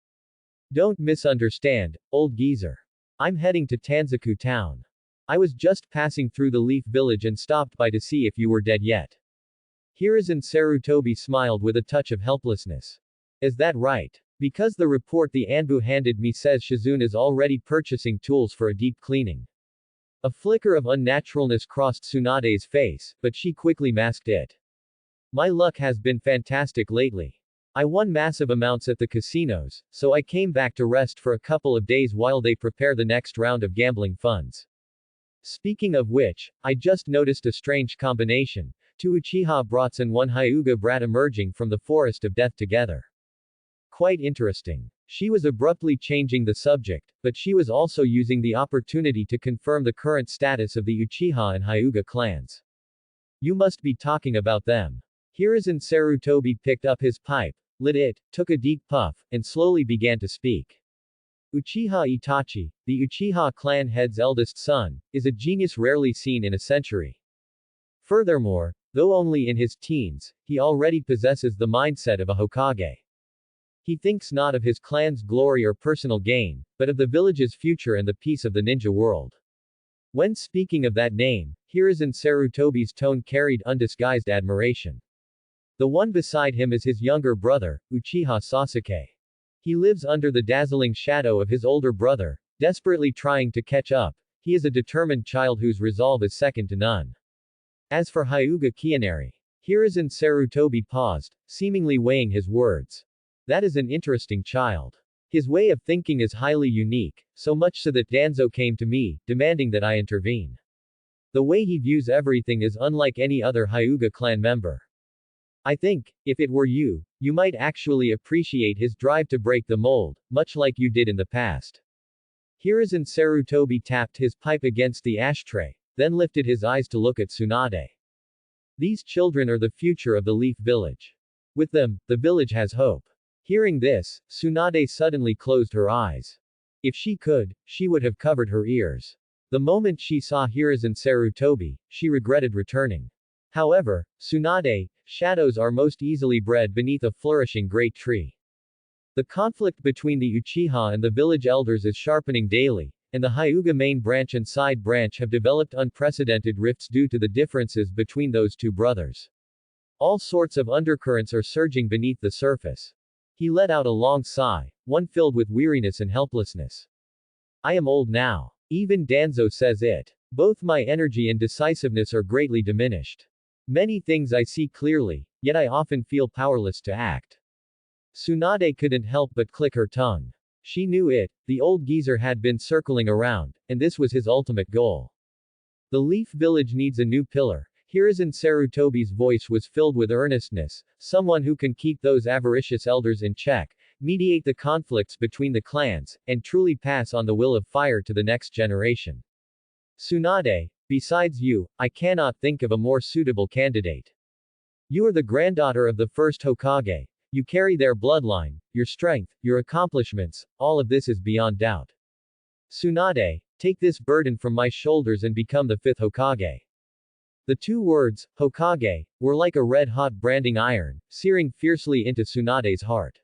Don't misunderstand, old geezer. I'm heading to Tanzaku town. I was just passing through the Leaf Village and stopped by to see if you were dead yet. Hiruzen Sarutobi smiled with a touch of helplessness. Is that right? Because the report the Anbu handed me says Shizune is already purchasing tools for a deep cleaning. A flicker of unnaturalness crossed Tsunade's face, but she quickly masked it. My luck has been fantastic lately. I won massive amounts at the casinos, so I came back to rest for a couple of days while they prepare the next round of gambling funds. Speaking of which, I just noticed a strange combination. 2 Uchiha brats and 1 Hyuga brat emerging from the forest of death together. Quite interesting. She was abruptly changing the subject, but she was also using the opportunity to confirm the current status of the Uchiha and Hyuga clans. You must be talking about them. Hiruzen Sarutobi picked up his pipe, lit it, took a deep puff, and slowly began to speak. Uchiha Itachi, the Uchiha clan head's eldest son, is a genius rarely seen in a century. Furthermore, though only in his teens, he already possesses the mindset of a Hokage. He thinks not of his clan's glory or personal gain, but of the village's future and the peace of the ninja world. When speaking of that name, Hiruzen Sarutobi's tone carried undisguised admiration. The one beside him is his younger brother, Uchiha Sasuke. He lives under the dazzling shadow of his older brother, desperately trying to catch up. He is a determined child whose resolve is second to none. As for Hyuga Kianari, Hiruzen Sarutobi paused, seemingly weighing his words. That is an interesting child. His way of thinking is highly unique, so much so that Danzo came to me, demanding that I intervene. The way he views everything is unlike any other Hyuga clan member. I think, if it were you, you might actually appreciate his drive to break the mold, much like you did in the past. Hiruzen Sarutobi tapped his pipe against the ashtray, then lifted his eyes to look at Tsunade. These children are the future of the Leaf Village. With them, the village has hope. Hearing this, Tsunade suddenly closed her eyes. If she could, she would have covered her ears. The moment she saw Hiruzen Sarutobi, she regretted returning. However, Tsunade, shadows are most easily bred beneath a flourishing great tree. The conflict between the Uchiha and the village elders is sharpening daily, and the Hyuga main branch and side branch have developed unprecedented rifts due to the differences between those two brothers. All sorts of undercurrents are surging beneath the surface. He let out a long sigh, one filled with weariness and helplessness. I am old now. Even Danzo says it. Both my energy and decisiveness are greatly diminished. Many things I see clearly, yet I often feel powerless to act. Tsunade couldn't help but click her tongue. She knew it, the old geezer had been circling around, and this was his ultimate goal. The Leaf Village needs a new pillar. Hiruzen Sarutobi's voice was filled with earnestness, someone who can keep those avaricious elders in check, mediate the conflicts between the clans, and truly pass on the will of fire to the next generation. Tsunade, besides you, I cannot think of a more suitable candidate. You are the granddaughter of the first Hokage. You carry their bloodline, your strength, your accomplishments, all of this is beyond doubt. Tsunade, take this burden from my shoulders and become the fifth Hokage. The two words, Hokage, were like a red-hot branding iron, searing fiercely into Tsunade's heart.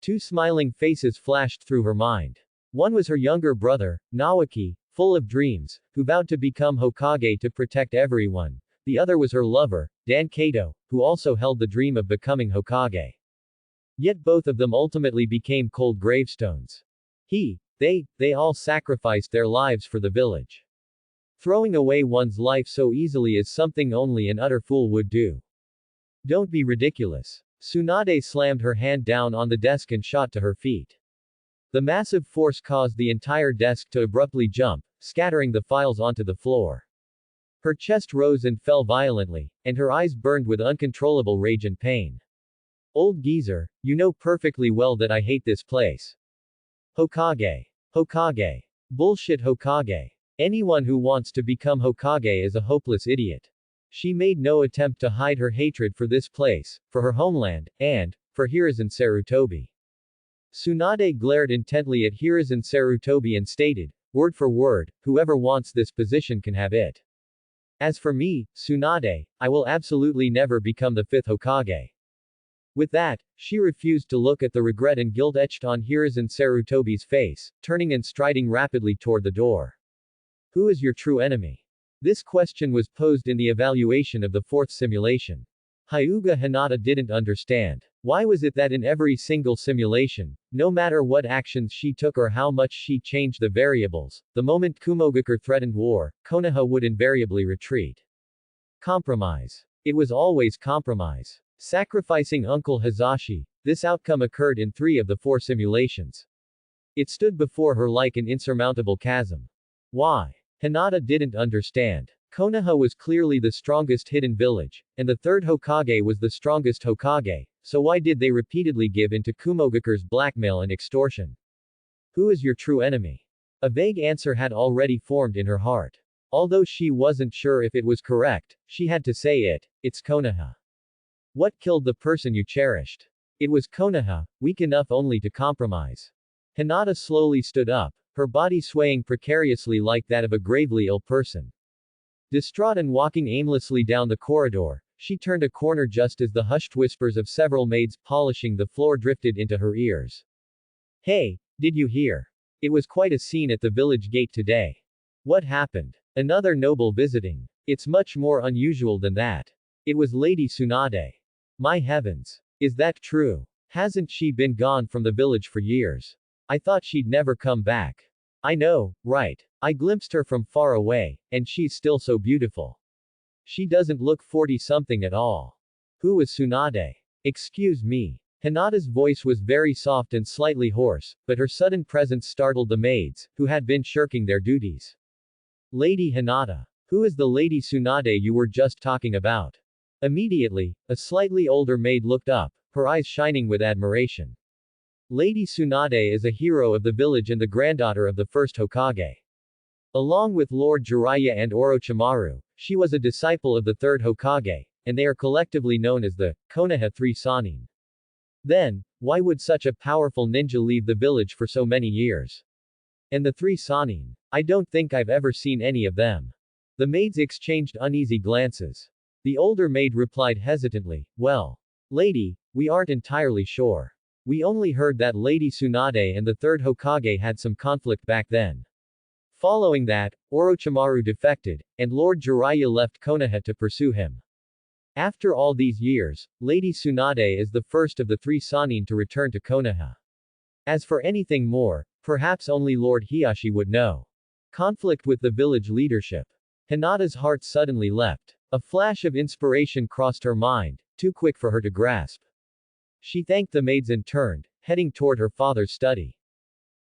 Two smiling faces flashed through her mind. One was her younger brother, Nawaki, full of dreams, who vowed to become Hokage to protect everyone. The other was her lover, Dan Kato, who also held the dream of becoming Hokage. Yet both of them ultimately became cold gravestones. They all sacrificed their lives for the village. Throwing away one's life so easily is something only an utter fool would do. Don't be ridiculous. Tsunade slammed her hand down on the desk and shot to her feet. The massive force caused the entire desk to abruptly jump, scattering the files onto the floor. Her chest rose and fell violently, and her eyes burned with uncontrollable rage and pain. Old geezer, you know perfectly well that I hate this place. Hokage. Hokage. Bullshit Hokage. Anyone who wants to become Hokage is a hopeless idiot. She made no attempt to hide her hatred for this place, for her homeland, and for Hiruzen Sarutobi. Tsunade glared intently at Hiruzen Sarutobi and stated, word for word, whoever wants this position can have it. As for me, Tsunade, I will absolutely never become the fifth Hokage. With that, she refused to look at the regret and guilt etched on Hiruzen Sarutobi's face, turning and striding rapidly toward the door. Who is your true enemy? This question was posed in the evaluation of the fourth simulation. Hyuga Hinata didn't understand. Why was it that in every single simulation, no matter what actions she took or how much she changed the variables, the moment Kumogakure threatened war, Konoha would invariably retreat? Compromise. It was always compromise. Sacrificing Uncle Hizashi, this outcome occurred in 3 of the 4 simulations. It stood before her like an insurmountable chasm. Why? Hinata didn't understand. Konoha was clearly the strongest hidden village, and the third Hokage was the strongest Hokage, so why did they repeatedly give in to Kumogakure's blackmail and extortion? Who is your true enemy? A vague answer had already formed in her heart. Although she wasn't sure if it was correct, she had to say it, it's Konoha. What killed the person you cherished? It was Konoha, weak enough only to compromise. Hinata slowly stood up, her body swaying precariously like that of a gravely ill person. Distraught and walking aimlessly down the corridor, she turned a corner just as the hushed whispers of several maids polishing the floor drifted into her ears. Hey, did you hear? It was quite a scene at the village gate today. What happened? Another noble visiting. It's much more unusual than that. It was Lady Tsunade. My heavens. Is that true? Hasn't she been gone from the village for years? I thought she'd never come back. I know, right? I glimpsed her from far away, and she's still so beautiful. She doesn't look 40-something at all. Who was Tsunade? Excuse me. Hinata's voice was very soft and slightly hoarse, but her sudden presence startled the maids, who had been shirking their duties. Lady Hinata. Who is the Lady Tsunade you were just talking about? Immediately, a slightly older maid looked up, her eyes shining with admiration. Lady Tsunade is a hero of the village and the granddaughter of the first Hokage. Along with Lord Jiraiya and Orochimaru, she was a disciple of the third Hokage, and they are collectively known as the Konoha 3 Sannin. Then, why would such a powerful ninja leave the village for so many years? And the 3 Sannin? I don't think I've ever seen any of them. The maids exchanged uneasy glances. The older maid replied hesitantly, well, lady, we aren't entirely sure. We only heard that Lady Tsunade and the third Hokage had some conflict back then. Following that, Orochimaru defected, and Lord Jiraiya left Konoha to pursue him. After all these years, Lady Tsunade is the first of the 3 Sannin to return to Konoha. As for anything more, perhaps only Lord Hiyashi would know. Conflict with the village leadership. Hinata's heart suddenly leapt. A flash of inspiration crossed her mind, too quick for her to grasp. She thanked the maids and turned, heading toward her father's study.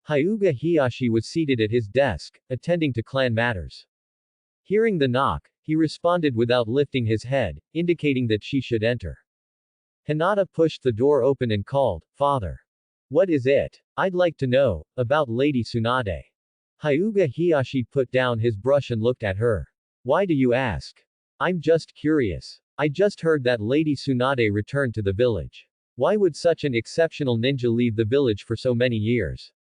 Hyuga Hiyashi was seated at his desk, attending to clan matters. Hearing the knock, he responded without lifting his head, indicating that she should enter. Hinata pushed the door open and called, "Father." "What is it?" "I'd like to know about Lady Tsunade." Hyuga Hiyashi put down his brush and looked at her. "Why do you ask?" "I'm just curious. I just heard that Lady Tsunade returned to the village. Why would such an exceptional ninja leave the village for so many years?"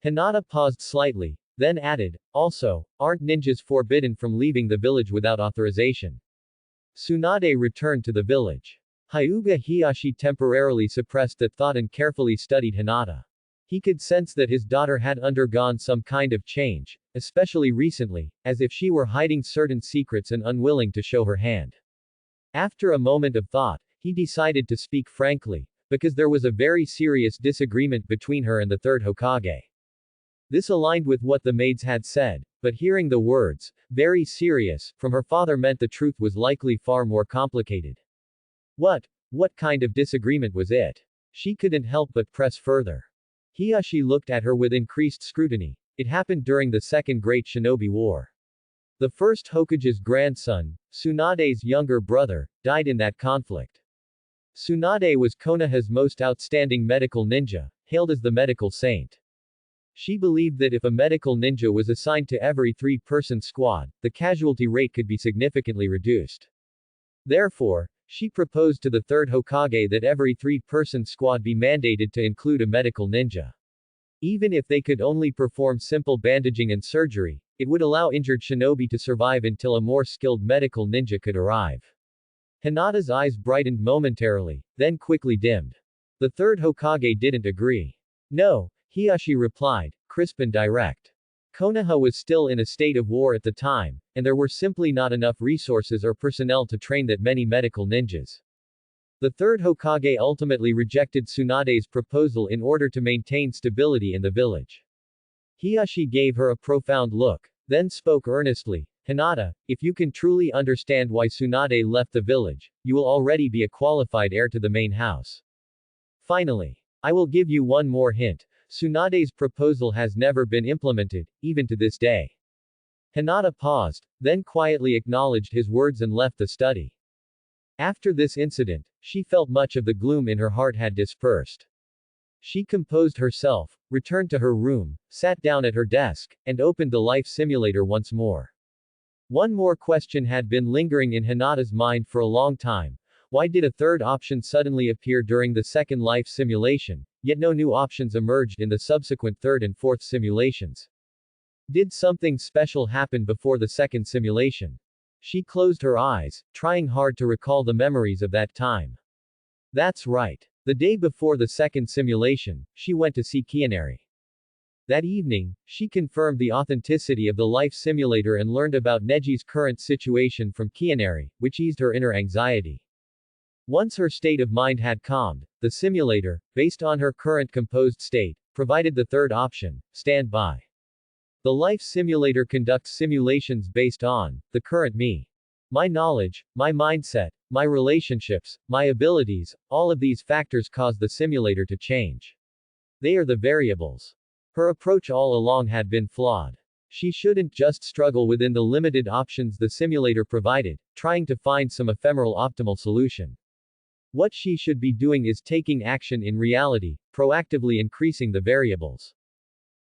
Hinata paused slightly, then added, "Also, aren't ninjas forbidden from leaving the village without authorization?" Tsunade returned to the village. Hyuga Hiyashi temporarily suppressed that thought and carefully studied Hinata. He could sense that his daughter had undergone some kind of change, especially recently, as if she were hiding certain secrets and unwilling to show her hand. After a moment of thought, he decided to speak frankly, because there was a very serious disagreement between her and the third Hokage. This aligned with what the maids had said, but hearing the words, "very serious," from her father meant the truth was likely far more complicated. What kind of disagreement was it? She couldn't help but press further. Hiyashi looked at her with increased scrutiny. It happened during the Second Great Shinobi War. The first Hokage's grandson, Tsunade's younger brother, died in that conflict. Tsunade was Konoha's most outstanding medical ninja, hailed as the medical saint. She believed that if a medical ninja was assigned to every three-person squad, the casualty rate could be significantly reduced. Therefore, she proposed to the third Hokage that every three-person squad be mandated to include a medical ninja. Even if they could only perform simple bandaging and surgery, it would allow injured shinobi to survive until a more skilled medical ninja could arrive. Hinata's eyes brightened momentarily, then quickly dimmed. The third Hokage didn't agree. "No," Hiyashi replied, crisp and direct. Konoha was still in a state of war at the time, and there were simply not enough resources or personnel to train that many medical ninjas. The third Hokage ultimately rejected Tsunade's proposal in order to maintain stability in the village. Hiyashi gave her a profound look, then spoke earnestly, "Hinata, if you can truly understand why Tsunade left the village, you will already be a qualified heir to the main house. Finally, I will give you one more hint. Tsunade's proposal has never been implemented, even to this day." Hinata paused, then quietly acknowledged his words and left the study. After this incident, she felt much of the gloom in her heart had dispersed. She composed herself, returned to her room, sat down at her desk, and opened the life simulator once more. One more question had been lingering in Hinata's mind for a long time. Why did a third option suddenly appear during the second life simulation, yet no new options emerged in the subsequent third and fourth simulations? Did something special happen before the second simulation? She closed her eyes, trying hard to recall the memories of that time. That's right. The day before the second simulation, she went to see Kianari. That evening, she confirmed the authenticity of the life simulator and learned about Neji's current situation from Kianari, which eased her inner anxiety. Once her state of mind had calmed, the simulator, based on her current composed state, provided the third option, stand by. The life simulator conducts simulations based on the current me. My knowledge, my mindset, my relationships, my abilities, all of these factors cause the simulator to change. They are the variables. Her approach all along had been flawed. She shouldn't just struggle within the limited options the simulator provided, trying to find some ephemeral optimal solution. What she should be doing is taking action in reality, proactively increasing the variables.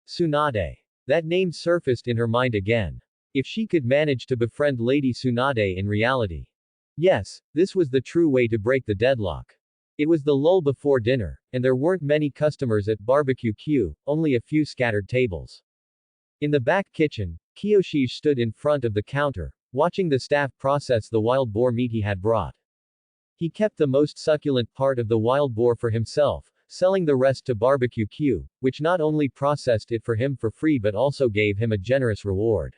Tsunade. That name surfaced in her mind again. If she could manage to befriend Lady Tsunade in reality. Yes, this was the true way to break the deadlock. It was the lull before dinner, and there weren't many customers at Barbecue Q, only a few scattered tables. In the back kitchen, Kiyoshi stood in front of the counter, watching the staff process the wild boar meat he had brought. He kept the most succulent part of the wild boar for himself, selling the rest to Barbecue Q, which not only processed it for him for free but also gave him a generous reward.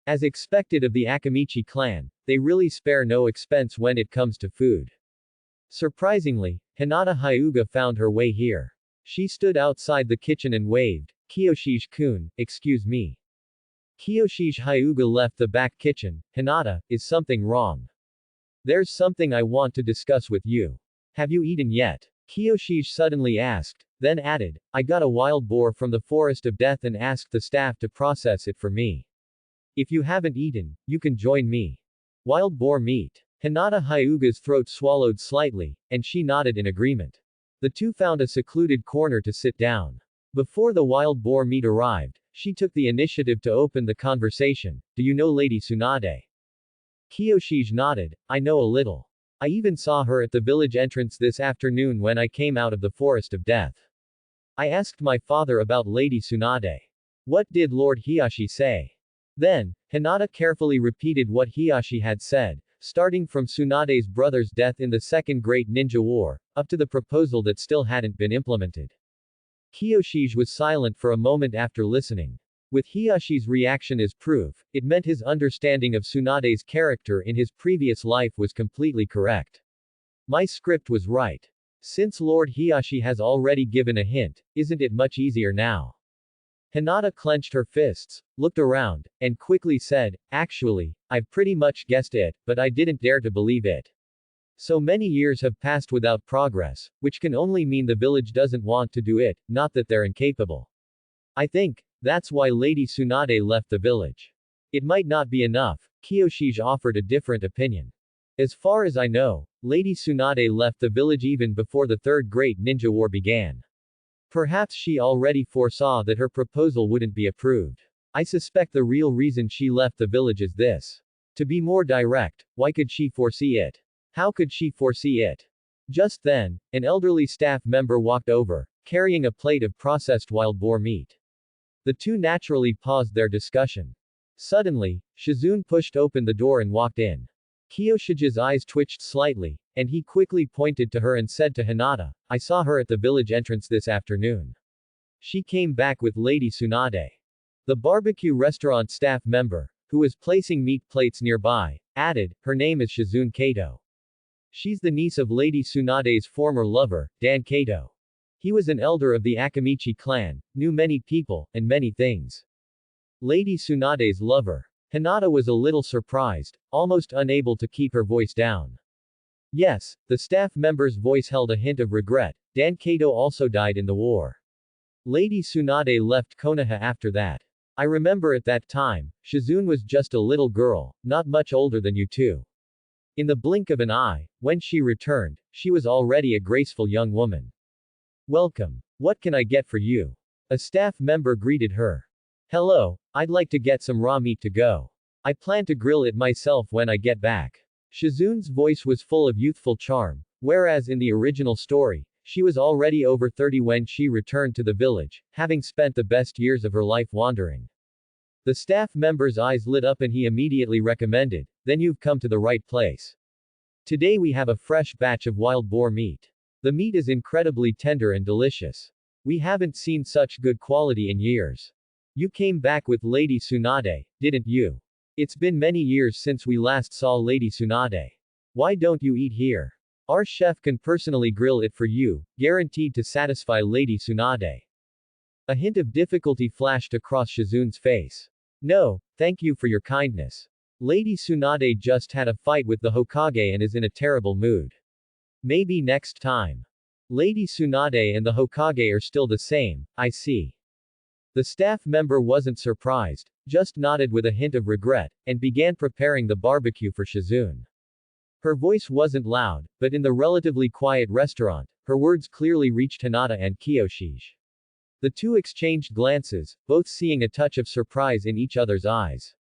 As expected of the Akamichi clan, they really spare no expense when it comes to food. Surprisingly, Hinata Hyuga found her way here. She stood outside the kitchen and waved, "Kiyoshish-kun, excuse me." Kiyoshish Hyuga left the back kitchen. "Hinata, is something wrong?" "There's something I want to discuss with you. Have you eaten yet?" Kiyoshish suddenly asked, then added, "I got a wild boar from the Forest of Death and asked the staff to process it for me. If you haven't eaten, you can join me. Wild boar meat. Hinata Hyuga's throat swallowed slightly, and she nodded in agreement. The two found a secluded corner to sit down. Before the wild boar meat arrived, she took the initiative to open the conversation. Do you know Lady Tsunade? Kiyoshige nodded. I know a little. I even saw her at the village entrance this afternoon when I came out of the forest of death. I asked my father about Lady Tsunade. What did Lord Hiyashi say? Then, Hinata carefully repeated what Hiyashi had said, starting from Tsunade's brother's death in the Second Great Ninja War, up to the proposal that still hadn't been implemented. Kiyoshige was silent for a moment after listening. With Hiyashi's reaction as proof, it meant his understanding of Tsunade's character in his previous life was completely correct. My script was right. Since Lord Hiyashi has already given a hint, isn't it much easier now? Hinata clenched her fists, looked around, and quickly said, actually, I've pretty much guessed it, but I didn't dare to believe it. So many years have passed without progress, which can only mean the village doesn't want to do it, not that they're incapable. I think, that's why Lady Tsunade left the village. It might not be enough, Kiyoshige offered a different opinion. As far as I know, Lady Tsunade left the village even before the Third Great Ninja War began. Perhaps she already foresaw that her proposal wouldn't be approved. I suspect the real reason she left the village is this. To be more direct, why could she foresee it? How could she foresee it? Just then, an elderly staff member walked over, carrying a plate of processed wild boar meat. The two naturally paused their discussion. Suddenly, Shizune pushed open the door and walked in. Kiyoshige's eyes twitched slightly, and he quickly pointed to her and said to Hinata, I saw her at the village entrance this afternoon. She came back with Lady Tsunade. The barbecue restaurant staff member, who was placing meat plates nearby, added, her name is Shizune Kato. She's the niece of Lady Tsunade's former lover, Dan Kato. He was an elder of the Akamichi clan, knew many people, and many things. Lady Tsunade's lover. Hinata was a little surprised, almost unable to keep her voice down. Yes, the staff member's voice held a hint of regret. Dan Kato also died in the war. Lady Tsunade left Konoha after that. I remember at that time, Shizune was just a little girl, not much older than you two. In the blink of an eye, when she returned, she was already a graceful young woman. Welcome. What can I get for you? A staff member greeted her. Hello, I'd like to get some raw meat to go. I plan to grill it myself when I get back. Shizune's voice was full of youthful charm, whereas in the original story, she was already over 30 when she returned to the village, having spent the best years of her life wandering. The staff member's eyes lit up and he immediately recommended, then you've come to the right place. Today we have a fresh batch of wild boar meat. The meat is incredibly tender and delicious. We haven't seen such good quality in years. You came back with Lady Tsunade, didn't you? It's been many years since we last saw Lady Tsunade. Why don't you eat here? Our chef can personally grill it for you, guaranteed to satisfy Lady Tsunade. A hint of difficulty flashed across Shizune's face. No, thank you for your kindness. Lady Tsunade just had a fight with the Hokage and is in a terrible mood. Maybe next time. Lady Tsunade and the Hokage are still the same, I see. The staff member wasn't surprised, just nodded with a hint of regret, and began preparing the barbecue for Shizune. Her voice wasn't loud, but in the relatively quiet restaurant, her words clearly reached Hinata and Kiyoshige. The two exchanged glances, both seeing a touch of surprise in each other's eyes.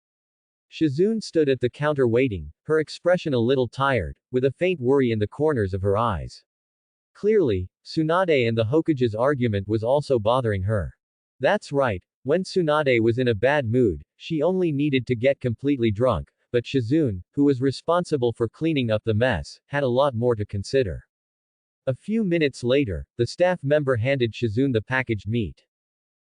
Shizune stood at the counter waiting, her expression a little tired, with a faint worry in the corners of her eyes. Clearly, Tsunade and the Hokage's argument was also bothering her. That's right, when Tsunade was in a bad mood, she only needed to get completely drunk, but Shizune, who was responsible for cleaning up the mess, had a lot more to consider. A few minutes later, the staff member handed Shizune the packaged meat.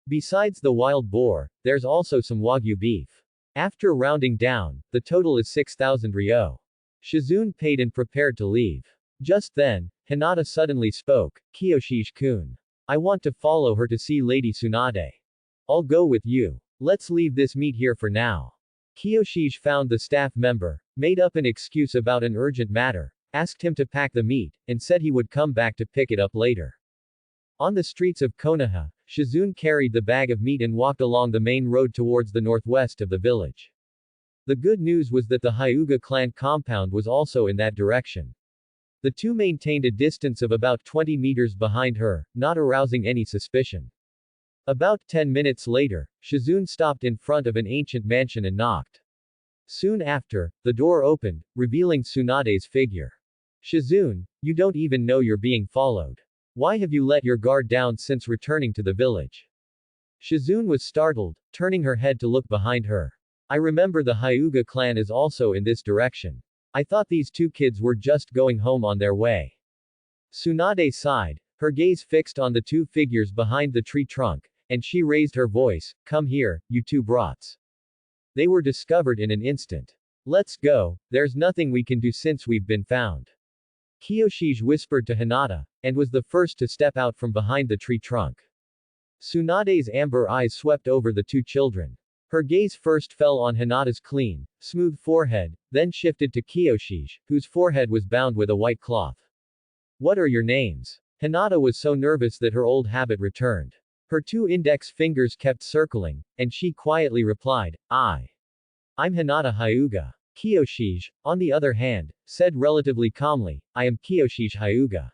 Besides the wild boar, there's also some Wagyu beef. After rounding down, the total is 6,000 ryo. Shizune paid and prepared to leave. Just then, Hinata suddenly spoke, Kiyoshige-kun. I want to follow her to see Lady Tsunade. I'll go with you. Let's leave this meat here for now. Kiyoshige found the staff member, made up an excuse about an urgent matter, asked him to pack the meat, and said he would come back to pick it up later. On the streets of Konoha, Shizune carried the bag of meat and walked along the main road towards the northwest of the village. The good news was that the Hyuga clan compound was also in that direction. The two maintained a distance of about 20 meters behind her, not arousing any suspicion. About 10 minutes later, Shizune stopped in front of an ancient mansion and knocked. Soon after, the door opened, revealing Tsunade's figure. Shizune, you don't even know you're being followed. Why have you let your guard down since returning to the village? Shizune was startled, turning her head to look behind her. I remember the Hyuga clan is also in this direction. I thought these two kids were just going home on their way. Tsunade sighed, her gaze fixed on the two figures behind the tree trunk, and she raised her voice, come here, you two brats. They were discovered in an instant. Let's go, there's nothing we can do since we've been found. Kiyoshige whispered to Hinata, and was the first to step out from behind the tree trunk. Tsunade's amber eyes swept over the two children. Her gaze first fell on Hinata's clean, smooth forehead, then shifted to Kiyoshige, whose forehead was bound with a white cloth. What are your names? Hinata was so nervous that her old habit returned. Her two index fingers kept circling, and she quietly replied, I'm Hinata Hyuga. Kiyoshige, on the other hand, said relatively calmly, I am Kiyoshige Hyuga.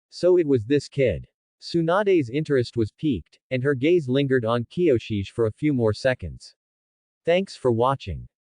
So it was this kid. Tsunade's interest was piqued, and her gaze lingered on Kiyoshige for a few more seconds. Thanks for watching.